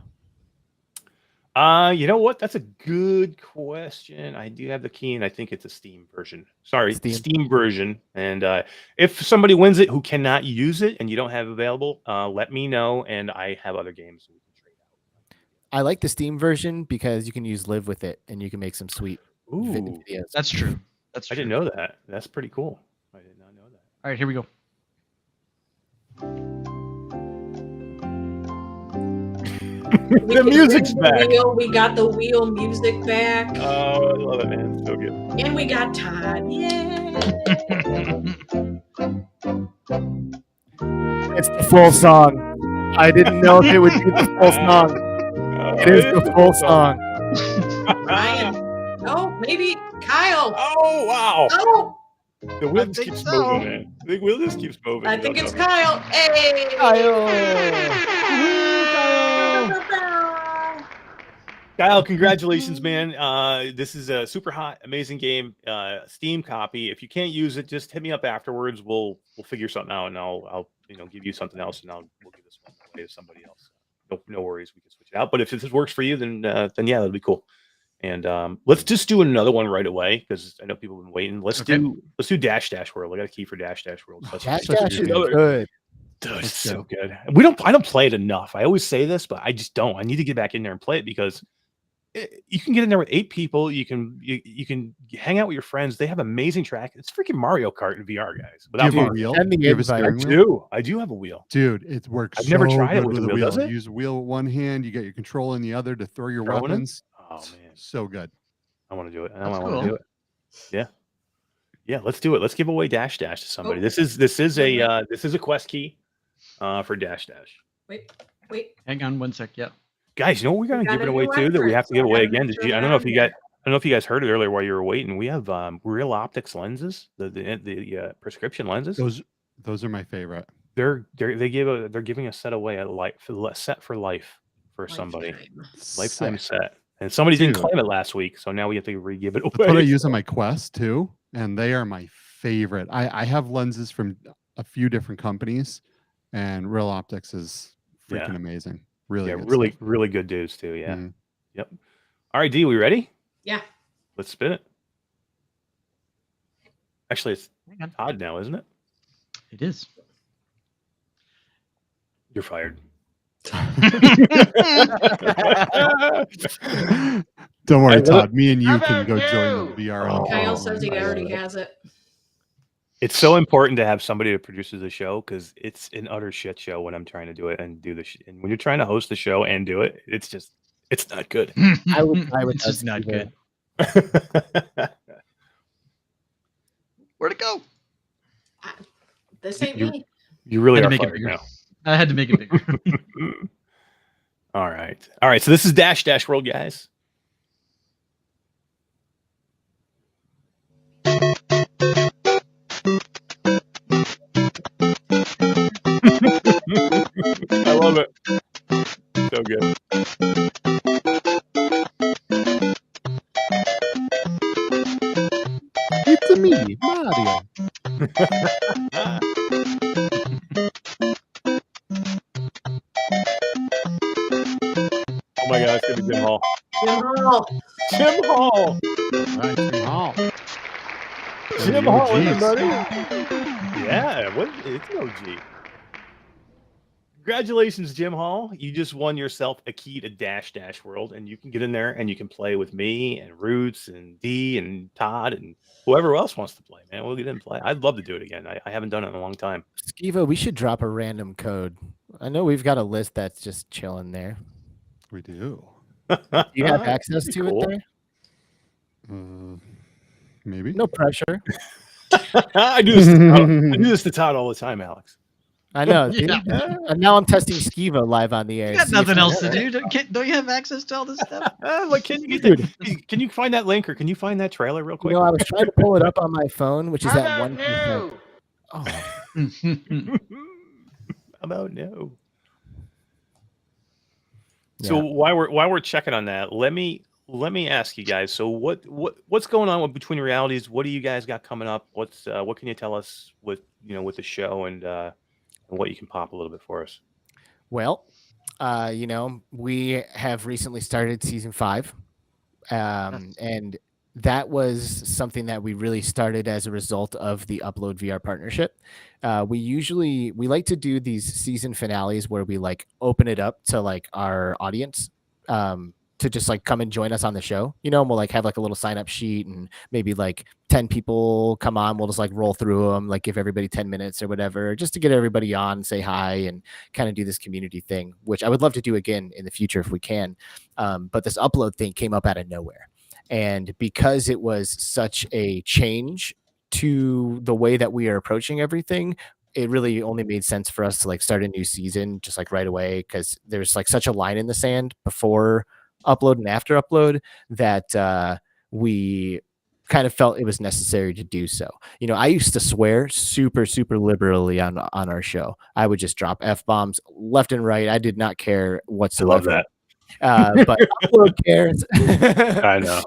You know what? That's a good question. I do have the key, and I think it's a Steam version. Sorry, Steam version. And if somebody wins it who cannot use it and you don't have available, let me know, and I have other games we can trade I like the Steam version because you can use Live with it and you can make some sweet Ooh, videos. That's true. That's I true. didn't know that. That's pretty cool. I did not know that. All right, here we go. The music's back. We got the wheel music back. Oh, I love it, man. So good. And we got Todd. Yeah. It's the full song. I didn't know if it would be the full song. It is the full song. Ryan. Oh, maybe Kyle. Oh, wow. Oh, The wheel I just think keeps so. moving, man. The wheel just keeps moving. I think it's Kyle. Hey. Kyle, congratulations, man. This is a super hot, amazing game. Steam copy. If you can't use it, just hit me up afterwards. We'll figure something out, and I'll give you something else, and we'll give this one away to somebody else. No worries, we can switch it out. But if this works for you, then yeah, that'll be cool. And let's just do another one right away because I know people have been waiting. Let's do Dash World. I got a key for Dash World. Dash is good. Dude, it's so good. I don't play it enough. I always say this, but I just don't. I need to get back in there and play it because you can get in there with 8 people. You can hang out with your friends. They have amazing track. It's freaking Mario Kart in VR, guys. Do you have a wheel? Do you have a steering wheel? I do have a wheel. Dude, it works. I've never tried it with the the wheel. Does it? Use the wheel with one hand. You get your control in the other to throw your weapons. Oh man, so good. I want to do it. I That's want to cool. do it. Yeah. Let's do it. Let's give away Dash to somebody. This is a quest key for Dash. Wait. Hang on one sec. Yep. Guys, you know what we're gonna We give got it a away new too that we entrant, have to so give I away gotta again. make Did sure you? I they're don't know if on you here. got. I don't know if you guys heard it earlier while you were waiting. We have Reloptix lenses, the prescription lenses. Those are my favorite. They're giving a set away at set for life for somebody. Lifetime set. And somebody didn't claim it last week, so now we have to re-give it away. That's what I use on my Quest too, and they are my favorite. I have lenses from a few different companies, and Realoptix is freaking amazing. Really, good stuff. really good dudes too. Yeah. Mhm. Yep. All right, D, we ready? Yeah. Let's spin it. Actually, it's Hang on. Todd now, isn't it? It is. You're fired. Don't worry, I love Todd. Me and you can go join the VR. Oh, Kyle says he I love already it. has it. It's so important to have somebody that produces the show because it's an utter shit show when I'm trying to do it and do the and when you're trying to host the show and do it, it's not good. I would It's just not good. Where'd it go? This ain't You- me. You really Had are to make it fired bigger. now. I had to make it bigger. All right. So this is Dash World, guys. I love it. So good. It's me, Mario. Oh my God, it's gonna be Jim Hall. Jim Hall. Jim Hall. Right, Jim Hall. Jim The Hall, OGs. everybody. Yeah, it's an OG. Congratulations, Jim Hall. You just won yourself a key to Dash World, and you can get in there and you can play with me and Roots and D and Todd and whoever else wants to play, man. We'll get in and play. I'd love to do it again. I haven't done it in a long time. Skeeva, we should drop a random code. I know we've got a list that's just chilling there. We do. Do you have access That'd be to cool. it there? Maybe. No pressure. I do this to Todd. I do this to Todd all the time, Alex. I know. Yeah. And now I'm testing Skeeva live on the air. You got See if nothing it- else to do. Don't you have access to all this stuff? Like, can you get that? Can you find that link or can you find that trailer real You quick? know, I was trying to pull it up on my phone, which is at 1%. Oh, How about no? yeah. So while we're checking on that, let me ask you guys. So what's going on between Realities? What do you guys got coming up? What can you tell us with the show and what you can pop a little bit for us? Well, we have recently started season 5. And that was something that we really started as a result of the Upload VR partnership. We like to do these season finales where we like open it up to like our audience to just like come and join us on the show, and we'll like have like a little sign up sheet, and maybe like 10 people come on. We'll just like roll through them, like give everybody 10 minutes or whatever, just to get everybody on, say hi, and kind of do this community thing, which I would love to do again in the future if we can. But this upload thing came up out of nowhere. And because it was such a change to the way that we are approaching everything, it really only made sense for us to like start a new season just like right away, because there's like such a line in the sand before upload and after upload that we kind of felt it was necessary to do so. I used to swear super, super liberally on our show. I would just drop F-bombs left and right. I did not care whatsoever. I love that. But upload cares. I know.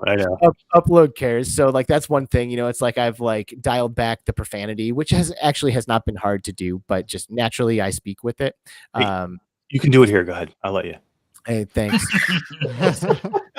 Upload cares. So like that's one thing. It's like I've like dialed back the profanity, which has not been hard to do, but just naturally I speak with it. You can do it here. Go ahead. I'll let you. Hey, thanks. I feel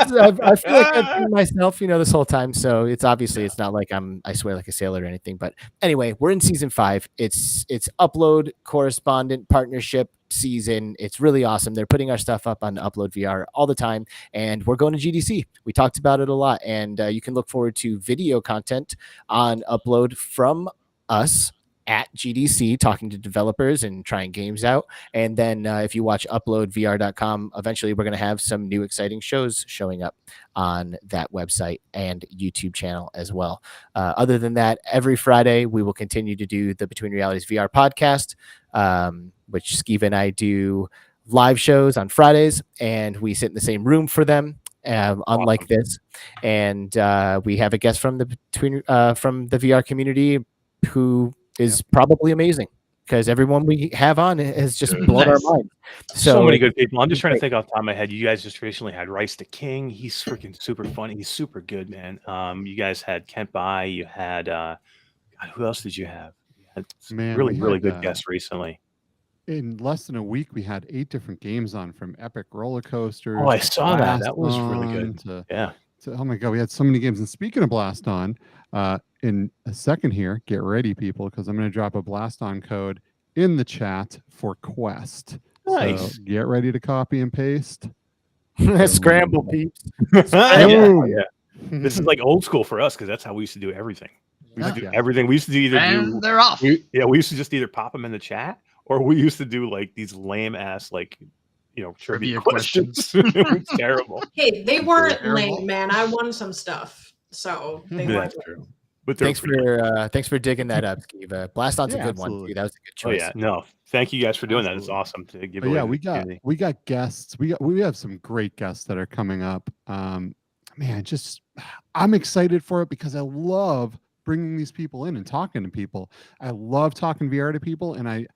like I've been myself, this whole time. So it's obviously it's not like I swear like a sailor or anything. But anyway, we're in season 5. It's upload correspondent partnership season. It's really awesome. They're putting our stuff up on Upload VR all the time, and we're going to GDC. We talked about it a lot, and you can look forward to video content on Upload from us at GDC, talking to developers and trying games out. And then if you watch uploadvr.com, eventually we're going to have some new exciting shows showing up on that website and YouTube channel as well. Other than that, every Friday we will continue to do the Between Realities VR podcast, which Skeeva and I do live shows on Fridays, and we sit in the same room for them. Unlike this, and we have a guest from the VR community who is probably amazing, because everyone we have on has just blown our mind. So many good people. I'm just trying to think off the top of my head. You guys just recently had Rice the King. He's freaking super funny. He's super good, man. You guys had Kent Bai. You had God, who else did you have? You had really good guests recently. In less than a week, we had 8 different games on, from Epic Roller Coasters. Oh, I saw that. That was really good. Oh my God, we had so many games. And speaking of Blast On, in a second here, get ready, people, because I'm going to drop a Blast On code in the chat for Quest. Nice. So get ready to copy and paste. Scramble, peeps. Yeah. This is like old school for us, because that's how we used to do everything. We used to do everything. We used to they're off. We used to just either pop them in the chat, or we used to do like these lame ass trivia questions. It was terrible. Hey, they weren't lame, man. I won some stuff, so they weren't. That's true. But thanks for digging that up, Skeeva. Blast On's a good one, too. That was a good choice. Oh yeah, no, thank you guys for doing that. It's awesome to give away. Yeah, we got guests. We have some great guests that are coming up. Man, I'm excited for it, because I love bringing these people in and talking to people. I love talking VR to people, and I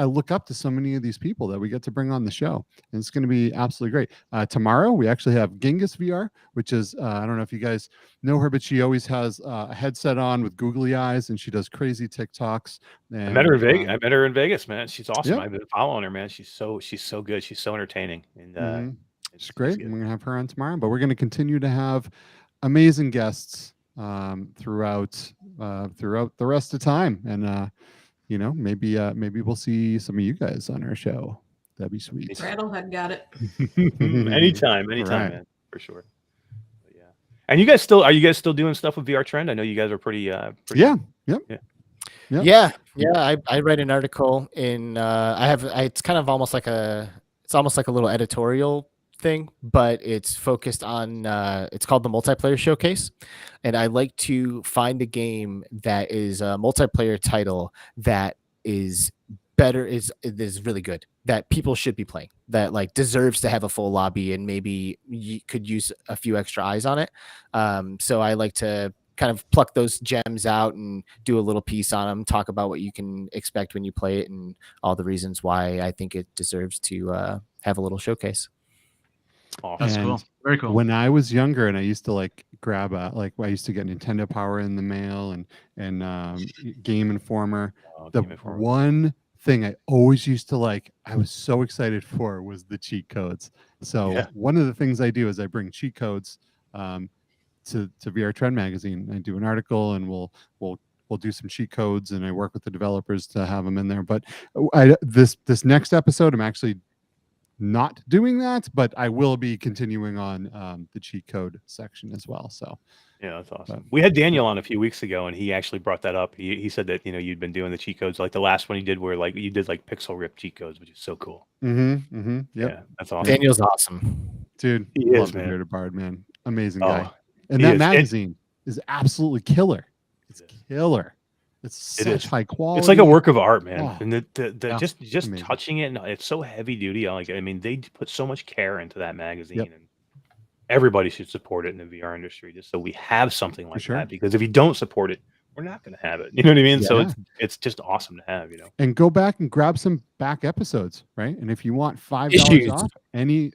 look up to so many of these people that we get to bring on the show, and it's going to be absolutely great. Tomorrow we actually have Genghis VR, which is I don't know if you guys know her, but she always has a headset on with googly eyes, and she does crazy TikToks. And, I met her in Vegas, man. She's awesome. Yep. I've been following her, man. She's so good. She's so entertaining, and it's great. And we're gonna have her on tomorrow, but we're gonna continue to have amazing guests throughout the rest of time, and maybe we'll see some of you guys on our show. That'd be sweet. Rattlehead got it. anytime, right. Man, for sure. But yeah. And are you guys still doing stuff with VR Trend? I know you guys are pretty Yeah. I write an article in it's kind of almost like a little editorial thing, but it's focused on it's called the Multiplayer Showcase, and I like to find a game that is a multiplayer title that is really good, that people should be playing, that like deserves to have a full lobby, and maybe you could use a few extra eyes on it. So I like to kind of pluck those gems out and do a little piece on them, talk about what you can expect when you play it, and all the reasons why I think it deserves to have a little showcase. That's cool. Very cool. When I was younger, and I used to grab I used to get Nintendo Power in the mail and Game Informer. One thing I always used to I was so excited for, was the cheat codes. So one of the things I do is I bring cheat codes to VR Trend magazine. I do an article, and we'll do some cheat codes, and I work with the developers to have them in there. But this next episode, I'm actually not doing that, but I will be continuing on the cheat code section as well. So Yeah, that's awesome. But- We had Daniel on a few weeks ago, and he actually brought that up. He said that you'd been doing the cheat codes, like the last one you did, where like you did like pixel rip cheat codes, which is so cool. yep. Yeah, that's awesome. Daniel's awesome. Dude, He love is, the man. Bearded Bard, man. Amazing guy. Oh, And he that is. magazine is absolutely killer. It's It is. killer. It's It such is. high quality. It's like a work of art, man. Oh, And the Yeah. just amazing. touching it, and it's so heavy duty. Like, I mean, they put so much care into that magazine, Yep. and everybody should support it in the VR industry, just so we have something like sure. that. Because if you don't support it, we're not going to have it. You know what I mean? So Yeah. it's just awesome to have. And go back and grab some back episodes, right? And if you want $5 Issues. off any,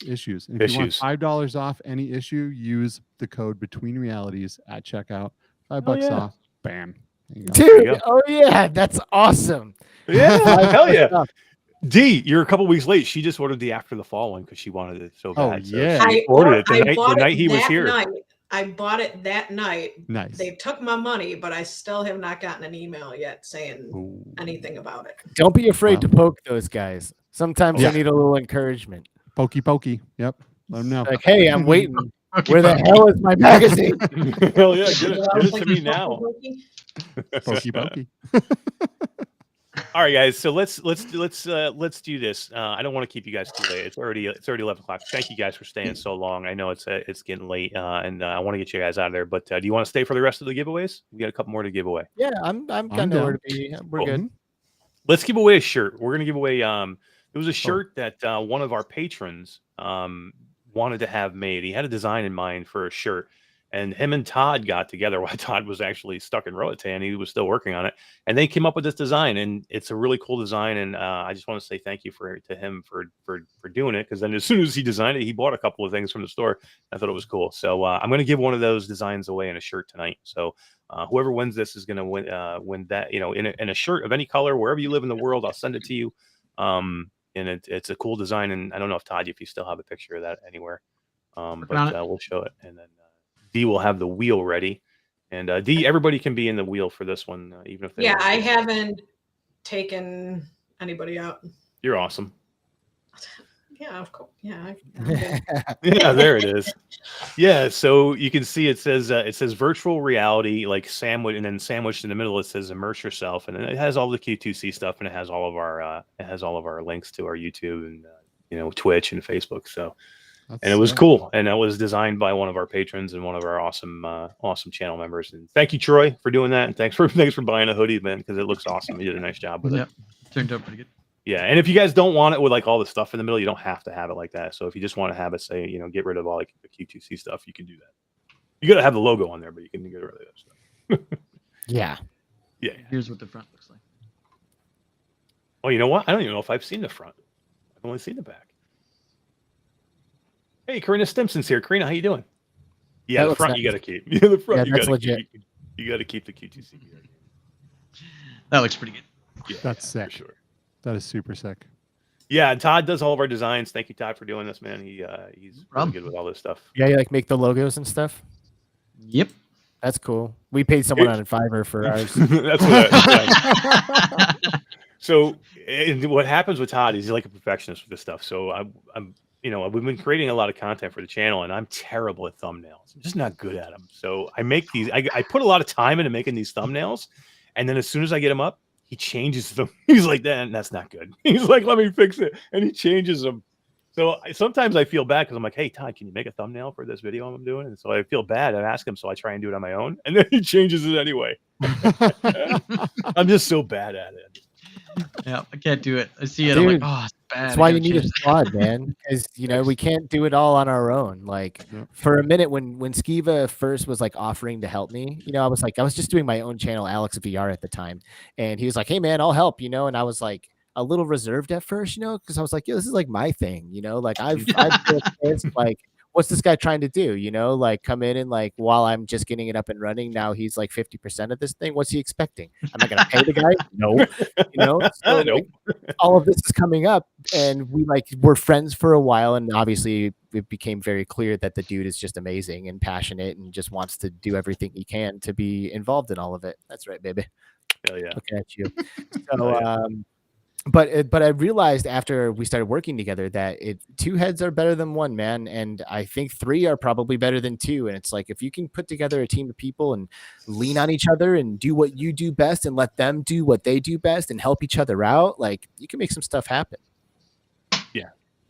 issues. And if you want Issues. $5 off any issue, use the code Between Realities at checkout. $5 yeah. off. Bam. There you go. There you Dude, go. oh yeah, that's awesome. Yeah, hell yeah. D, you're a couple weeks late. She just ordered the After the Fall one because she wanted it so Oh, bad. So yeah. she ordered it the bought night it he was that here. night. I bought it that night. Nice. They took my money, but I still have not gotten an email yet saying Ooh. anything about it. Don't be afraid Wow. to poke those guys. Sometimes Yeah. they need a little encouragement. Pokey. Yep. Let them know. Like, hey, I'm waiting. Where the hell is my magazine? Hell yeah, get I was it to like, me now. "Pokey?" Pokey. All right, guys. So let's do this. I don't want to keep you guys too late. It's already 11 o'clock. Thank you guys for staying so long. I know it's getting late, and I want to get you guys out of there. But do you want to stay for the rest of the giveaways? We got a couple more to give away. Yeah, I'm kind of down. where to be. We're Cool. good. Let's give away a shirt. We're gonna give away. It was a shirt that one of our patrons wanted to have made. He had a design in mind for a shirt, and him and Todd got together while Todd was actually stuck in Roatan. He was still working on it, and they came up with this design, and it's a really cool design. And I just want to say thank you to him for doing it, because then as soon as he designed it, he bought a couple of things from the store. I thought it was cool, so I'm going to give one of those designs away in a shirt tonight. So whoever wins this is going to win that, in a shirt of any color, wherever you live in the world. I'll send it to you. And it's a cool design, and I don't know if you still have a picture of that anywhere, but we'll show it, and then D will have the wheel ready, and D, everybody can be in the wheel for this one, even if they Yeah, don't I want to. haven't taken anybody out. You're awesome. Yeah, of course. Yeah. I'm good. Yeah, there it is. Yeah, so you can see it says virtual reality, like sandwich, and then sandwiched in the middle it says immerse yourself, and then it has all the Q2C stuff, and it has all of our links to our YouTube and Twitch and Facebook. So and it was cool, and that was designed by one of our patrons and one of our awesome channel members. And thank you, Troy, for doing that, and thanks for buying a hoodie, man, because it looks awesome. You did a nice job with it. Yep. Turned out pretty good. Yeah, and if you guys don't want it with like all the stuff in the middle, you don't have to have it like that. So if you just want to have it, say, get rid of all like the Q2C stuff, you can do that. You got to have the logo on there, but you can get rid of that stuff. Yeah. Yeah. Here's what the front looks like. Oh, you know what? I don't even know if I've seen the front. I've only seen the back. Hey, Karina Stimson's here. Karina, how you doing? Yeah, That the looks front nice. you got to keep. Yeah, the front Yeah, you that's got to legit. keep. You got to keep the Q2C. That looks pretty good. Yeah, That's for sick. sure. That is super sick. Yeah, and Todd does all of our designs. Thank you, Todd, for doing this, man. He's really problem. good with all this stuff. Yeah, you like make the logos and stuff. Yep. That's cool. We paid someone on Fiverr for ours. That's what. So, and what happens with Todd is he's like a perfectionist with this stuff. So we've been creating a lot of content for the channel, and I'm terrible at thumbnails. I'm just not good at them. So I make these. I put a lot of time into making these thumbnails, and then as soon as I get them up, he changes them. He's like, that's not good. He's like, let me fix it, and he changes them. So sometimes I feel bad because I'm like, hey, Todd, can you make a thumbnail for this video I'm doing? And so I feel bad. I ask him, so I try and do it on my own, and then he changes it anyway. I'm just so bad at it. Yeah, I can't do it. I see it. I'm like, Dude, oh, it's bad. That's I why gotta you need a change squad, man. Because we can't do it all on our own. Like Yep. for a minute, when Skeeva first was like offering to help me, I was just doing my own channel, Alex VR at the time, and he was like, "Hey, man, I'll help," and I was like a little reserved at first, because I was like, "Yo, this is like my thing," like I've built this, like. What's this guy trying to do? Like come in and like while I'm just getting it up and running, now he's like 50% of this thing. What's he expecting? Am I gonna pay the guy? No. So, Nope. like, all of this is coming up, and we're friends for a while, and obviously it became very clear that the dude is just amazing and passionate and just wants to do everything he can to be involved in all of it. That's right, baby. Hell yeah. Looking at you. So but I realized after we started working together that two heads are better than one, man, and I think three are probably better than two. And it's like if you can put together a team of people and lean on each other and do what you do best and let them do what they do best and help each other out, like you can make some stuff happen.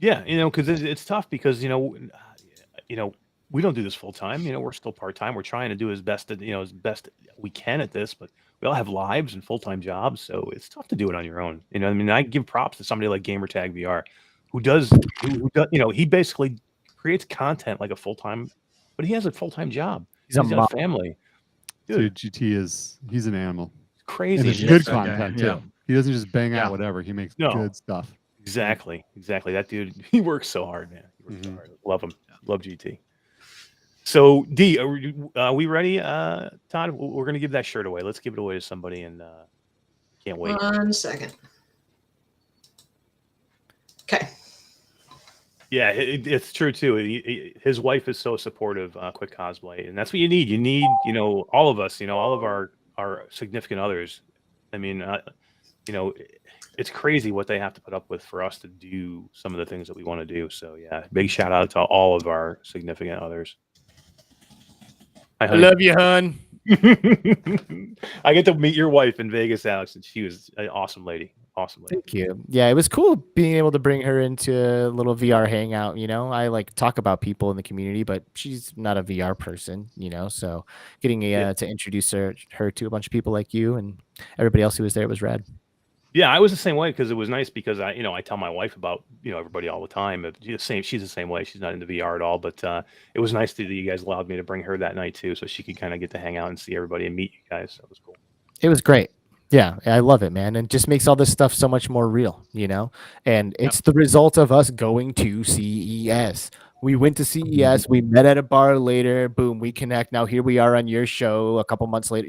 Yeah, because it's tough because we don't do this full time. We're still part time. We're trying to do as best we can at this, but we all have lives and full time jobs, so it's tough to do it on your own. I mean, I give props to somebody like Gamertag VR, who does, he basically creates content like a full time, but he has a full time job. He's got a family. Dude, GT he's an animal. Crazy. And it's good content too. He doesn't just bang out whatever. He makes good stuff. Exactly. That dude, he works so hard, man. He works so hard. Love him. Love GT. So D, are we ready, Todd? We're gonna give that shirt away. Let's give it away to somebody, and can't wait. 1 second. Okay. Yeah, it's true too. His wife is so supportive. Quick Cosplay, and that's what you need. You need, all of us. All of our significant others. I mean, it's crazy what they have to put up with for us to do some of the things that we want to do. So yeah, big shout out to all of our significant others. I love you, hon. I get to meet your wife in Vegas, Alex, and she was an awesome lady. Awesome lady. Thank you. Yeah, it was cool being able to bring her into a little VR hangout. I like talk about people in the community, but she's not a VR person, so getting to introduce her to a bunch of people like you and everybody else who was there was rad. Yeah, I was the same way because it was nice because I tell my wife about everybody all the time. She's the same way. She's not into VR at all, but it was nice that you guys allowed me to bring her that night too, so she could kind of get to hang out and see everybody and meet you guys. So it was cool. It was great. Yeah, I love it, man, and just makes all this stuff so much more real, And it's the result of us going to CES. We went to CES. We met at a bar later. Boom, we connect. Now here we are on your show a couple months later.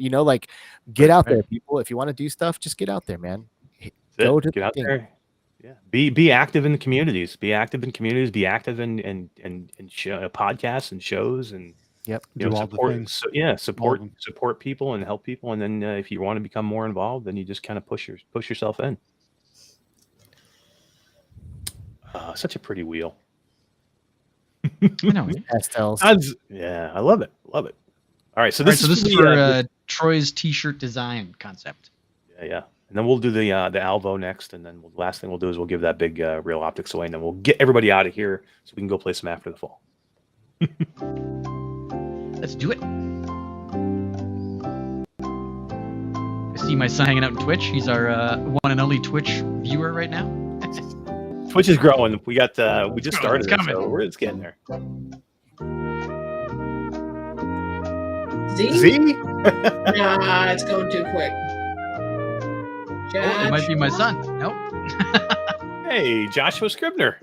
Get out there, people. If you want to do stuff, just get out there, man. Get out there. Yeah. Be active in the communities. Be active in communities. Be active in podcasts and shows and do all the things. Support people and help people. And then if you want to become more involved, then you just kind of push yourself in. Such a pretty wheel. I know. Pastels. Yeah, I love it. Love it. All right, so this is for Troy's t-shirt design concept. Yeah. And then we'll do the Alvo next, and then the last thing we'll do is we'll give that big Realoptix away, and then we'll get everybody out of here so we can go play some After the Fall. Let's do it. I see my son hanging out in Twitch. He's our one and only Twitch viewer right now. Twitch is growing. We just started, so we're just getting there. Z? Nah, it's going too quick. Oh, it might be my son. Nope. Hey, Joshua Scribner.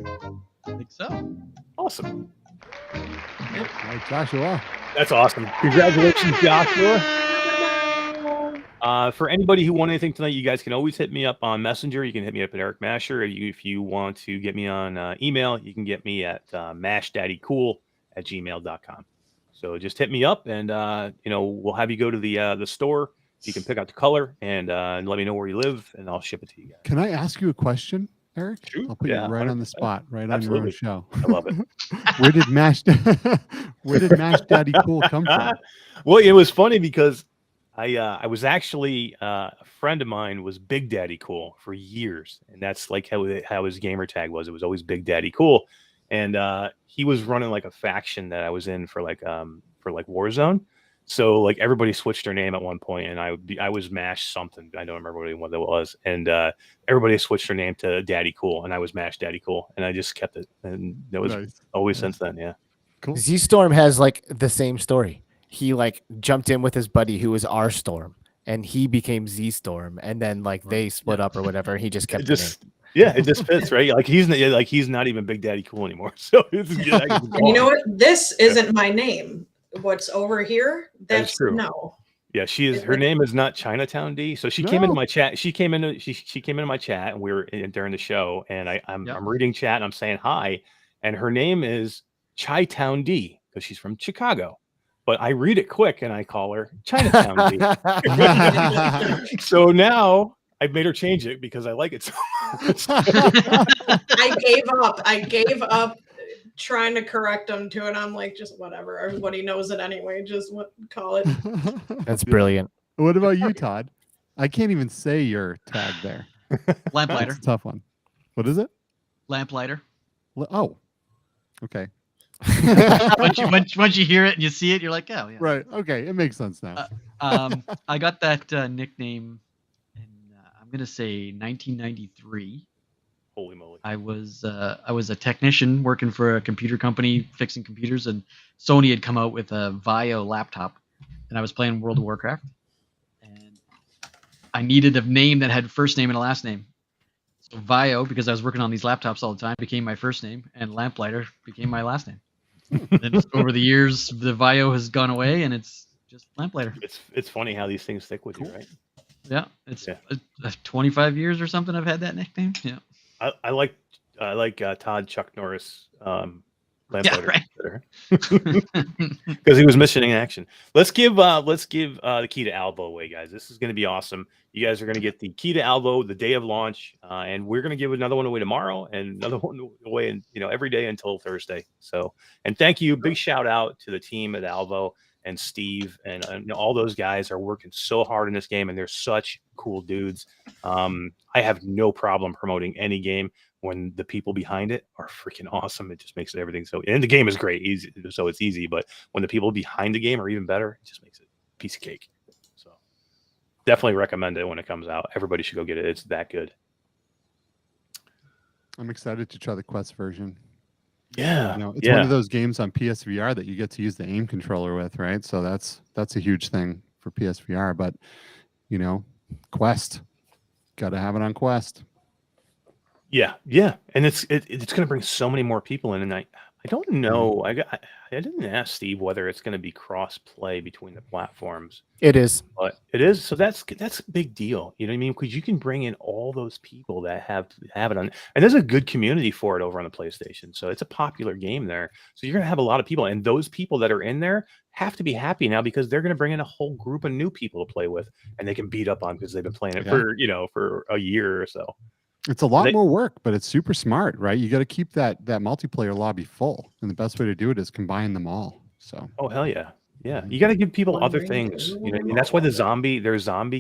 I think so. Awesome. Yep. Hey, Joshua. That's awesome. Congratulations, Joshua. For anybody who won anything tonight, you guys can always hit me up on Messenger. You can hit me up at Eric Masher. If you want to get me on email, you can get me at mashdaddycool@gmail.com. So just hit me up, and we'll have you go to the store. You can pick out the color and let me know where you live, and I'll ship it to you guys. Can I ask you a question, Eric? Sure. I'll put you right on the spot, right Absolutely. on your own show. I love it. Where did Mash Daddy Cool come from? Well, it was funny because I was actually a friend of mine was Big Daddy Cool for years, and that's like how his gamer tag was. It was always Big Daddy Cool, and he was running like a faction that I was in for like Warzone. So like everybody switched their name at one point, and I was Mash something. I don't remember what that was, and everybody switched their name to Daddy Cool, and I was Mash Daddy Cool, and I just kept it, and that was always since then. Yeah. Cool. Z-Storm has like the same story. He like jumped in with his buddy who was R-Storm, and he became Z-Storm, and then like they split up or whatever. He just kept it. Yeah, it just fits, right? Like he's not even Big Daddy Cool anymore. So it's and you know what? This isn't my name. What's over here? That's true. No. Yeah, she is. Her name is not Chinatown D. So she came into my chat. She came into my chat, and we were during the show, and I'm reading chat, and I'm saying hi, and her name is Chi-Town D because she's from Chicago. But I read it quick, and I call her Chinatown D. So now I made her change it because I like it so much. I gave up trying to correct him to it. I'm like, just whatever. Everybody knows it anyway. Just call it. That's brilliant. What about you, Todd? I can't even say your tag there. Lamplighter. That's a tough one. What is it? Lamplighter. Oh, okay. Once you hear it and you see it, you're like, oh yeah. Right. Okay. It makes sense now. I got that nickname in I'm gonna say 1993. Holy moly! I was a technician working for a computer company fixing computers, and Sony had come out with a Vio laptop, and I was playing World of Warcraft, and I needed a name that had first name and a last name. So Vio, because I was working on these laptops all the time, became my first name, and Lamplighter became my last name. Then over the years, the Vio has gone away, and it's just Lamplighter. It's funny how these things stick with you, right? Yeah, it's 25 years or something. I've had that nickname. Yeah. I like Todd Chuck Norris Lamplighter because he was missing in action. Let's give the key to Alvo away, guys. This is going to be awesome. You guys are going to get the key to Alvo the day of launch, and we're going to give another one away tomorrow and another one away, and every day until Thursday. So, and thank you, big shout out to the team at Alvo and Steve and all those guys are working so hard in this game, and they're such cool dudes. I have no problem promoting any game when the people behind it are freaking awesome. It just makes everything so, and the game is great, easy, so it's easy. But when the people behind the game are even better, it just makes it a piece of cake. So definitely recommend it when it comes out. Everybody should go get it. It's that good. I'm excited to try the Quest version. Yeah, it's one of those games on PSVR that you get to use the aim controller with, right? So that's a huge thing for PSVR. But Quest, got to have it on Quest. Yeah, and it's going to bring so many more people in, and I don't know. I didn't ask Steve whether it's going to be cross play between the platforms. It is, but it is. So that's a big deal. You know what I mean? Because you can bring in all those people that have it on, and there's a good community for it over on the PlayStation. So it's a popular game there. So you're going to have a lot of people, and those people that are in there have to be happy now because they're going to bring in a whole group of new people to play with, and they can beat up on because they've been playing it for a year or so. It's a lot more work, but it's super smart, right? You got to keep that multiplayer lobby full, and the best way to do it is combine them all. So, oh hell yeah, you got to give people other things. You know, and that's why their zombie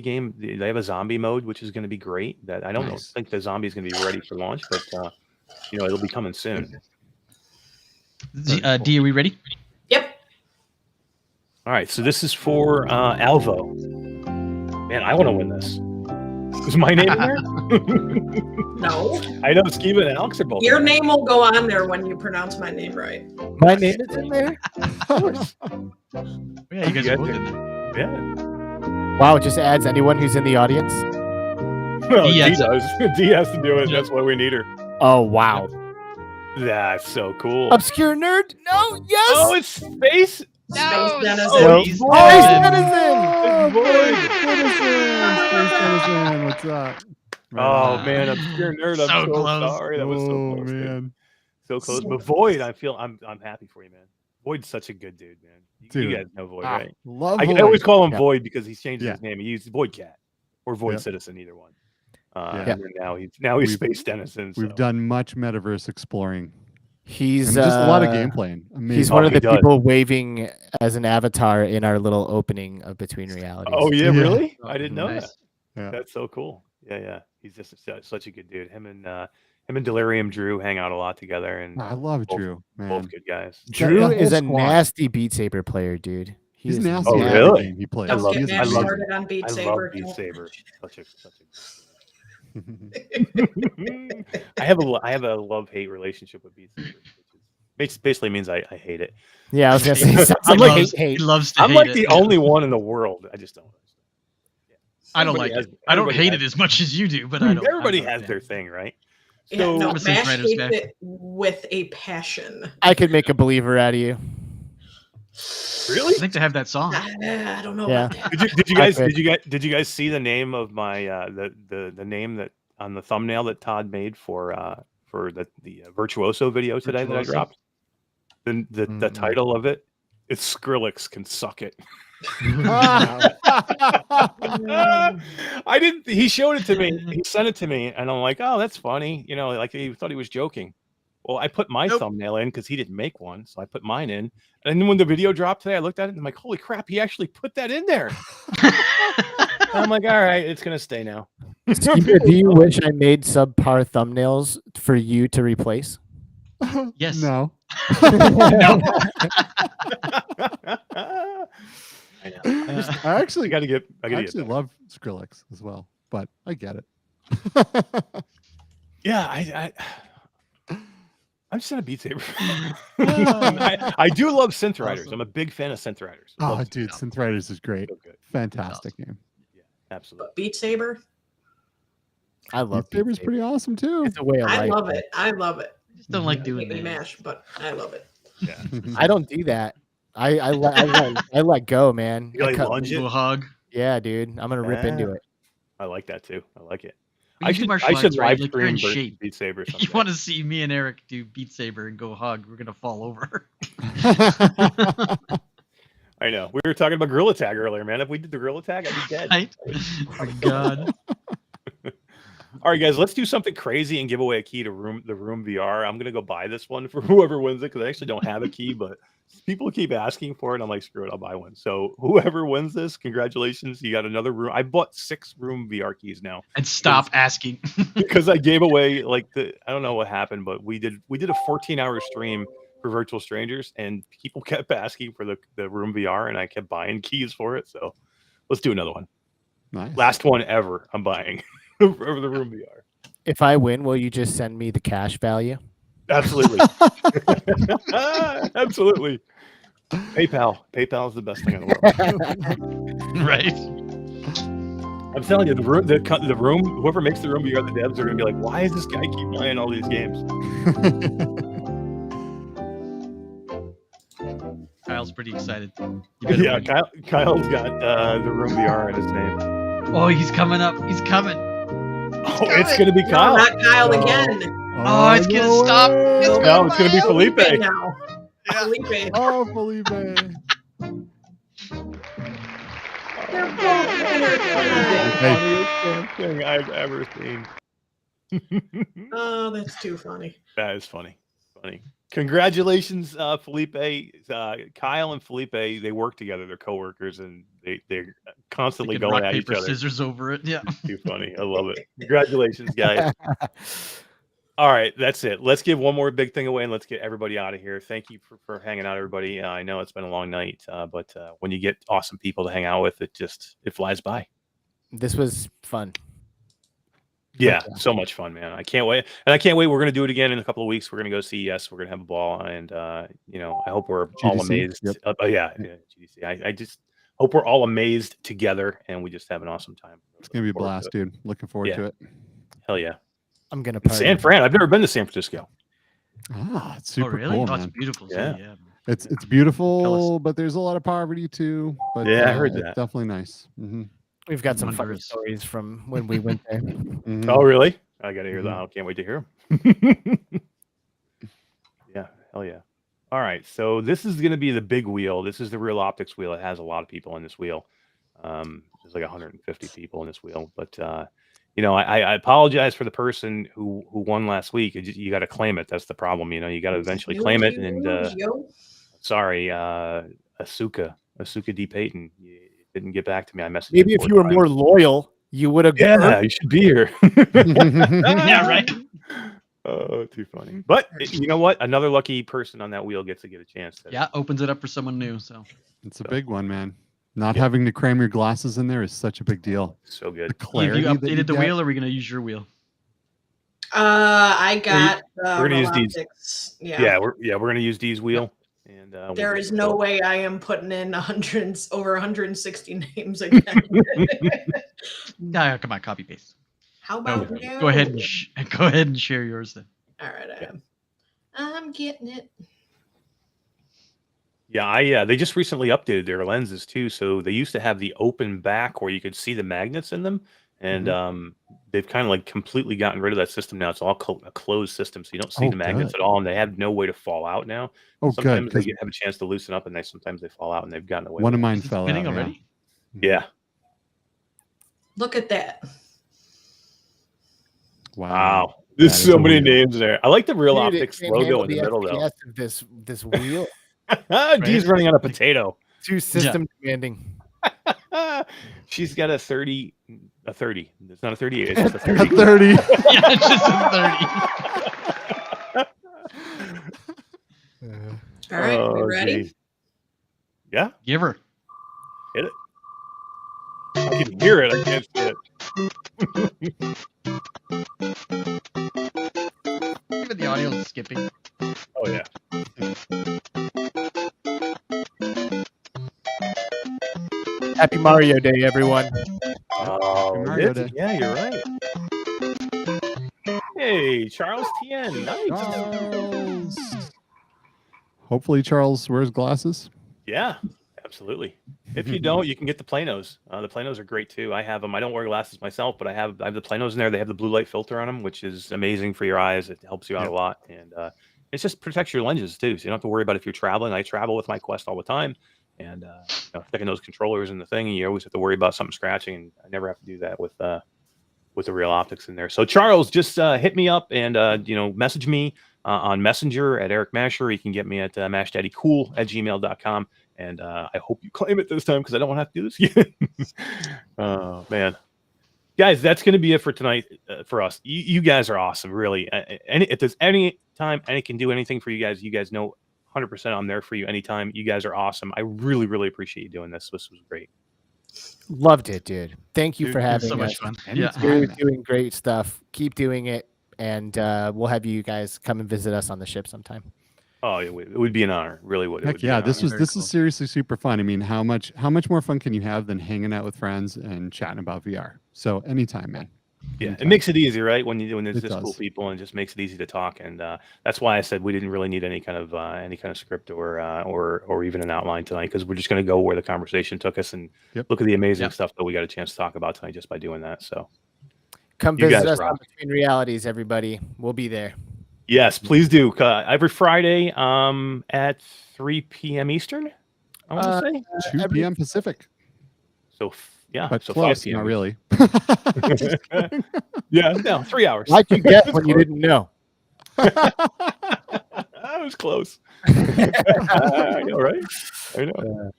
game. They have a zombie mode, which is going to be great. That I don't think the zombie is going to be ready for launch, but it'll be coming soon. D, are we ready? Yep. All right, so this is for Alvo. Man, I want to win this. Is my name in there? No. I know Skeeva and Alex are both. Your name will go on there when you pronounce my name right. My name is in there. Yeah, you guys are both in there. Yeah. Wow, it just adds anyone who's in the audience. Well, D has to do it. That's why we need her. Oh wow, that's so cool. Obscure nerd. No, yes. Oh, it's Space. Space Denizen. Space Denizen. Space Denizen. What's up? Oh man, Obscure nerd. I'm so close. sorry. That was so close, man. So close. But Void, I'm happy for you, man. Void's such a good dude, man. You guys know Void, right? Love I Void. always call him Void because he's changed his name. He used Void Cat or Void Citizen, either one. And then now he's Space Denizen. We've done much metaverse exploring. He's just a lot of gameplay. He's one of the people waving as an avatar in our little opening of Between Realities. Oh yeah, really? I didn't know Nice. that. Yeah. That's so cool. Yeah. He's just such a good dude. Him and Delirium Drew hang out a lot together, and I love Drew, man. Both good guys. Drew That is a whole squad. nasty Beat Saber player, dude. He's is nasty. Oh, at every really? game he plays. Don't get He's me amazing. started on Beat I Saber. love Beat Saber. Such a I have a love-hate relationship with Beat Saber. Which basically means I hate it. Yeah, I was gonna say sounds I'm like like- He loves to I'm hate like it. the only one in the world. I just don't. I don't like it. I don't hate it as much as you do, but I don't. Everybody I don't has their thing, right? Yeah, So no, I'm a Sims Mash Riders hates guy. it with a passion. I could make a believer out of you. really? I think they have that song. I don't know Yeah. about that. Did you guys see the name of my the name that on the thumbnail that Todd made for the Virtuoso video today that I Virtuoso? dropped? The title of it, it's Skrillex Can Suck It. I didn't. He showed it to me. He sent it to me, and I'm like, "Oh, that's funny." You know, like he thought he was joking. Well, I put my Nope. thumbnail in because he didn't make one, so I put mine in. And then when the video dropped today, I looked at it and I'm like, "Holy crap! He actually put that in there." And I'm like, "All right, it's gonna stay now." Skeeva, do you wish I made subpar thumbnails for you to replace? Yes. No. No. I know. I actually I gotta I get actually better. love Skrillex as well, but I get it. Yeah, I'm just not a Beat Saber. I do love synth riders. Awesome. I'm a big fan of synth riders. Oh, Love dude, synth Synth Riders is great. so good. Fantastic game. Yeah, absolutely. But Beat Saber, I love Beat Saber's Beat pretty awesome too. It's a way of I life. love it. I love it. I just don't like doing Make me that. mash, but I love it. Yeah. I don't do that. I let go, man. You I like cut- lunge it? Go hog. yeah, dude. I'm gonna rip into Yeah. it. I like that too. I like it. But I you do should martial live arts, right? Like, you're in stream shape. Beat Saber. You want to see me and Eric do Beat Saber and go hog? We're gonna fall over. I know. We were talking about Gorilla Tag earlier, man. If we did the Gorilla Tag, I'd be dead. Right? Oh my God. All right, guys, let's do something crazy and give away a key to the Room VR. I'm gonna go buy this one for whoever wins it because I actually don't have a key, but people keep asking for it. I'm like, screw it, I'll buy one. So whoever wins this, congratulations, you got another room. I bought 6 Room VR keys now And stop asking. because I gave away I don't know what happened, but we did a 14-hour stream for Virtual Strangers, and people kept asking for the Room VR, and I kept buying keys for it. So let's do another one. Nice. Last one ever. I'm buying for the Room VR. If I win, will you just send me the cash value? Absolutely. Absolutely. PayPal is the best thing in the world. Right. I'm telling you, the room, whoever makes the Room VR, the devs are gonna be like, why is this guy keep buying all these games? Kyle's pretty excited. You better Yeah, win. Kyle's got the Room VR in his name. Oh, he's coming up. He's coming. Oh, it's gonna be No, Kyle. not Kyle No. again. Oh, it's gonna no stop. way. It's No, it's gonna be Felipe. now. Felipe. Oh, Felipe. They're both entertaining. Funniest thing I've ever seen. Oh, that's too funny. That is funny. Congratulations, Felipe. Kyle and Felipe, they work together. They're coworkers, and they're constantly Thinking going rock, at each paper, other. scissors over it. Yeah. Too funny. I love it. Congratulations, guys. All right, that's it. Let's give one more big thing away, and let's get everybody out of here. Thank you for hanging out, everybody. I know it's been a long night, but when you get awesome people to hang out with, it flies by. This was fun. Yeah, so much fun, man. I can't wait. And I can't wait. We're going to do it again in a couple of weeks. We're going to go see ES. We're going to have a ball. And, I hope we're all GDC? amazed. Yep. GDC. I just hope we're all amazed together and we just have an awesome time. It's gonna be a Looking forward blast, to it. dude. Looking forward Yeah. to it. Hell yeah. I'm gonna party. San Fran. I've never been to San Francisco. Ah, it's super Oh, really? cool, Oh, it's man. beautiful. Yeah. Yeah. It's beautiful, but there's a lot of poverty too. But Yeah, I heard it's that. definitely nice. Mm-hmm. We've got some funny Wondrous. stories from when we went there. Mm-hmm. Oh, really? I got to hear that. Mhm. I can't wait to hear them. Yeah. Hell yeah. All right. So this is going to be the big wheel. This is the Realoptix wheel. It has a lot of people in this wheel. There's like 150 people in this wheel, but I apologize for the person who won last week. You got to claim it. That's the problem. You got to eventually claim it. And sorry, Asuka D. Payton, you didn't get back to me. I messaged Maybe if you were more loyal, you would have. yeah, you should be here. Yeah, right. Oh, too funny. But you know what? Another lucky person on that wheel gets to get a chance. Yeah, opens it up for someone new. So It's a big one, man. Not having to cram your glasses in there is such a big deal. So good. The have clarity you that updated the get- wheel, or are we gonna use your wheel? I got we're gonna use these. Reloptix. Yeah, we're gonna use Dee's wheel. And There is no way I am putting in over 160 names again. Nah, come on, copy paste. How No, about you? go ahead and share yours then. All right, I am. I'm getting it. Yeah, they just recently updated their lenses too. So they used to have the open back where you could see the magnets in them, and they've kind of like completely gotten rid of that system now. It's all a closed system, so you don't see the magnets good. at all, and they have no way to fall out now. Oh, Sometimes good. they have a chance to loosen up, and sometimes they fall out, and they've gotten away. One with of it. mine Is it fell spinning out already? Yeah. Look at that. Wow. There's That is so a many wheel. names there. I like the Dude, it Reloptix can't logo handle in the the middle, though. FPS of this wheel. Dee's running on a potato. Too system demanding. She's got a 30. It's not a 38. It's just a 30. 30. Yeah, it's just a 30. All right, we Oh, ready? geez. Yeah, Give her. hit it. I can hear it. I can't see it. Even the audio is skipping. Oh, yeah. Happy Mario Day, everyone. Oh, Mario is it? Day. Yeah, you're right. Hey, Charles Tien. Nice. Charles. Hopefully Charles wears glasses. Yeah, absolutely. If you don't, you can get the Planos. The Planos are great too. I have them. I don't wear glasses myself, but I have the Planos in there. They have the blue light filter on them, which is amazing for your eyes. It helps you out a lot, and it just protects your lenses too. So you don't have to worry about if you're traveling. I travel with my Quest all the time, and sticking those controllers in the thing, and you always have to worry about something scratching. And I never have to do that with the Realoptix in there. So Charles, just hit me up and message me on Messenger at Eric Masher. You can get me at mashdaddycool@gmail.com. And I hope you claim it this time because I don't want to have to do this again. Oh, man. Guys, that's going to be it for tonight for us. You guys are awesome, really. If there's any time I can do anything for you guys know 100% I'm there for you anytime. You guys are awesome. I really, really appreciate you doing this. This was great. Loved it, dude. Thank you Dude, for it was having so us. much fun. Anytime. You're doing great stuff. Keep doing it, and we'll have you guys come and visit us on the ship sometime. Oh, it would be an honor. Really would. Heck yeah, this Very cool. is seriously super fun. I mean, how much more fun can you have than hanging out with friends and chatting about VR? So anytime, man. Yeah, Anytime. it makes it easy, right? When there's It this cool does. people, and it just makes it easy to talk. And that's why I said we didn't really need any kind of script or even an outline tonight, because we're just going to go where the conversation took us and look at the amazing stuff that we got a chance to talk about tonight just by doing that. So Come You visit guys us rock. on Between Realities, everybody. We'll be there. yes, please do. Every Friday at 3 p.m. Eastern, I want to say. 2 p.m. Pacific. So yeah, But so close, 5 p.m. not really. Yeah, no, 3 hours. Like you get when you didn't know. I was close. I know, right? I know.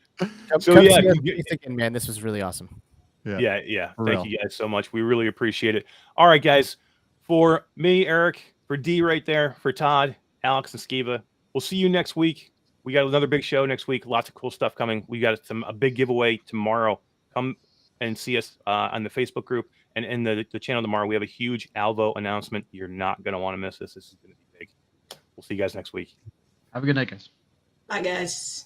So Come yeah, see us again, man. This was really awesome. Yeah. For Thank real. you guys so much. We really appreciate it. All right, guys. For me, Eric, for D right there, for Todd, Alex, and Skeeva, we'll see you next week. We got another big show next week. Lots of cool stuff coming. We got a big giveaway tomorrow. Come and see us on the Facebook group and in the channel tomorrow. We have a huge Alvo announcement. You're not going to want to miss this. This is going to be big. We'll see you guys next week. Have a good night, guys. Bye, guys.